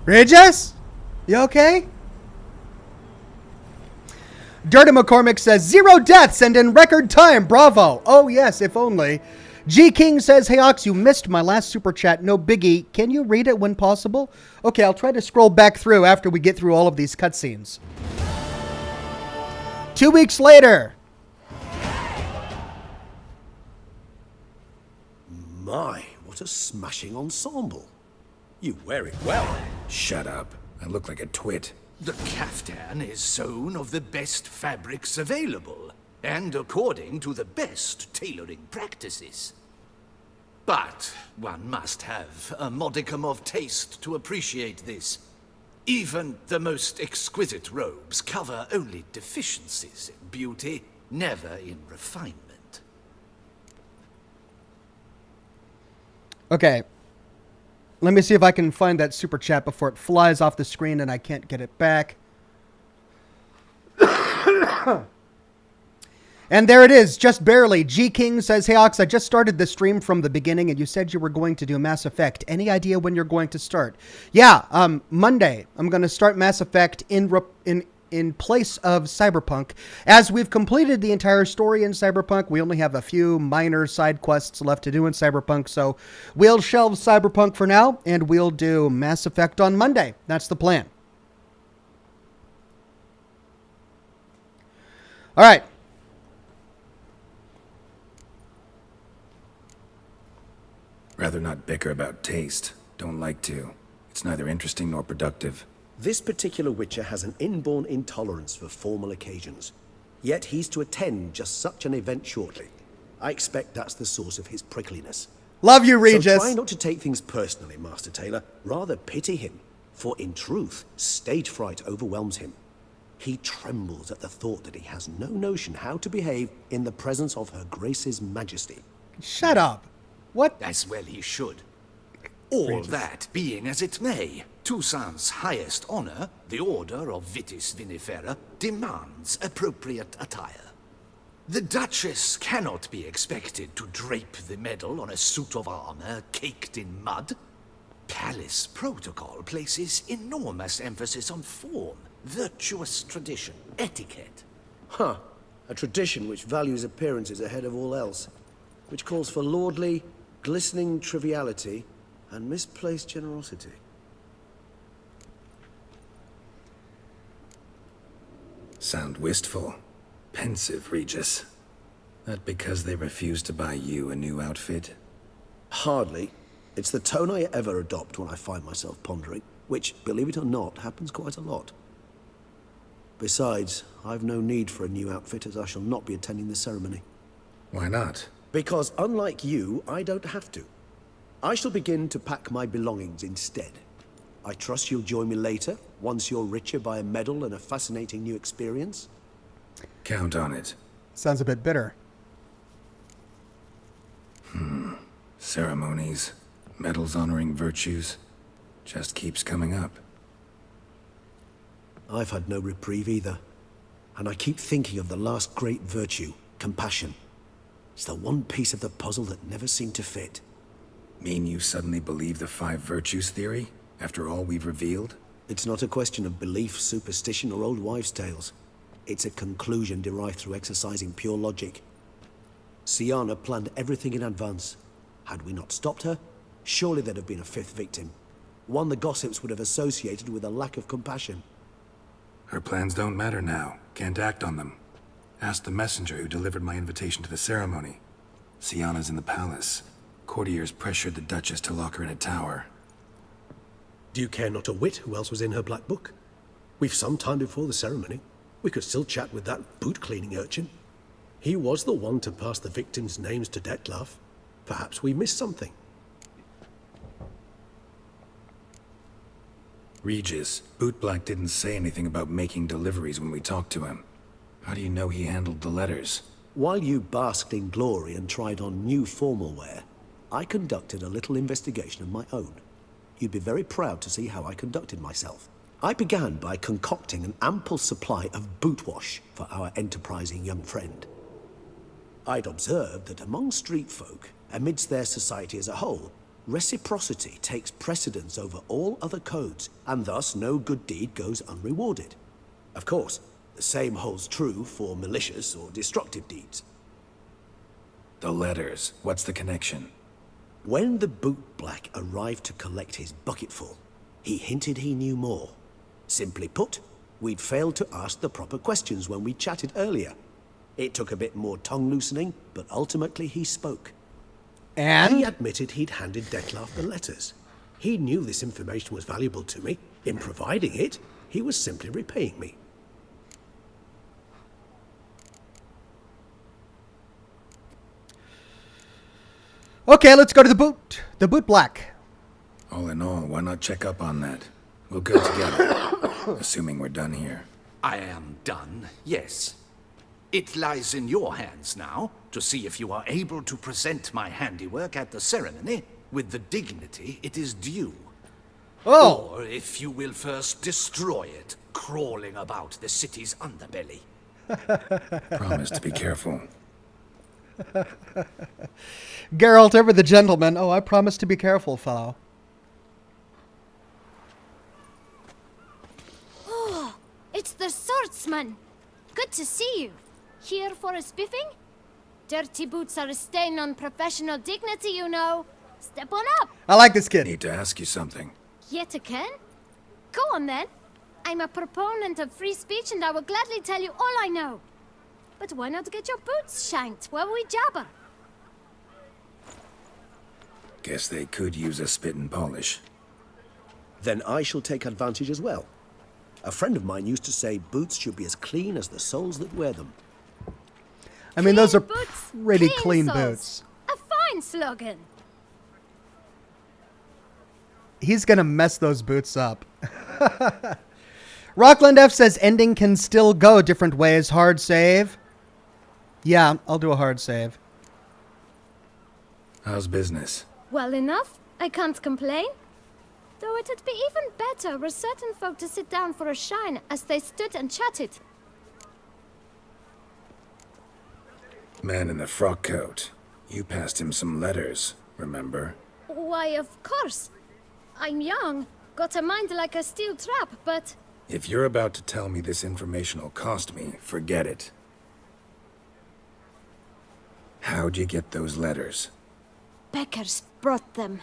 Regis? You okay? Dirty McCormick says, 0 deaths and in record time. Bravo. Oh, yes, if only. G King says, hey, Ox, you missed my last super chat. No biggie. Can you read it when possible? Okay, I'll try to scroll back through after we get through all of these cutscenes. 2 weeks later. My, what a smashing ensemble. You wear it well. Shut up. I look like a twit. The caftan is sewn of the best fabrics available, and according to the best tailoring practices. But one must have a modicum of taste to appreciate this. Even the most exquisite robes cover only deficiencies in beauty, never in refinement. Okay. Let me see if I can find that super chat before it flies off the screen and I can't get it back. And there it is, just barely. G King says, hey Ox, I just started the stream from the beginning and you said you were going to do Mass Effect. Any idea when you're going to start? Yeah, Monday. I'm going to start Mass Effect in place of Cyberpunk. As we've completed the entire story in Cyberpunk, we only have a few minor side quests left to do in Cyberpunk, so we'll shelve Cyberpunk for now, and we'll do Mass Effect on Monday. That's the plan. All right. Rather not bicker about taste. Don't like to. It's neither interesting nor productive. This particular Witcher has an inborn intolerance for formal occasions. Yet he's to attend just such an event shortly. I expect that's the source of his prickliness. Love you, Regis. So try not to take things personally, Master Taylor. Rather pity him. For in truth, stage fright overwhelms him. He trembles at the thought that he has no notion how to behave in the presence of Her Grace's Majesty. Shut up. What? As well he should. All that being as it may, Toussaint's highest honor, the Order of Vitis Vinifera, demands appropriate attire. The Duchess cannot be expected to drape the medal on a suit of armor caked in mud. Palace protocol places enormous emphasis on form, virtuous tradition, etiquette. Huh. A tradition which values appearances ahead of all else. Which calls for lordly, glistening triviality and misplaced generosity. Sound wistful. Pensive, Regis. That because they refuse to buy you a new outfit? Hardly. It's the tone I ever adopt when I find myself pondering, which, believe it or not, happens quite a lot. Besides, I've no need for a new outfit as I shall not be attending the ceremony. Why not? Because unlike you, I don't have to. I shall begin to pack my belongings instead. I trust you'll join me later, once you're richer by a medal and a fascinating new experience. Count on it. Sounds a bit bitter. Ceremonies, medals honoring virtues, just keeps coming up. I've had no reprieve either. And I keep thinking of the last great virtue, compassion. It's the one piece of the puzzle that never seemed to fit. Mean you suddenly believe the 5 virtues theory, after all we've revealed? It's not a question of belief, superstition, or old wives' tales. It's a conclusion derived through exercising pure logic. Siana planned everything in advance. Had we not stopped her, surely there'd have been a 5th victim. One the gossips would have associated with a lack of compassion. Her plans don't matter now. Can't act on them. Ask the messenger who delivered my invitation to the ceremony. Siana's in the palace. Courtiers pressured the Duchess to lock her in a tower. Do you care not a whit who else was in her black book? We've some time before the ceremony. We could still chat with that boot-cleaning urchin. He was the one to pass the victims' names to Deadlove. Perhaps we missed something. Regis, Bootblack didn't say anything about making deliveries when we talked to him. How do you know he handled the letters? While you basked in glory and tried on new formal wear, I conducted a little investigation of my own. You'd be very proud to see how I conducted myself. I began by concocting an ample supply of boot wash for our enterprising young friend. I'd observed that among street folk, amidst their society as a whole, reciprocity takes precedence over all other codes, and thus no good deed goes unrewarded. Of course, the same holds true for malicious or destructive deeds. The letters. What's the connection? When the bootblack arrived to collect his bucketful, he hinted he knew more. Simply put, we'd failed to ask the proper questions when we chatted earlier. It took a bit more tongue-loosening, but ultimately he spoke. And? He admitted he'd handed Deadlove the letters. He knew this information was valuable to me. In providing it, he was simply repaying me. Okay, let's go to the boot. The boot black. All in all, why not check up on that? We'll go together, assuming we're done here. I am done, yes. It lies in your hands now to see if you are able to present my handiwork at the ceremony with the dignity it is due. Oh! Or if you will first destroy it, crawling about the city's underbelly. Promise to be careful. Geralt, ever the gentleman. Oh, I promise to be careful, fellow. Oh, it's the swordsman. Good to see you. Here for a spiffing? Dirty boots are a stain on professional dignity, you know. Step on up. I like this kid. Need to ask you something. Yet again? Go on then. I'm a proponent of free speech and I will gladly tell you all I know. But why not get your boots shanked while we jabber? Guess they could use a spit and polish. Then I shall take advantage as well. A friend of mine used to say boots should be as clean as the soles that wear them. I mean, those are Boots, pretty clean soles. boots. A fine slogan. He's gonna mess those boots up. Rockland F says ending can still go different ways. Hard save. Yeah, I'll do a hard save. How's business? Well enough. I can't complain. Though it'd be even better were certain folk to sit down for a shine as they stood and chatted. Man in the frock coat. You passed him some letters, remember? Why, of course. I'm young, got a mind like a steel trap, but... If you're about to tell me this information will cost me, forget it. How'd you get those letters? Beggars brought them.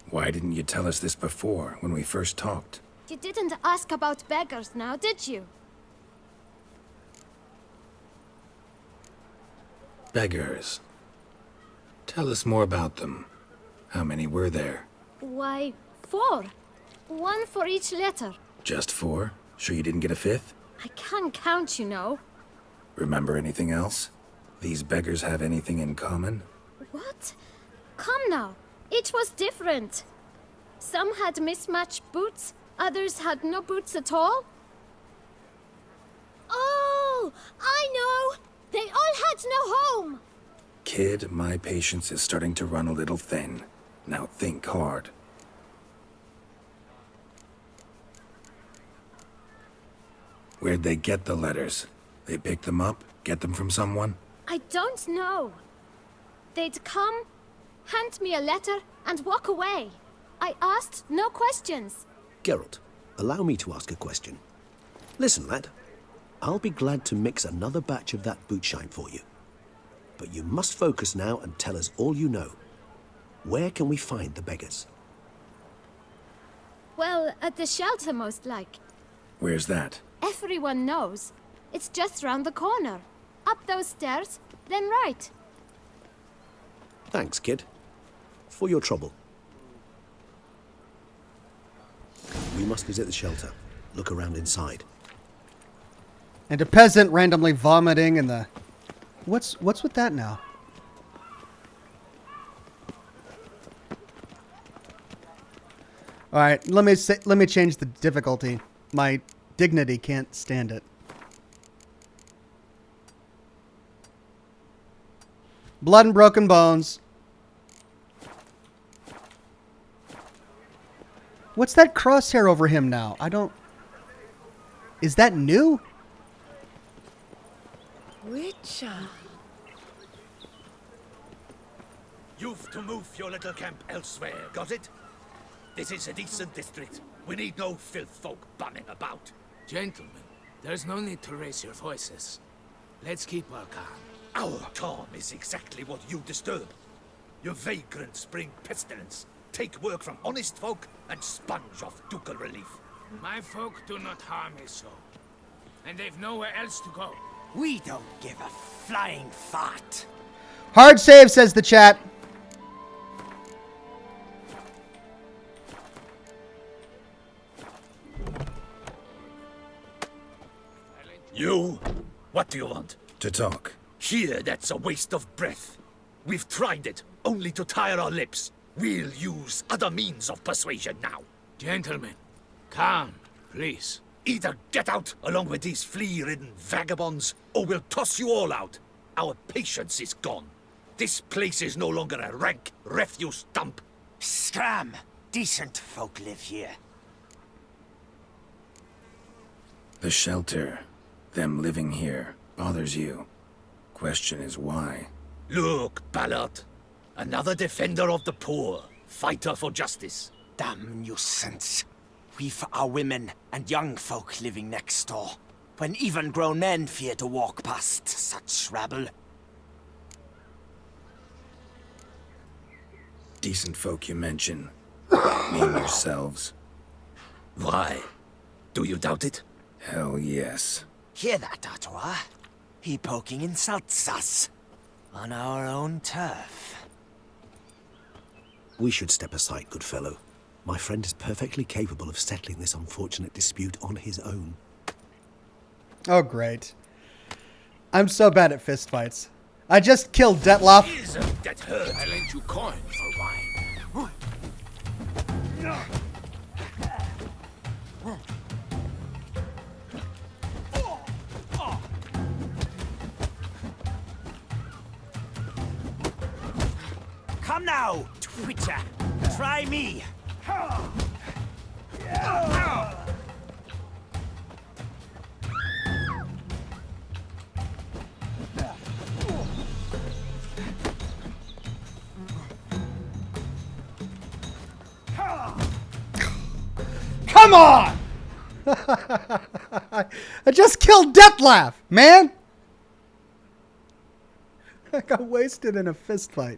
Why didn't you tell us this before, when we first talked? You didn't ask about beggars now, did you? Beggars. Tell us more about them. How many were there? Why, 4. One for each letter. Just 4? Sure you didn't get a 5th? I can't count, you know. Remember anything else? These beggars have anything in common? What? Come now. Each was different. Some had mismatched boots, others had no boots at all. Oh, I know! They all had no home! Kid, my patience is starting to run a little thin. Now think hard. Where'd they get the letters? They pick them up? Get them from someone? I don't know. They'd come, hand me a letter, and walk away. I asked no questions. Geralt, allow me to ask a question. Listen, lad. I'll be glad to mix another batch of that bootshine for you. But you must focus now and tell us all you know. Where can we find the beggars? Well, at the shelter, most like. Where's that? Everyone knows. It's just round the corner. Up those stairs, then right. Thanks, kid. For your trouble. We must visit the shelter. Look around inside. And a peasant randomly vomiting in the... What's with that now? All right, let me change the difficulty. My dignity can't stand it. Blood and broken bones. What's that crosshair over him now? I don't... Is that new? Witcher. You've to move your little camp elsewhere, got it? This is a decent district. We need no filth folk bunning about. Gentlemen, there's no need to raise your voices. Let's keep our calm. Our calm is exactly what you disturb. Your vagrants bring pestilence, take work from honest folk, and sponge off ducal relief. My folk do not harm his soul, and they've nowhere else to go. We don't give a flying fart. Hard save, says the chat. You? What do you want? To talk. Here, that's a waste of breath. We've tried it, only to tire our lips. We'll use other means of persuasion now. Gentlemen, calm, please. Either get out along with these flea-ridden vagabonds, or we'll toss you all out. Our patience is gone. This place is no longer a rank refuse dump. Scram! Decent folk live here. The shelter, them living here, bothers you. Question is why? Look, Ballard. Another defender of the poor. Fighter for justice. Damn nuisance. We've our women and young folk living next door, when even grown men fear to walk past such rabble. Decent folk you mention. Mean yourselves. Why? Do you doubt it? Hell yes. Hear that, Artois? He poking insults us. On our own turf. We should step aside, good fellow. My friend is perfectly capable of settling this unfortunate dispute on his own. Oh, great. I'm so bad at fistfights. I just killed Deadlove. Isn't that hurt? I lent you coin for wine. Come now, Twitcher. Try me. Come on! I just killed Deadlove, man! I got wasted in a fistfight.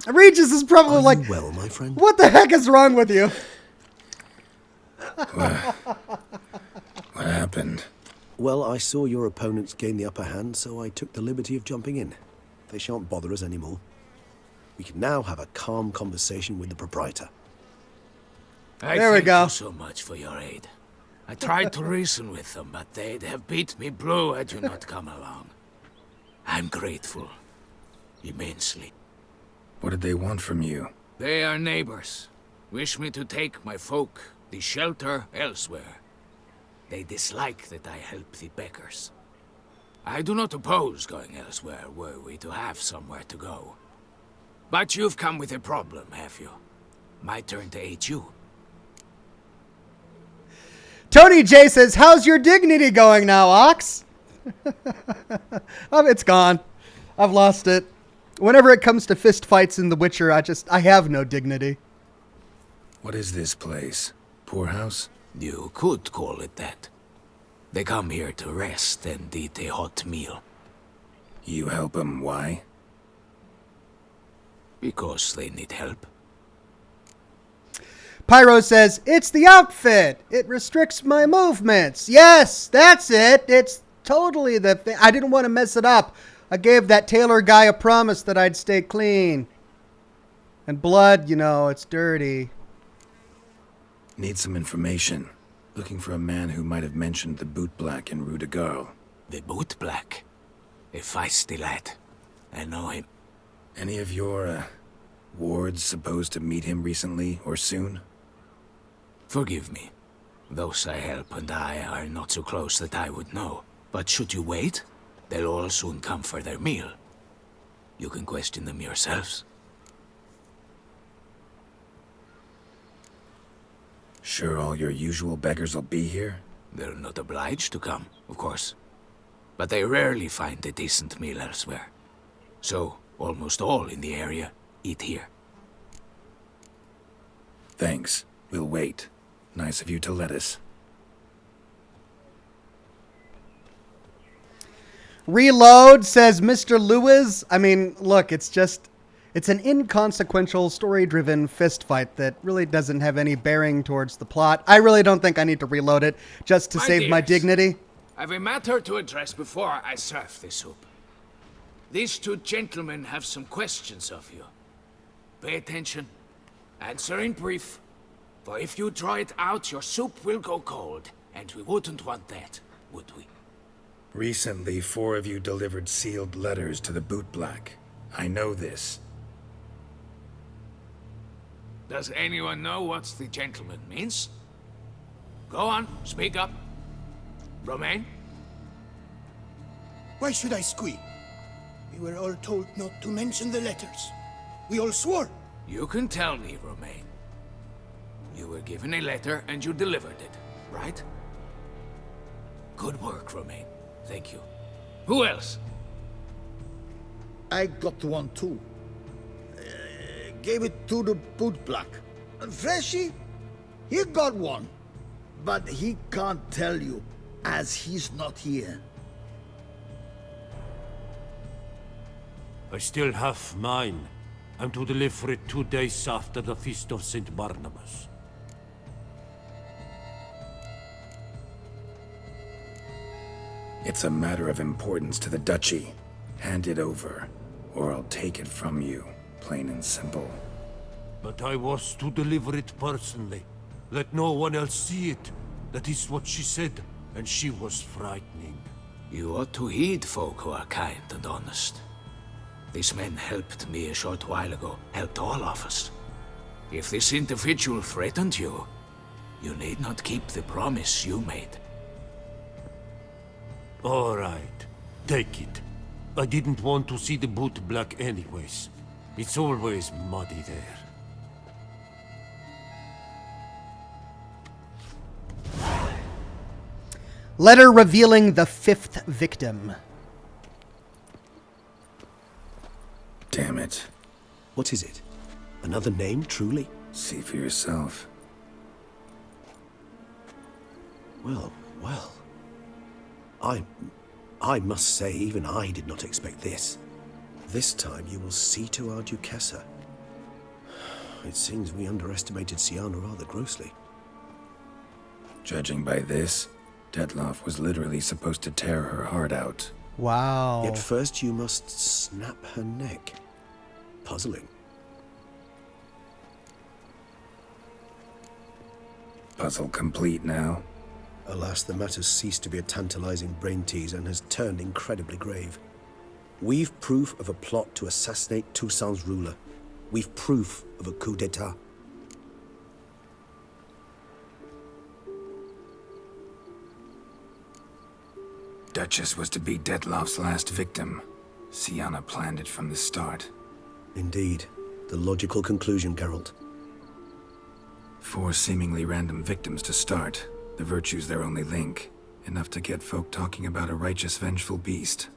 Regis is probably like, well, my friend? What the heck is wrong with you? What happened? Well, I saw your opponents gain the upper hand, so I took the liberty of jumping in. They shan't bother us anymore. We can now have a calm conversation with the proprietor. There we go. Thank you so much for your aid. I tried to reason with them, but they'd have beat me blue had you not come along. I'm grateful. Immensely. What did they want from you? They are neighbors. Wish me to take my folk, the shelter, elsewhere. They dislike that I help the beggars. I do not oppose going elsewhere, were we to have somewhere to go. But you've come with a problem, have you? My turn to aid you. Tony J says, how's your dignity going now, Ox? It's gone. I've lost it. Whenever it comes to fist fights in The Witcher, I have no dignity. What is this place? Poorhouse? You could call it that. They come here to rest and eat a hot meal. You help them, why? Because they need help. Pyro says, it's the outfit. It restricts my movements. Yes, that's it. It's totally the thing. I didn't want to mess it up. I gave that tailor guy a promise that I'd stay clean. And blood, you know, it's dirty. Need some information. Looking for a man who might have mentioned the boot black in Rue de Garl. The boot black? A feisty lad. I know him. Any of your, wards supposed to meet him recently or soon? Forgive me. Those I help and I are not so close that I would know. But should you wait, they'll all soon come for their meal. You can question them yourselves. Sure all your usual beggars will be here? They're not obliged to come, of course. But they rarely find a decent meal elsewhere. So, almost all in the area eat here. Thanks. We'll wait. Nice of you to let us. Reload says Mr. Lewis. I mean, look, it's an inconsequential, story-driven fist fight that really doesn't have any bearing towards the plot. I really don't think I need to reload it just to save my dignity. I've a matter to address before I serve the soup. These two gentlemen have some questions of you. Pay attention. Answer in brief. For if you draw it out, your soup will go cold. And we wouldn't want that, would we? Recently, 4 of you delivered sealed letters to the boot black. I know this. Does anyone know what the gentleman means? Go on, speak up. Romain? Why should I squeal? We were all told not to mention the letters. We all swore. You can tell me, Romain. You were given a letter and you delivered it, right? Good work, Romain. Thank you. Who else? I got one too. Gave it to the boot black. And Freshy, he got one. But he can't tell you, as he's not here. I still have mine. I'm to deliver it 2 days after the Feast of St. Barnabas. It's a matter of importance to the Duchy. Hand it over, or I'll take it from you, plain and simple. But I was to deliver it personally. Let no one else see it. That is what she said, and she was frightening. You ought to heed folk who are kind and honest. These men helped me a short while ago, helped all of us. If this individual threatened you, you need not keep the promise you made. All right, take it. I didn't want to see the boot black anyways. It's always muddy there. Letter revealing the 5th victim. Damn it. What is it? Another name, truly? See for yourself. Well, well. I must say, even I did not expect this. This time you will see to our Duchessa. It seems we underestimated Siana rather grossly. Judging by this, Deadlove was literally supposed to tear her heart out. Wow. Yet first you must snap her neck. Puzzling. Puzzle complete now. Alas, the matter's ceased to be a tantalizing brain tease and has turned incredibly grave. We've proof of a plot to assassinate Toussaint's ruler. We've proof of a coup d'etat. Duchess was to be Deadlove's last victim. Sienna planned it from the start. Indeed. The logical conclusion, Geralt. 4 seemingly random victims to start. The virtue's their only link. Enough to get folk talking about a righteous, vengeful beast.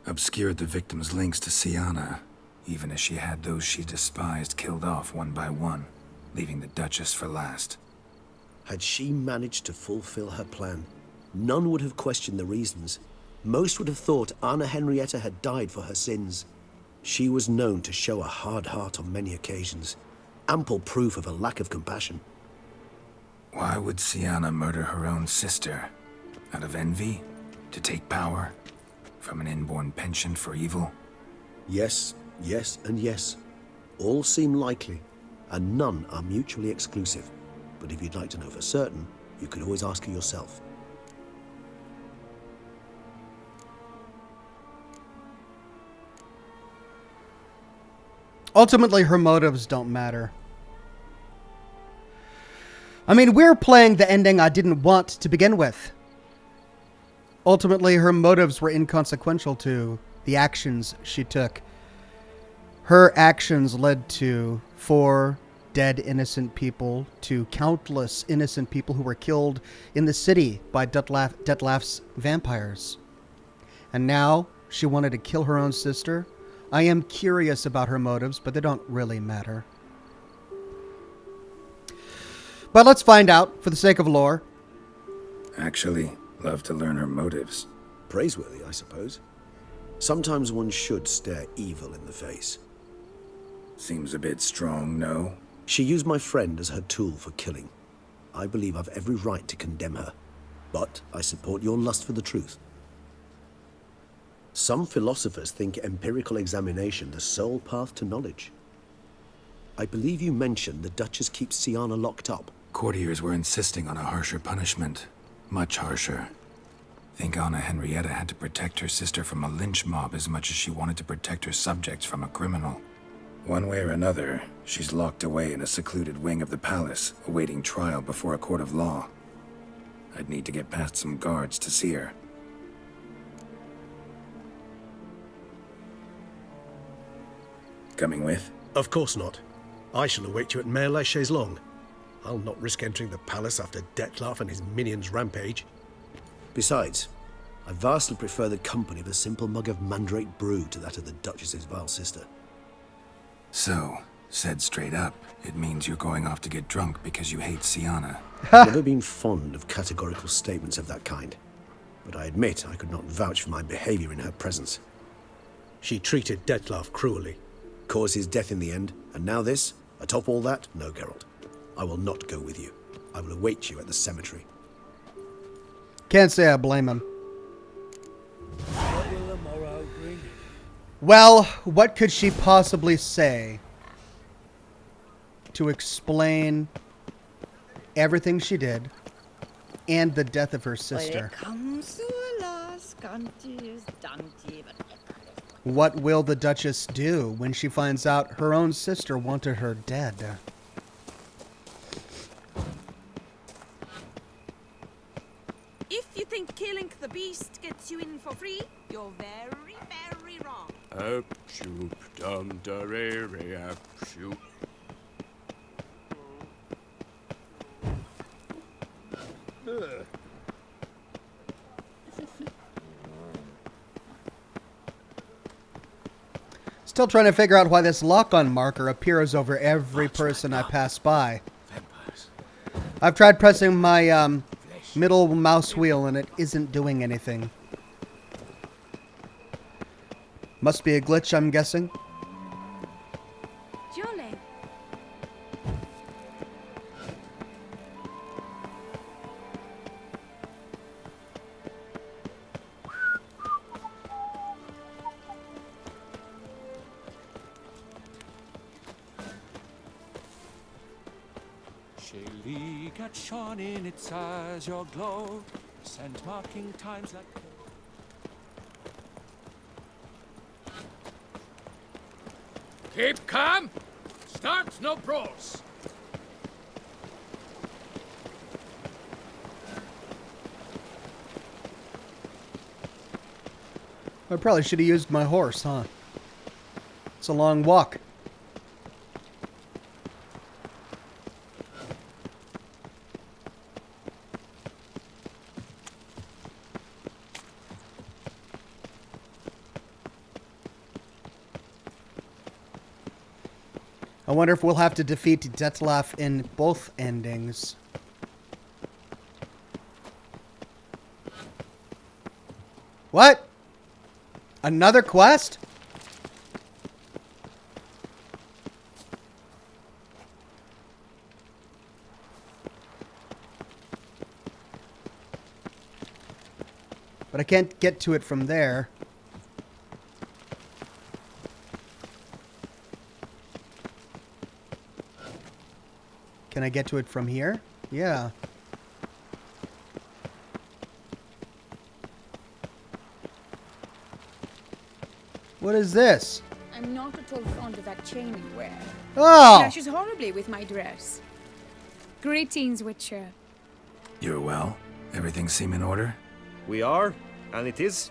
Obscured the victims' links to Sienna, even as she had those she despised killed off one by one, leaving the Duchess for last. Had she managed to fulfill her plan, none would have questioned the reasons. Most would have thought Anna Henrietta had died for her sins. She was known to show a hard heart on many occasions. Ample proof of a lack of compassion. Why would Sienna murder her own sister? Out of envy? To take power? From an inborn penchant for evil? Yes, yes, and yes. All seem likely, and none are mutually exclusive. But if you'd like to know for certain, you could always ask her yourself. Ultimately, her motives don't matter. I mean, we're playing the ending I didn't want to begin with. Ultimately, her motives were inconsequential to the actions she took. Her actions led to 4 dead innocent people, to countless innocent people who were killed in the city by Detlaf's vampires. And now she wanted to kill her own sister. I am curious about her motives, but they don't really matter. But let's find out, for the sake of lore. Actually, love to learn her motives. Praiseworthy, I suppose. Sometimes one should stare evil in the face. Seems a bit strong, no? She used my friend as her tool for killing. I believe I've every right to condemn her. But I support your lust for the truth. Some philosophers think empirical examination the sole path to knowledge. I believe you mentioned the Duchess keeps Sienna locked up. Courtiers were insisting on a harsher punishment. Much harsher. Think Anna Henrietta had to protect her sister from a lynch mob as much as she wanted to protect her subjects from a criminal. One way or another, she's locked away in a secluded wing of the palace, awaiting trial before a court of law. I'd need to get past some guards to see her. Coming with? Of course not. I shall await you at Mare la Chaise-Longue. I'll not risk entering the palace after Detlove and his minions rampage. Besides, I vastly prefer the company of a simple mug of mandrake brew to that of the Duchess's vile sister. So, said straight up, it means you're going off to get drunk because you hate Sienna. I've never been fond of categorical statements of that kind, but I admit I could not vouch for my behavior in her presence. She treated Detlove cruelly, caused his death in the end, and now this? Atop all that? No, Geralt. I will not go with you. I will await you at the cemetery. Can't say I blame him. Well, what could she possibly say to explain everything she did and the death of her sister? What will the Duchess do when she finds out her own sister wanted her dead? If you think killing the beast gets you in for free, you're very, very wrong. Up-shoop, dum-da-re-re, up-shoop. Still trying to figure out why this lock-on marker appears over every person I pass by. I've tried pressing my middle mouse wheel and it isn't doing anything. Must be a glitch, I'm guessing. Jolly. Shaylee got shone in its eyes, your glow, sent marking times like... Keep calm. Start no brawls. I probably should have used my horse, huh? It's a long walk. I wonder if we'll have to defeat Deadlove in both endings. What? Another quest? But I can't get to it from there. Can I get to it from here? Yeah. What is this? I'm not at all fond of that chain you wear. Oh! Clashes horribly with my dress. Greetings, Witcher. You're well? Everything seem in order? We are, and it is.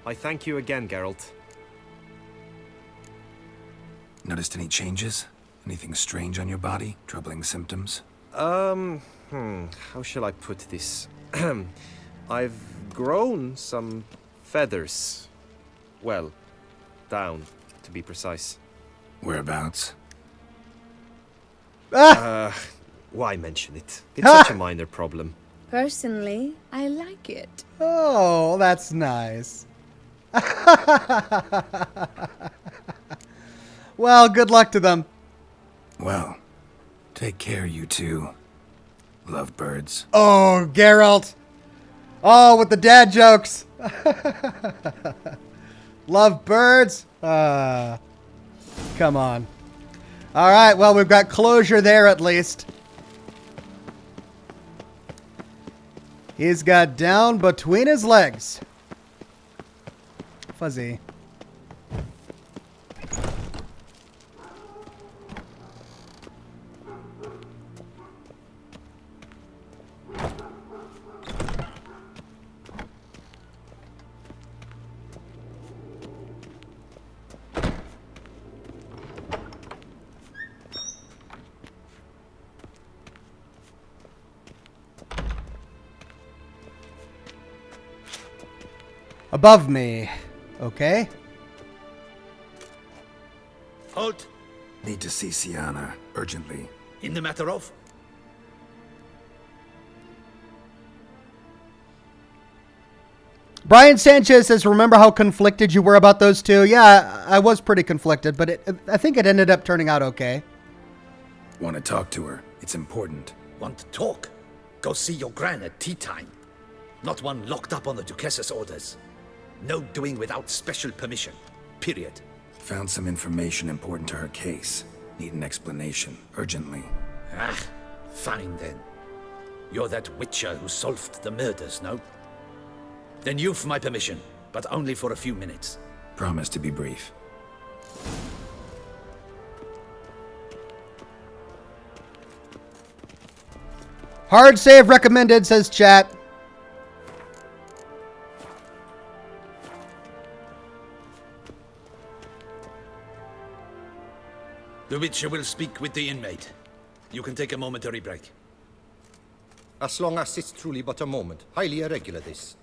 I thank you again, Geralt. Noticed any changes? Anything strange on your body? Troubling symptoms? How shall I put this? I've grown some feathers. Well, down, to be precise. Whereabouts? Why mention it? It's such a minor problem. Personally, I like it. Oh, that's nice. Well, good luck to them. Well, take care, you two. Lovebirds. Oh, Geralt. Oh, with the dad jokes. Love birds. Come on. All right, well, we've got closure there at least. He's got down between his legs. Fuzzy. Above me. Okay. Halt! Need to see Sienna, urgently. In the matter of? Brian Sanchez says, remember how conflicted you were about those two? Yeah, I was pretty conflicted, but I think it ended up turning out okay. Want to talk to her. It's important. Want to talk? Go see your gran at tea time. Not one locked up on the Duchess's orders. No doing without special permission. Period. Found some information important to her case. Need an explanation, urgently. Ah, fine then. You're that witcher who solved the murders, no? Then you've my permission, but only for a few minutes. Promise to be brief. Hard save recommended, says chat. The Witcher will speak with the inmate. You can take a momentary break. As long as it's truly but a moment. Highly irregular, this.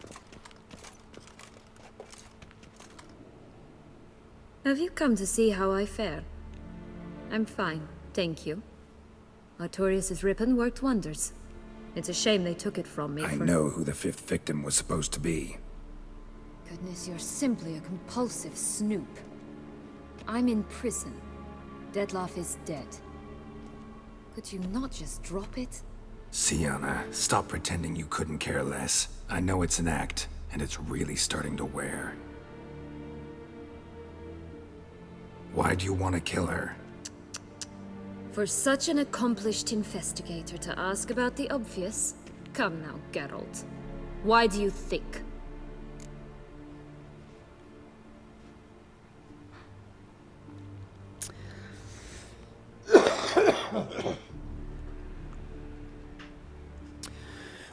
Have you come to see how I fare? I'm fine, thank you. Artorius' ribbon worked wonders. It's a shame they took it from me. I know who the fifth victim was supposed to be. Goodness, you're simply a compulsive snoop. I'm in prison. Deadlove is dead. Could you not just drop it? Sienna, stop pretending you couldn't care less. I know it's an act, and it's really starting to wear. Why do you want to kill her? For such an accomplished investigator to ask about the obvious? Come now, Geralt. Why do you think?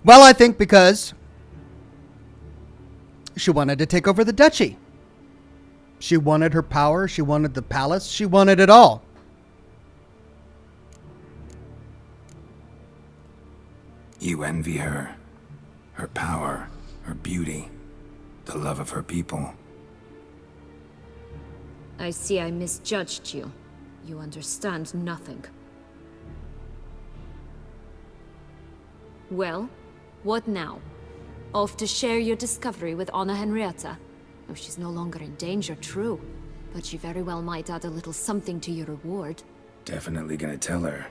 Well, I think because she wanted to take over the duchy. She wanted her power, she wanted the palace, she wanted it all. You envy her. Her power, her beauty, the love of her people. I see I misjudged you. You understand nothing. Well, what now? Off to share your discovery with Anna Henrietta? Oh, she's no longer in danger, true. But she very well might add a little something to your reward. Definitely gonna tell her.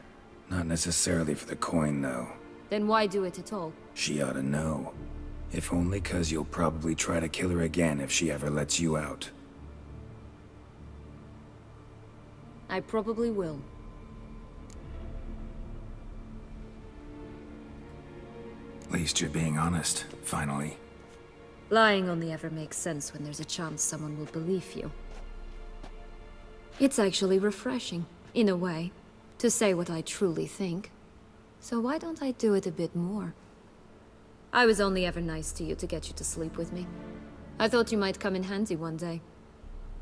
Not necessarily for the coin, though. Then why do it at all? She ought to know. If only 'cause you'll probably try to kill her again if she ever lets you out. I probably will. At least you're being honest, finally. Lying only ever makes sense when there's a chance someone will believe you. It's actually refreshing, in a way, to say what I truly think. So why don't I do it a bit more? I was only ever nice to you to get you to sleep with me. I thought you might come in handy one day.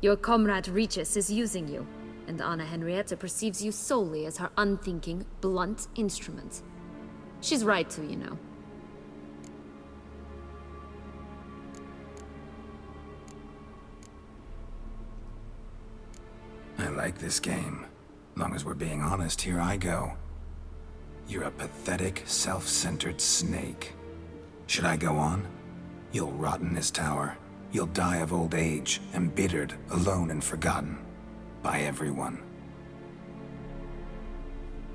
Your comrade Regis is using you, and Anna Henrietta perceives you solely as her unthinking, blunt instrument. She's right to, you know. I like this game. Long as we're being honest, here I go. You're a pathetic, self-centered snake. Should I go on? You'll rot in this tower. You'll die of old age, embittered, alone and forgotten. By everyone.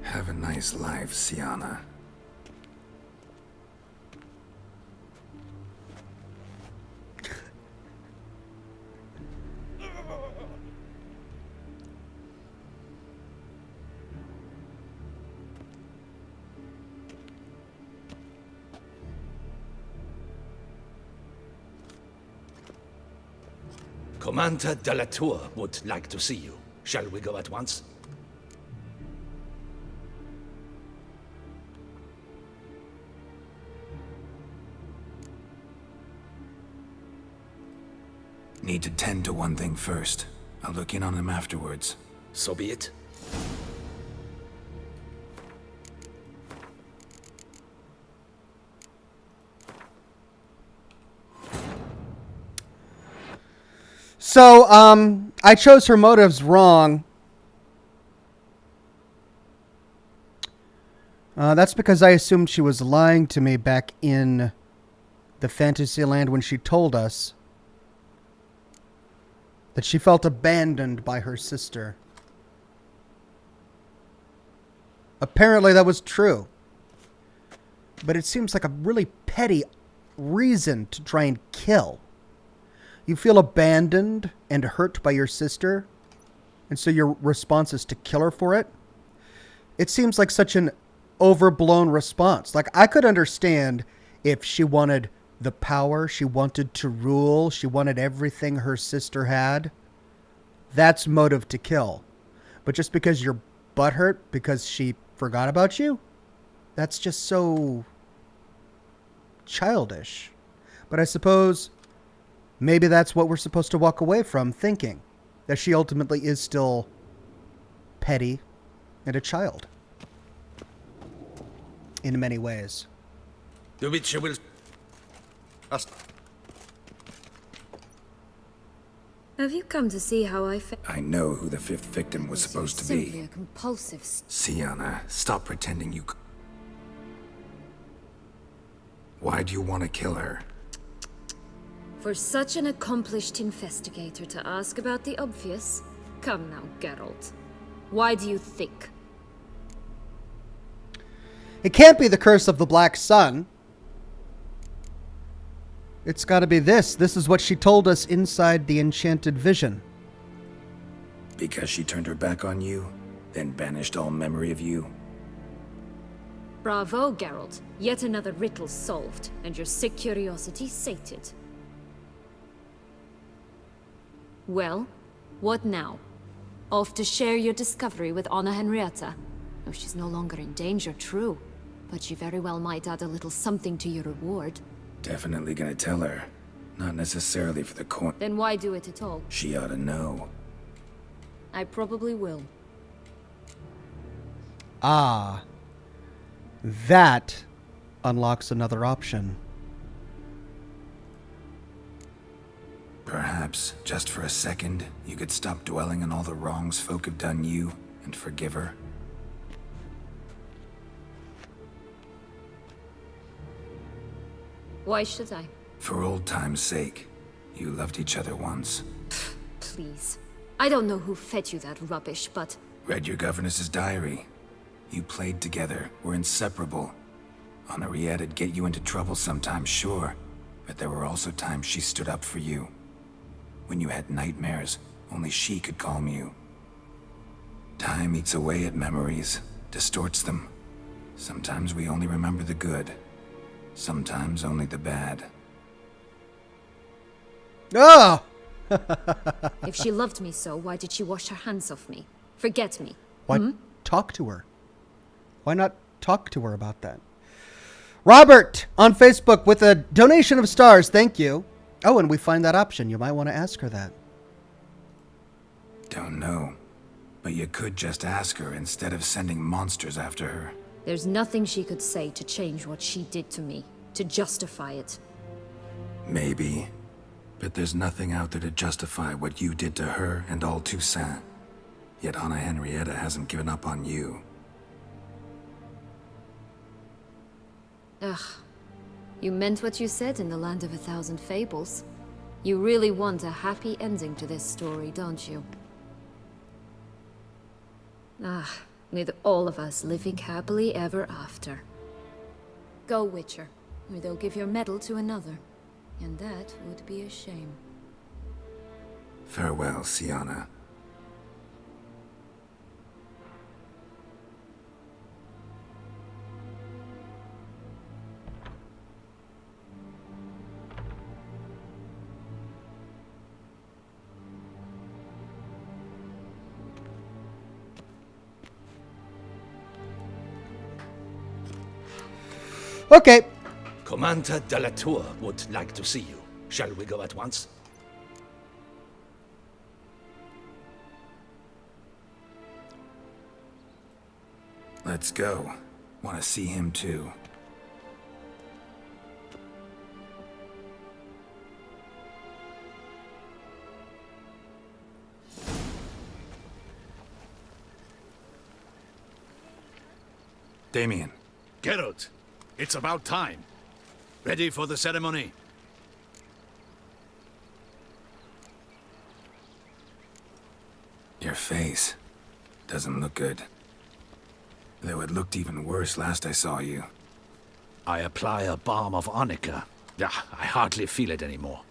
Have a nice life, Sienna. Commander de la Tour would like to see you. Shall we go at once? Need to tend to one thing first. I'll look in on him afterwards. So be it. So, I chose her motives wrong. That's because I assumed she was lying to me back in the Fantasyland when she told us that she felt abandoned by her sister. Apparently that was true. But it seems like a really petty reason to try and kill. You feel abandoned and hurt by your sister, and so your response is to kill her for it? It seems like such an overblown response. Like, I could understand if she wanted the power, she wanted to rule, she wanted everything her sister had. That's motive to kill. But just because you're butthurt because she forgot about you? That's just so childish. But I suppose maybe that's what we're supposed to walk away from thinking. That she ultimately is still petty and a child. In many ways. The Witcher will... Have you come to see how I feel? I know who the fifth victim was supposed to Simply be. a compulsive... Sienna, stop pretending you... Why do you want to kill her? For such an accomplished investigator to ask about the obvious? Come now, Geralt. Why do you think? It can't be the curse of the Black Sun. It's got to be this. This is what she told us inside the enchanted vision. Because she turned her back on you? then banished all memory of you? Bravo, Geralt. Yet another riddle solved, and your sick curiosity sated. Well, what now? Off to share your discovery with Anna Henrietta? Oh, she's no longer in danger, true. But she very well might add a little something to your reward. Definitely gonna tell her. Not necessarily for the coin. Then why do it at all? She ought to know. I probably will. Ah. That unlocks another option. Perhaps, just for a second, you could stop dwelling on all the wrongs folk have done you and forgive her. Why should I? For old time's sake. You loved each other once. Please. I don't know who fed you that rubbish, but... Read your governess's diary. You played together, were inseparable. Henriette'd get you into trouble sometimes, sure. But there were also times she stood up for you. When you had nightmares, only she could calm you. Time eats away at memories, distorts them. Sometimes we only remember the good. Sometimes only the bad. Oh! If she loved me so, why did she wash her hands off me? Forget me. Why talk to her? Why not talk to her about that? Robert on Facebook with a donation of stars. Thank you. Oh, and we find that option. You might want to ask her that. Don't know. But you could just ask her instead of sending monsters after her. There's nothing she could say to change what she did to me, to justify it. Maybe. But there's nothing out there to justify what you did to her and all Toussaint. Yet Anna Henrietta hasn't given up on you. Ugh. You meant what you said in the Land of 1,000 Fables. You really want a happy ending to this story, don't you? Ah, with all of us living happily ever after. Go, Witcher, or they'll give your medal to another. And that would be a shame. Farewell, Sienna. Okay. Commander de la Tour would like to see you. Shall we go at once? Let's go. Want to see him too. Damien. Geralt, it's about time. Ready for the ceremony? Your face doesn't look good. Though it looked even worse last I saw you. I apply a balm of arnica. Yeah, I hardly feel it anymore.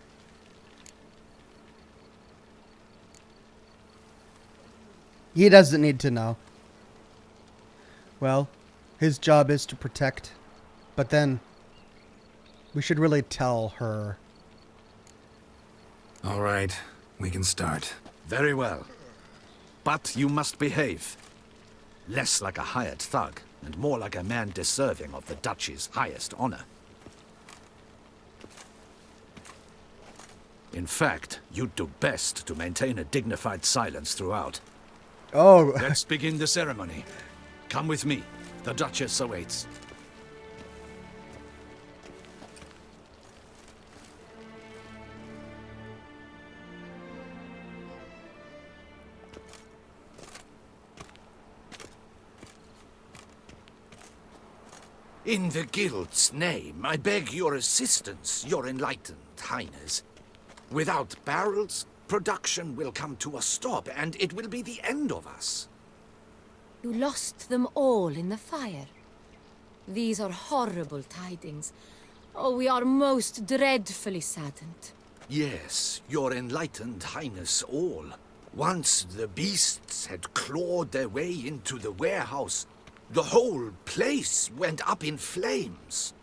He doesn't need to know. Well, his job is to protect. But then, we should really tell her. All right, we can start. Very well. But you must behave. Less like a hired thug, and more like a man deserving of the Duchy's highest honor. In fact, you'd do best to maintain a dignified silence throughout. Oh. Let's begin the ceremony. Come with me. The Duchess awaits. In the Guild's name, I beg your assistance, your enlightened highness. Without barrels, production will come to a stop, and it will be the end of us. You lost them all in the fire. These are horrible tidings. Oh, we are most dreadfully saddened. Yes, your enlightened highness all. Once the beasts had clawed their way into the warehouse, the whole place went up in flames.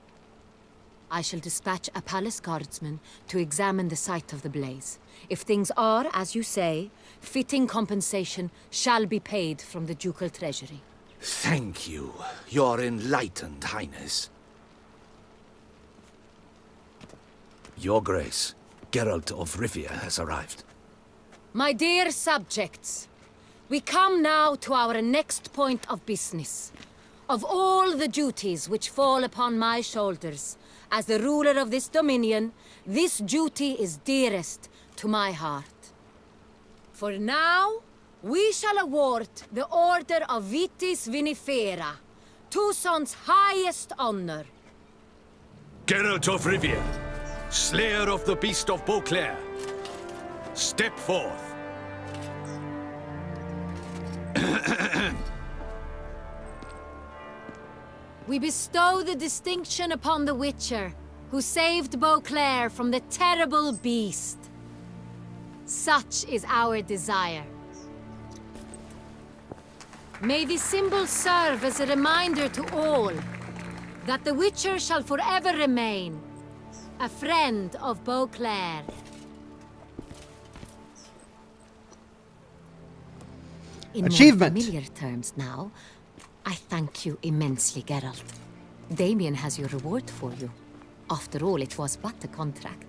I shall dispatch a palace guardsman to examine the site of the blaze. If things are, as you say, fitting compensation shall be paid from the ducal treasury. Thank you, Your Enlightened Highness. Your Grace, Geralt of Rivia has arrived. My dear subjects, we come now to our next point of business. Of all the duties which fall upon my shoulders, as the ruler of this dominion, this duty is dearest to my heart. For now, we shall award the Order of Vitis Vinifera, Tucson's highest honor. Geralt of Rivia, Slayer of the Beast of Beauclair, step forth. We bestow the distinction upon the Witcher, who saved Beauclair from the terrible beast. Such is our desire. May this symbol serve as a reminder to all that the Witcher shall forever remain a friend of Beauclair. In Achievement. more familiar terms now, I thank you immensely, Geralt. Damien has your reward for you. After all, it was but a contract.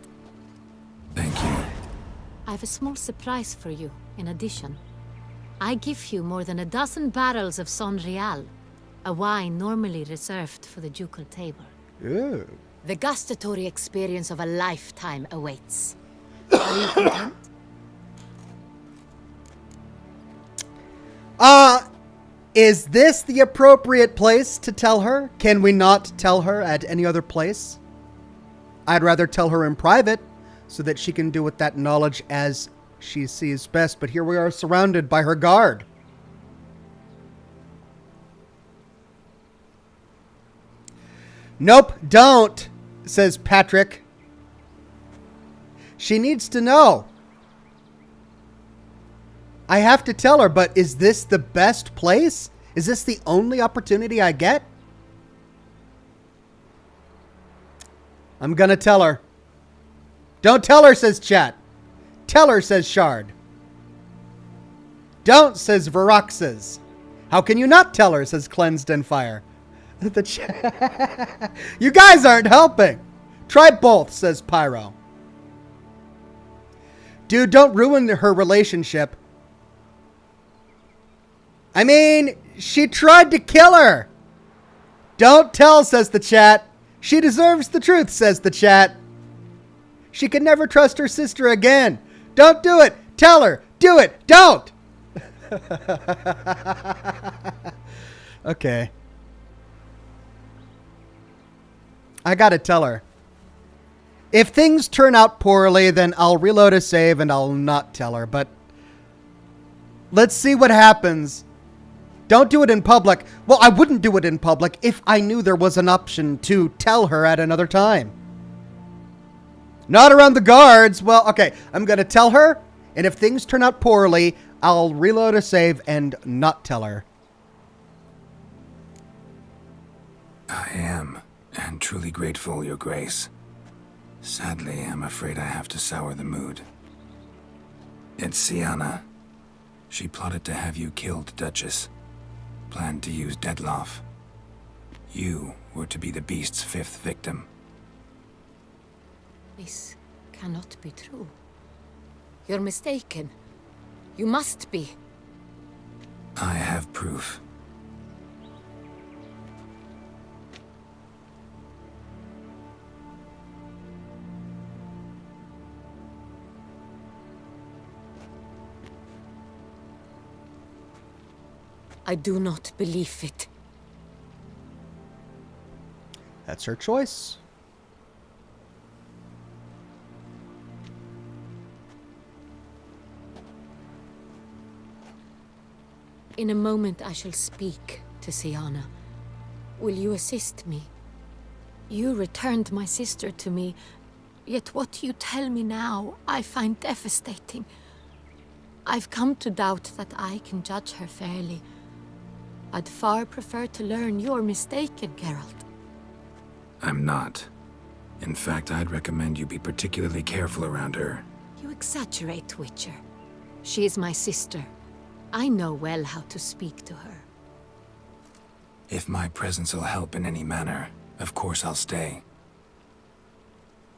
Thank you. I have a small surprise for you, in addition. I give you more than a dozen barrels of Son Real, a wine normally reserved for the ducal table. Ooh. The gustatory experience of a lifetime awaits. Are you content? Is this the appropriate place to tell her? Can we not tell her at any other place? I'd rather tell her in private so that she can do with that knowledge as she sees best, but here we are surrounded by her guard. Nope, don't, says Patrick. She needs to know. I have to tell her, but is this the best place? Is this the only opportunity I get? I'm gonna tell her. Don't tell her, says Chat. Tell her, says Shard. Don't, says Veroxes. How can you not tell her, says Cleansed and Fire. You guys aren't helping. Try both, says Pyro. Dude, don't ruin her relationship. I mean, she tried to kill her. Don't tell, says the chat. She deserves the truth, says the chat. She can never trust her sister again. Don't do it. Tell her. Do it. Don't. Okay. I gotta tell her. If things turn out poorly, then I'll reload a save and I'll not tell her. But let's see what happens. Don't do it in public. Well, I wouldn't do it in public if I knew there was an option to tell her at another time. Not around the guards. Well, okay, I'm going to tell her, and if things turn out poorly, I'll reload a save and not tell her. I am, and truly grateful, Your Grace. Sadly, I'm afraid I have to sour the mood. It's Sienna. She plotted to have you killed, Duchess. Planned to use Deadlove. You were to be the beast's fifth victim. This cannot be true. You're mistaken. You must be. I have proof. I do not believe it. That's her choice. In a moment I shall speak to Sienna. Will you assist me? You returned my sister to me, yet what you tell me now I find devastating. I've come to doubt that I can judge her fairly. I'd far prefer to learn you're mistaken, Geralt. I'm not. In fact, I'd recommend you be particularly careful around her. You exaggerate, Witcher. She is my sister. I know well how to speak to her. If my presence will help in any manner, of course I'll stay.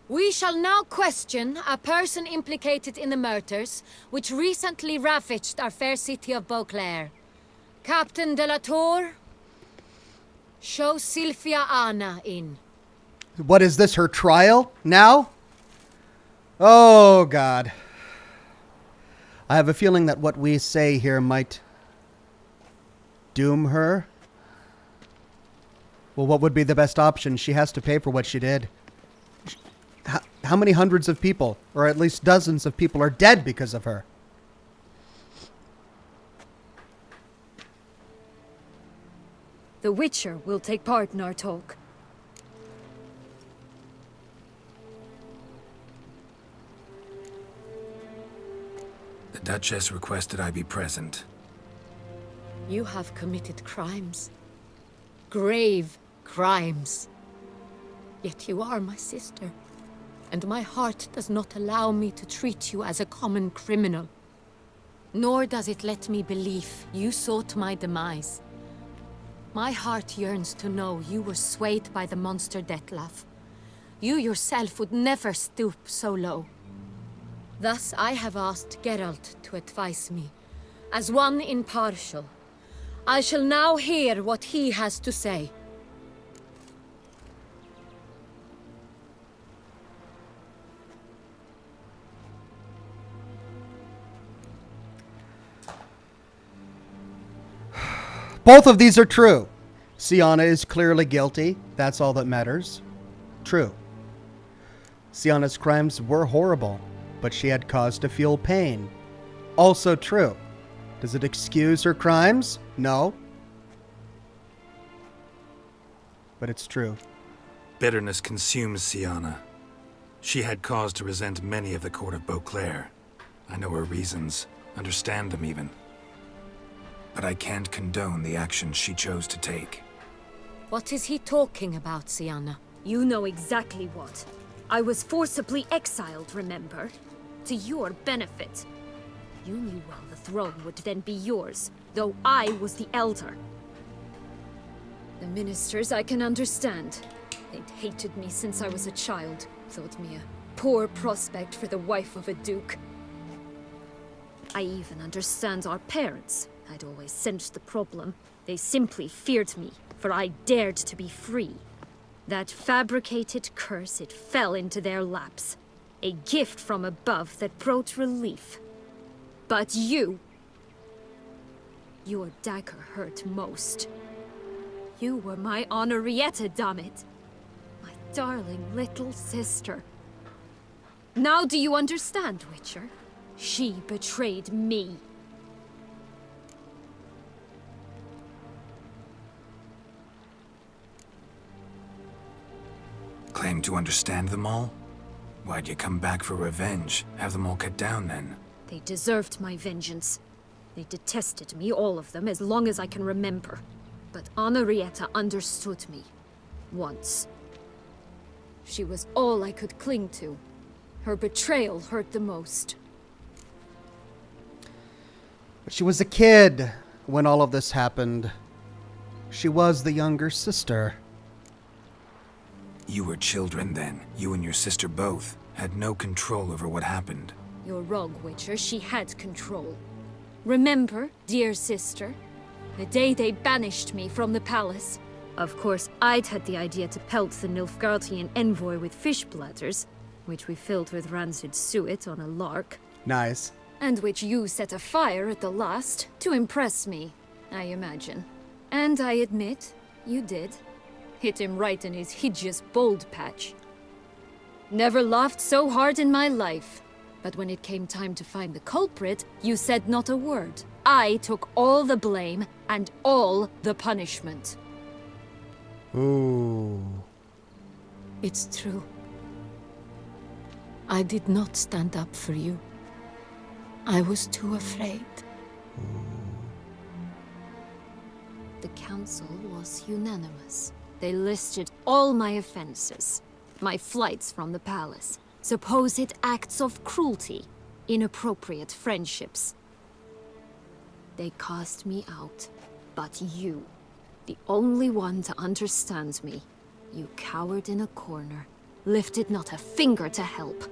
We shall now question a person implicated in the murders which recently ravaged our fair city of Beauclair. Captain de la Tour, show Sylvia Anna in. What is this, her trial? Now? Oh, God. I have a feeling that what we say here might doom her. Well, what would be the best option? She has to pay for what she did. How many hundreds of people, or at least dozens of people, are dead because of her? The Witcher will take part in our talk. The Duchess requested I be present. You have committed crimes. Grave crimes. Yet you are my sister, and my heart does not allow me to treat you as a common criminal. Nor does it let me believe you sought my demise. My heart yearns to know you were swayed by the monster Deadlove. You yourself would never stoop so low. Thus I have asked Geralt to advise me, as one impartial. I shall now hear what he has to say. Both of these are true. Sienna is clearly guilty. That's all that matters. True. Sienna's crimes were horrible, but she had cause to feel pain. Also true. Does it excuse her crimes? No. But it's true. Bitterness consumes Sienna. She had cause to resent many of the court of Beauclair. I know her reasons, understand them even. But I can't condone the actions she chose to take. What is he talking about, Sienna? You know exactly what. I was forcibly exiled, remember? To your benefit. You knew well the throne would then be yours, though I was the elder. The ministers I can understand. They'd hated me since I was a child, thought me a poor prospect for the wife of a duke. I even understand our parents. I'd always sensed the problem. They simply feared me, for I dared to be free. That fabricated curse, it fell into their laps. A gift from above that brought relief. But you... Your dagger hurt most. You were my Henrietta, dammit. My darling little sister. Now do you understand, Witcher? She betrayed me. Claim to understand them all? Why'd you come back for revenge? Have them all cut down then? They deserved my vengeance. They detested me, all of them, as long as I can remember. But Henrietta understood me. Once. She was all I could cling to. Her betrayal hurt the most. But she was a kid when all of this happened. She was the younger sister. You were children then. You and your sister both had no control over what happened. You're wrong, Witcher. She had control. Remember, dear sister, the day they banished me from the palace? Of course, I'd had the idea to pelt the Nilfgaardian envoy with fish bladders, which we filled with rancid suet on a lark. Nice. And which you set afire at the last, to impress me, I imagine. And I admit, you did. Hit him right in his hideous bald patch. Never laughed so hard in my life. But when it came time to find the culprit, you said not a word. I took all the blame and all the punishment. Ooh. It's true. I did not stand up for you. I was too afraid. The council was unanimous. They listed all my offenses. My flights from the palace, supposed acts of cruelty, inappropriate friendships. They cast me out. But you, the only one to understand me, you cowered in a corner, lifted not a finger to help.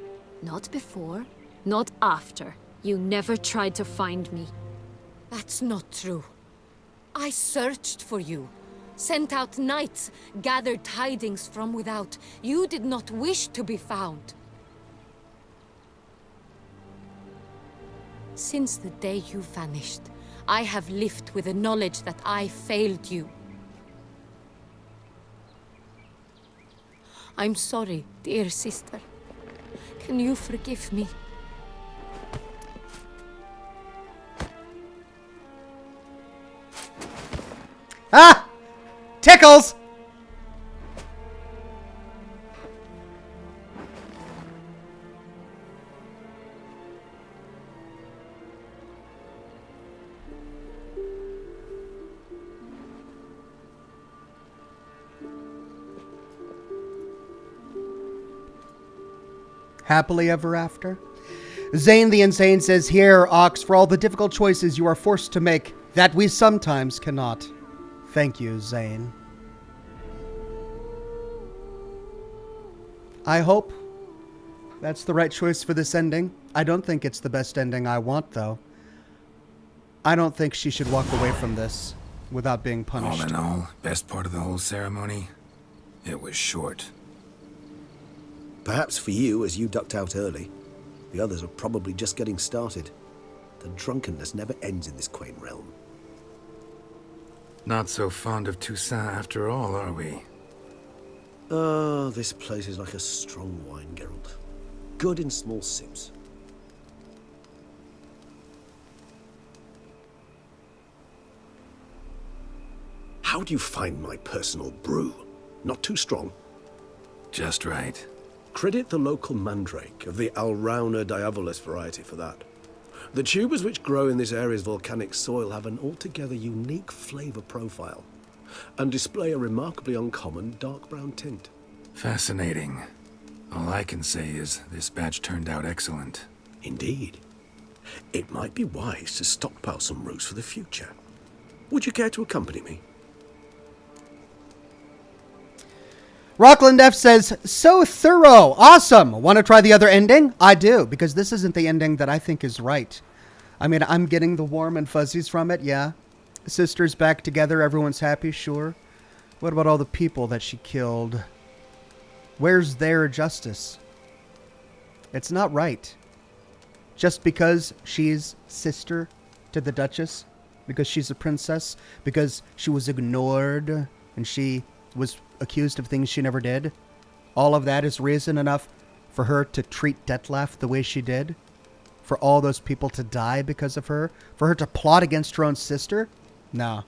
Not before, not after. You never tried to find me. That's not true. I searched for you, sent out knights, gathered tidings from without. You did not wish to be found. Since the day you vanished, I have lived with the knowledge that I failed you. I'm sorry, dear sister. Can you forgive me? Ah! Tickles! Happily ever after? Zane the Insane says, "Here, Ox, for all the difficult choices you are forced to make that we sometimes cannot." Thank you, Zane. I hope that's the right choice for this ending. I don't think it's the best ending I want, though. I don't think she should walk away from this without being punished. All in all, best part of the whole ceremony? It was short. Perhaps for you, as you ducked out early. The others are probably just getting started. The drunkenness never ends in this quaint realm. Not so fond of Toussaint after all, are we? This place is like a strong wine, Geralt. Good in small sips. How do you find my personal brew? Not too strong? Just right. Credit the local mandrake of the Alrauna diavolis variety for that. The tubers which grow in this area's volcanic soil have an altogether unique flavor profile and display a remarkably uncommon dark brown tint. Fascinating. All I can say is this batch turned out excellent. Indeed. It might be wise to stockpile some roots for the future. Would you care to accompany me? Rockland F says, "So thorough. Awesome. Want to try the other ending?" I do, because this isn't the ending that I think is right. I mean, I'm getting the warm and fuzzies from it, yeah. Sisters back together, everyone's happy, sure. What about all the people that she killed? Where's their justice? It's not right. Just because she's sister to the Duchess, because she's a princess, because she was ignored and she was accused of things she never did, all of that is reason enough for her to treat Deadlove the way she did? For all those people to die because of her? For her to plot against her own sister? No.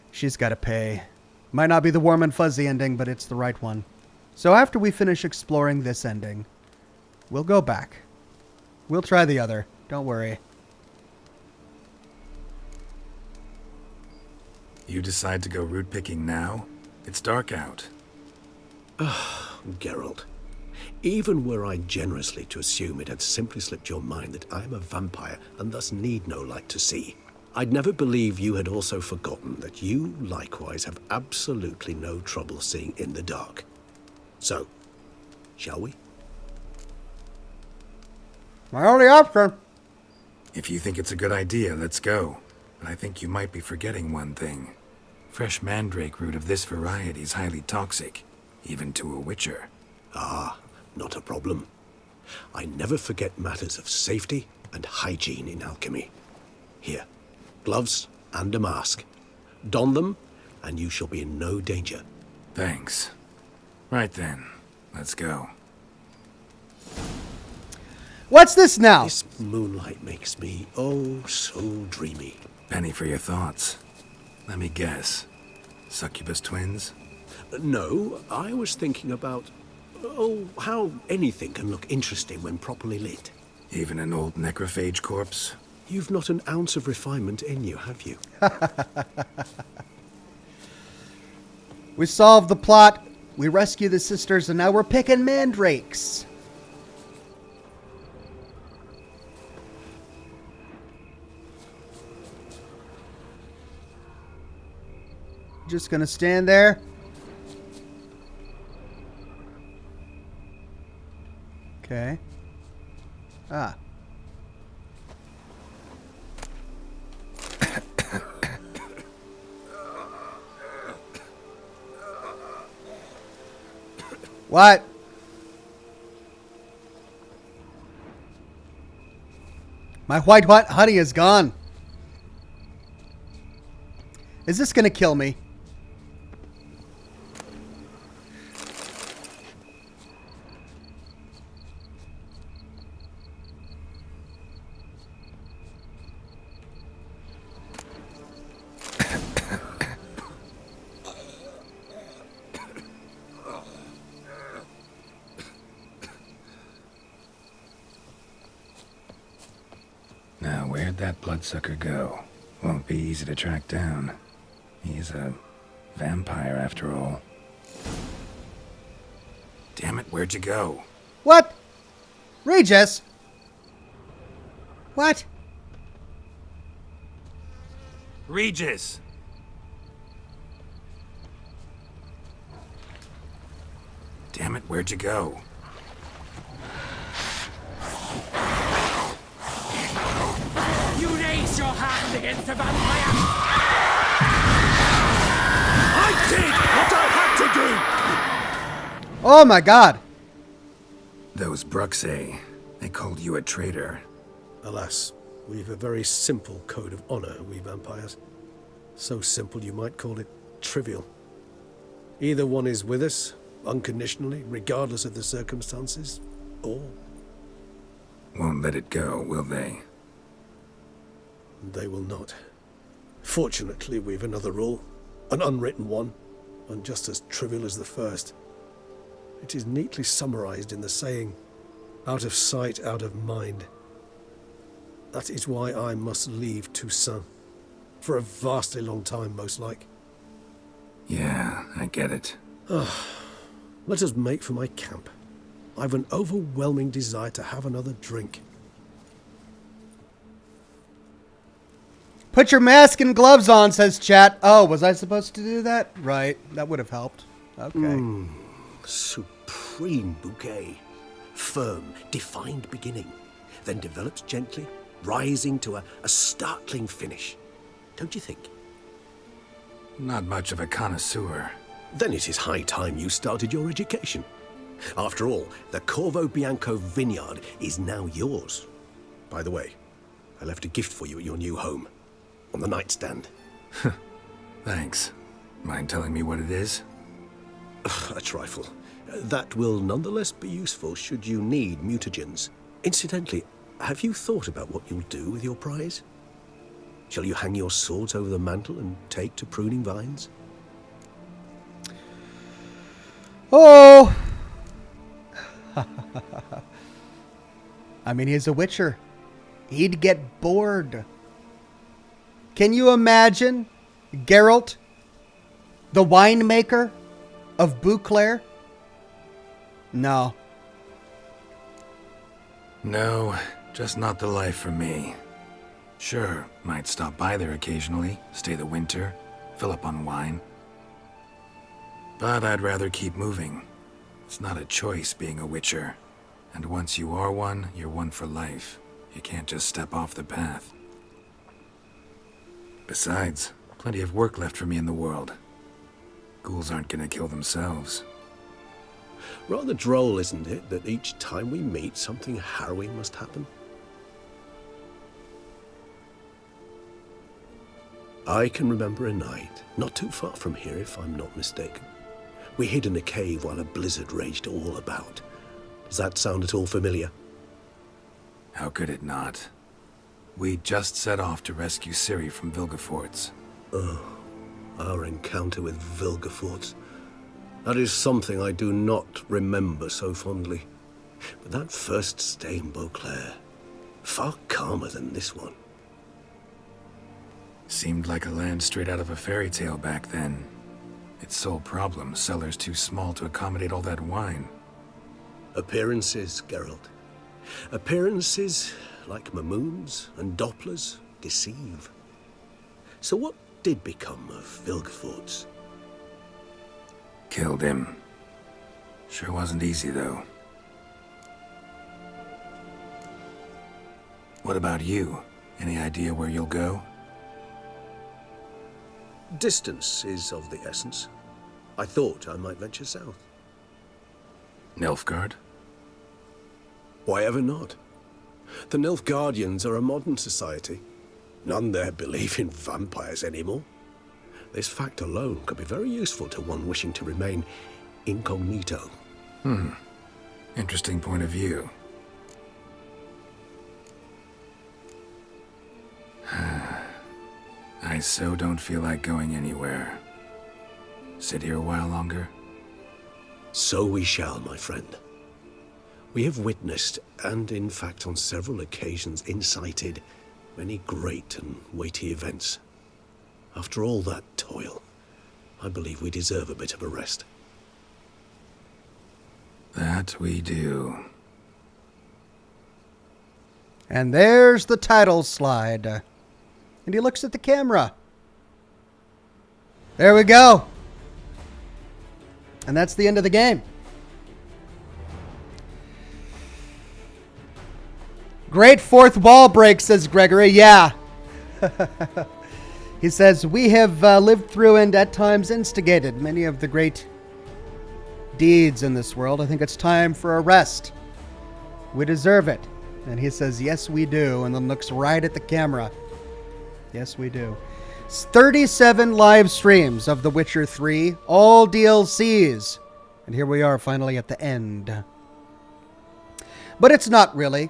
She's got to pay. Might not be the warm and fuzzy ending, but it's the right one. So after we finish exploring this ending, we'll go back. We'll try the other. Don't worry. You decide to go root picking now? It's dark out. Geralt, even were I generously to assume it had simply slipped your mind that I am a vampire and thus need no light to see, I'd never believe you had also forgotten that you likewise have absolutely no trouble seeing in the dark. So, shall we? My only option. If you think it's a good idea, let's go. But I think you might be forgetting one thing. Fresh mandrake root of this variety is highly toxic, even to a witcher. Ah, not a problem. I never forget matters of safety and hygiene in alchemy. Here, gloves and a mask. Don them, and you shall be in no danger. Thanks. Right then, let's go. What's this now? This moonlight makes me, oh, so dreamy. Penny for your thoughts. Let me guess. Succubus twins? No, I was thinking about, how anything can look interesting when properly lit. Even an old necrophage corpse? You've not an ounce of refinement in you, have you? We solved the plot, we rescue the sisters, and now we're picking mandrakes. Just gonna stand there. Okay. Ah. What? My white honey is gone. Is this gonna kill me? Now, where'd that bloodsucker go? Won't be easy to track down. He's a vampire after all. Damn it, where'd you go? What? Regis? What? Regis! Damn it, where'd you go? You raise your hand against the vampire! I did what I had to do! Oh my god! Those Bruxae, they called you a traitor. Alas, we've a very simple code of honor, we vampires. So simple you might call it trivial. Either one is with us, unconditionally, regardless of the circumstances, or... Won't let it go, will they? They will not. Fortunately, we've another rule, an unwritten one, and just as trivial as the first. It is neatly summarized in the saying, out of sight, out of mind. That is why I must leave Toussaint. For a vastly long time, most like. Yeah, I get it. Let us make for my camp. I've an overwhelming desire to have another drink. Put your mask and gloves on, says chat. Oh, was I supposed to do that? Right, that would have helped. Okay. Supreme bouquet. Firm, defined beginning. Then develops gently, rising to a startling finish. Don't you think? Not much of a connoisseur. Then it is high time you started your education. After all, the Corvo Bianco vineyard is now yours. By the way, I left a gift for you at your new home. On the nightstand. Thanks. Mind telling me what it is? A trifle. That will nonetheless be useful should you need mutagens. Incidentally, have you thought about what you'll do with your prize? Shall you hang your swords over the mantle and take to pruning vines? Oh! I mean, he's a witcher. He'd get bored. Can you imagine Geralt, the winemaker of Beauclair? No. No, just not the life for me. Sure, might stop by there occasionally, stay the winter, fill up on wine. But I'd rather keep moving. It's not a choice being a witcher. And once you are one, you're one for life. You can't just step off the path. Besides, plenty of work left for me in the world. Ghouls aren't gonna kill themselves. Rather droll, isn't it, that each time we meet, something harrowing must happen? I can remember a night, not too far from here if I'm not mistaken. We hid in a cave while a blizzard raged all about. Does that sound at all familiar? How could it not? We just set off to rescue Ciri from Vilgefortz. Oh, our encounter with Vilgefortz. That is something I do not remember so fondly. But that first stay in Beauclair, Far calmer than this one. Seemed like a land straight out of a fairy tale back then. Its sole problem, cellars too small to accommodate all that wine. Appearances, Geralt. Appearances, like Mamoons and Dopplers, deceive. So what did become of Vilgefortz? Killed him. Sure wasn't easy, though. What about you? Any idea where you'll go? Distance is of the essence. I thought I might venture south. Nilfgaard? Why ever not? The Nilfgaardians are a modern society. None there believe in vampires anymore. This fact alone could be very useful to one wishing to remain incognito. Interesting point of view. I so don't feel like going anywhere. Sit here a while longer? So we shall, my friend. We have witnessed, and in fact on several occasions incited, many great and weighty events. After all that toil, I believe we deserve a bit of a rest. That we do. And there's the title slide. And he looks at the camera. There we go. And that's the end of the game. Great fourth wall break, says Gregory. Yeah. He says, we have lived through and at times instigated many of the great deeds in this world. I think it's time for a rest. We deserve it. And he says, yes, we do. And then looks right at the camera. Yes, we do. 37 live streams of The Witcher 3, all DLCs. And here we are finally at the end. But it's not really.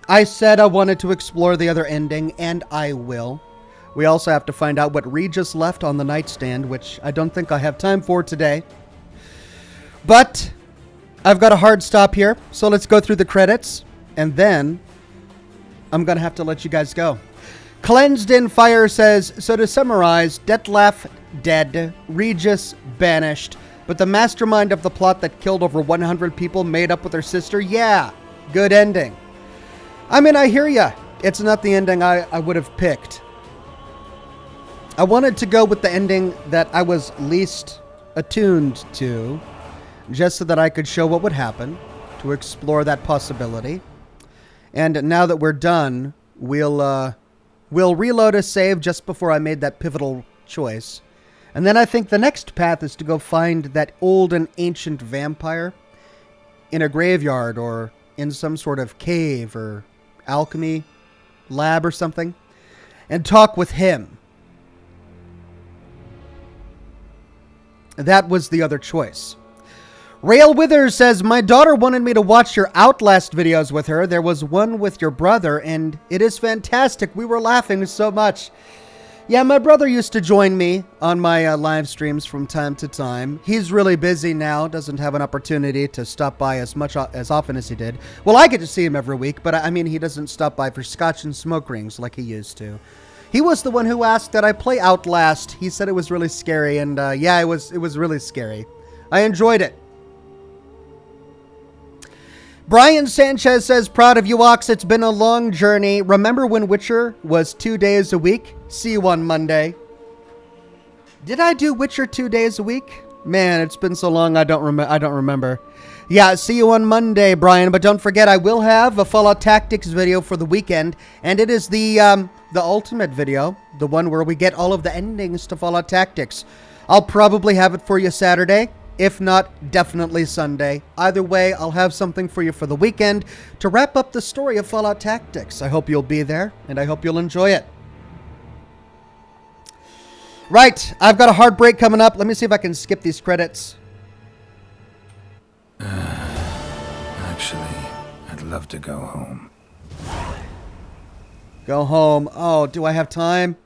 I said I wanted to explore the other ending, and I will. We also have to find out what Regis left on the nightstand, which I don't think I have time for today. But I've got a hard stop here, so let's go through the credits, and then I'm going to have to let you guys go. Cleansed in Fire says, so to summarize, Detlef dead, Regis banished, but the mastermind of the plot that killed over 100 people made up with her sister? Yeah, good ending. I mean, I hear ya. It's not the ending I would have picked. I wanted to go with the ending that I was least attuned to, just so that I could show what would happen, to explore that possibility. And now that we're done, we'll reload a save just before I made that pivotal choice. And then I think the next path is to go find that old and ancient vampire in a graveyard or in some sort of cave or alchemy lab or something, and talk with him. That was the other choice. Rail Withers says, my daughter wanted me to watch your Outlast videos with her. There was one with your brother, and it is fantastic. We were laughing so much. Yeah, my brother used to join me on my live streams from time to time. He's really busy now, doesn't have an opportunity to stop by as often as he did. Well, I get to see him every week, but I mean, he doesn't stop by for scotch and smoke rings like he used to. He was the one who asked that I play Outlast. He said it was really scary, and yeah, it was really scary. I enjoyed it. Brian Sanchez says, proud of you, Ox. It's been a long journey. Remember when Witcher was 2 days a week? See you on Monday. Did I do Witcher 2 days a week? Man, it's been so long I don't remember. Yeah, see you on Monday, Brian. But don't forget, I will have a Fallout Tactics video for the weekend. And it is the ultimate video. The one where we get all of the endings to Fallout Tactics. I'll probably have it for you Saturday. If not, definitely Sunday. Either way, I'll have something for you for the weekend to wrap up the story of Fallout Tactics. I hope you'll be there, and I hope you'll enjoy it. Right, I've got a hard break coming up. Let me see if I can skip these credits. Actually, I'd love to go home. Go home. Oh, do I have time?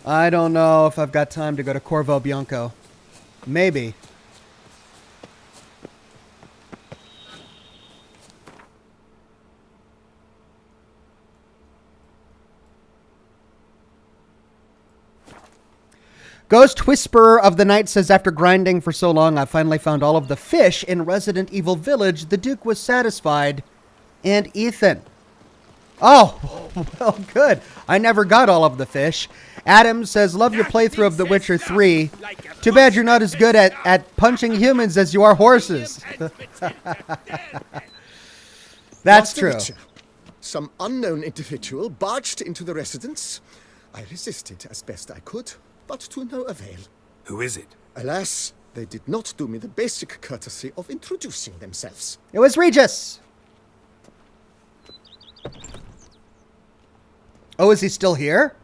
I don't know if I've got time to go to Corvo Bianco. Maybe. Ghost Whisperer of the Night says, after grinding for so long, I finally found all of the fish in Resident Evil Village. The Duke was satisfied. And Ethan. Oh, well, good. I never got all of the fish. Adam says, love your playthrough of The Witcher 3. Too bad you're not as good at punching humans as you are horses. That's Master true. Witcher, some unknown individual barged into the residence. I resisted as best I could, but to no avail. Who is it? Alas, they did not do me the basic courtesy of introducing themselves. It was Regis. Oh, is he still here?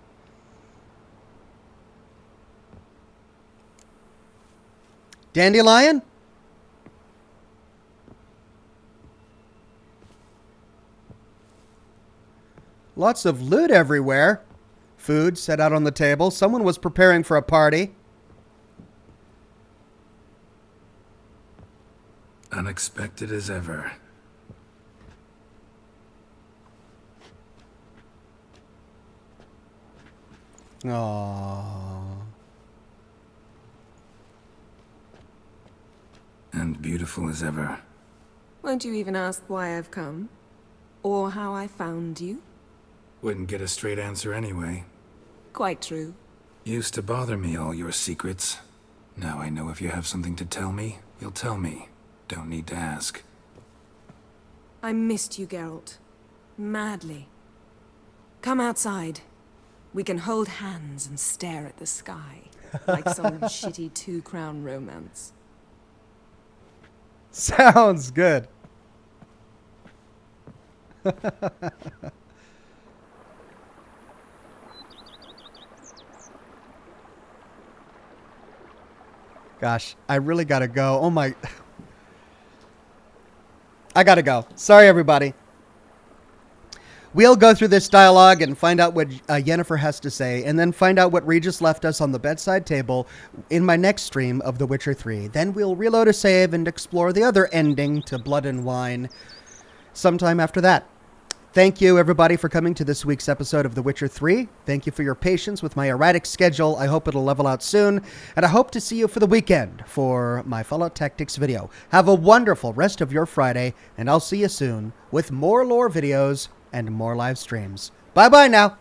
Dandelion? Lots of loot everywhere. Food set out on the table. Someone was preparing for a party. Unexpected as ever. Aww. And beautiful as ever. Won't you even ask why I've come? Or how I found you? Wouldn't get a straight answer anyway. Quite true. Used to bother me, all your secrets. Now I know if you have something to tell me, you'll tell me. Don't need to ask. I missed you, Geralt. Madly. Come outside. We can hold hands and stare at the sky. Like some shitty two-crown romance. Sounds good. Gosh, I really gotta go. Oh my... I gotta go. Sorry, everybody. We'll go through this dialogue and find out what Yennefer has to say, and then find out what Regis left us on the bedside table in my next stream of The Witcher 3. Then we'll reload a save and explore the other ending to Blood and Wine sometime after that. Thank you, everybody, for coming to this week's episode of The Witcher 3. Thank you for your patience with my erratic schedule. I hope it'll level out soon, and I hope to see you for the weekend for my Fallout Tactics video. Have a wonderful rest of your Friday, and I'll see you soon with more lore videos and more live streams. Bye-bye now.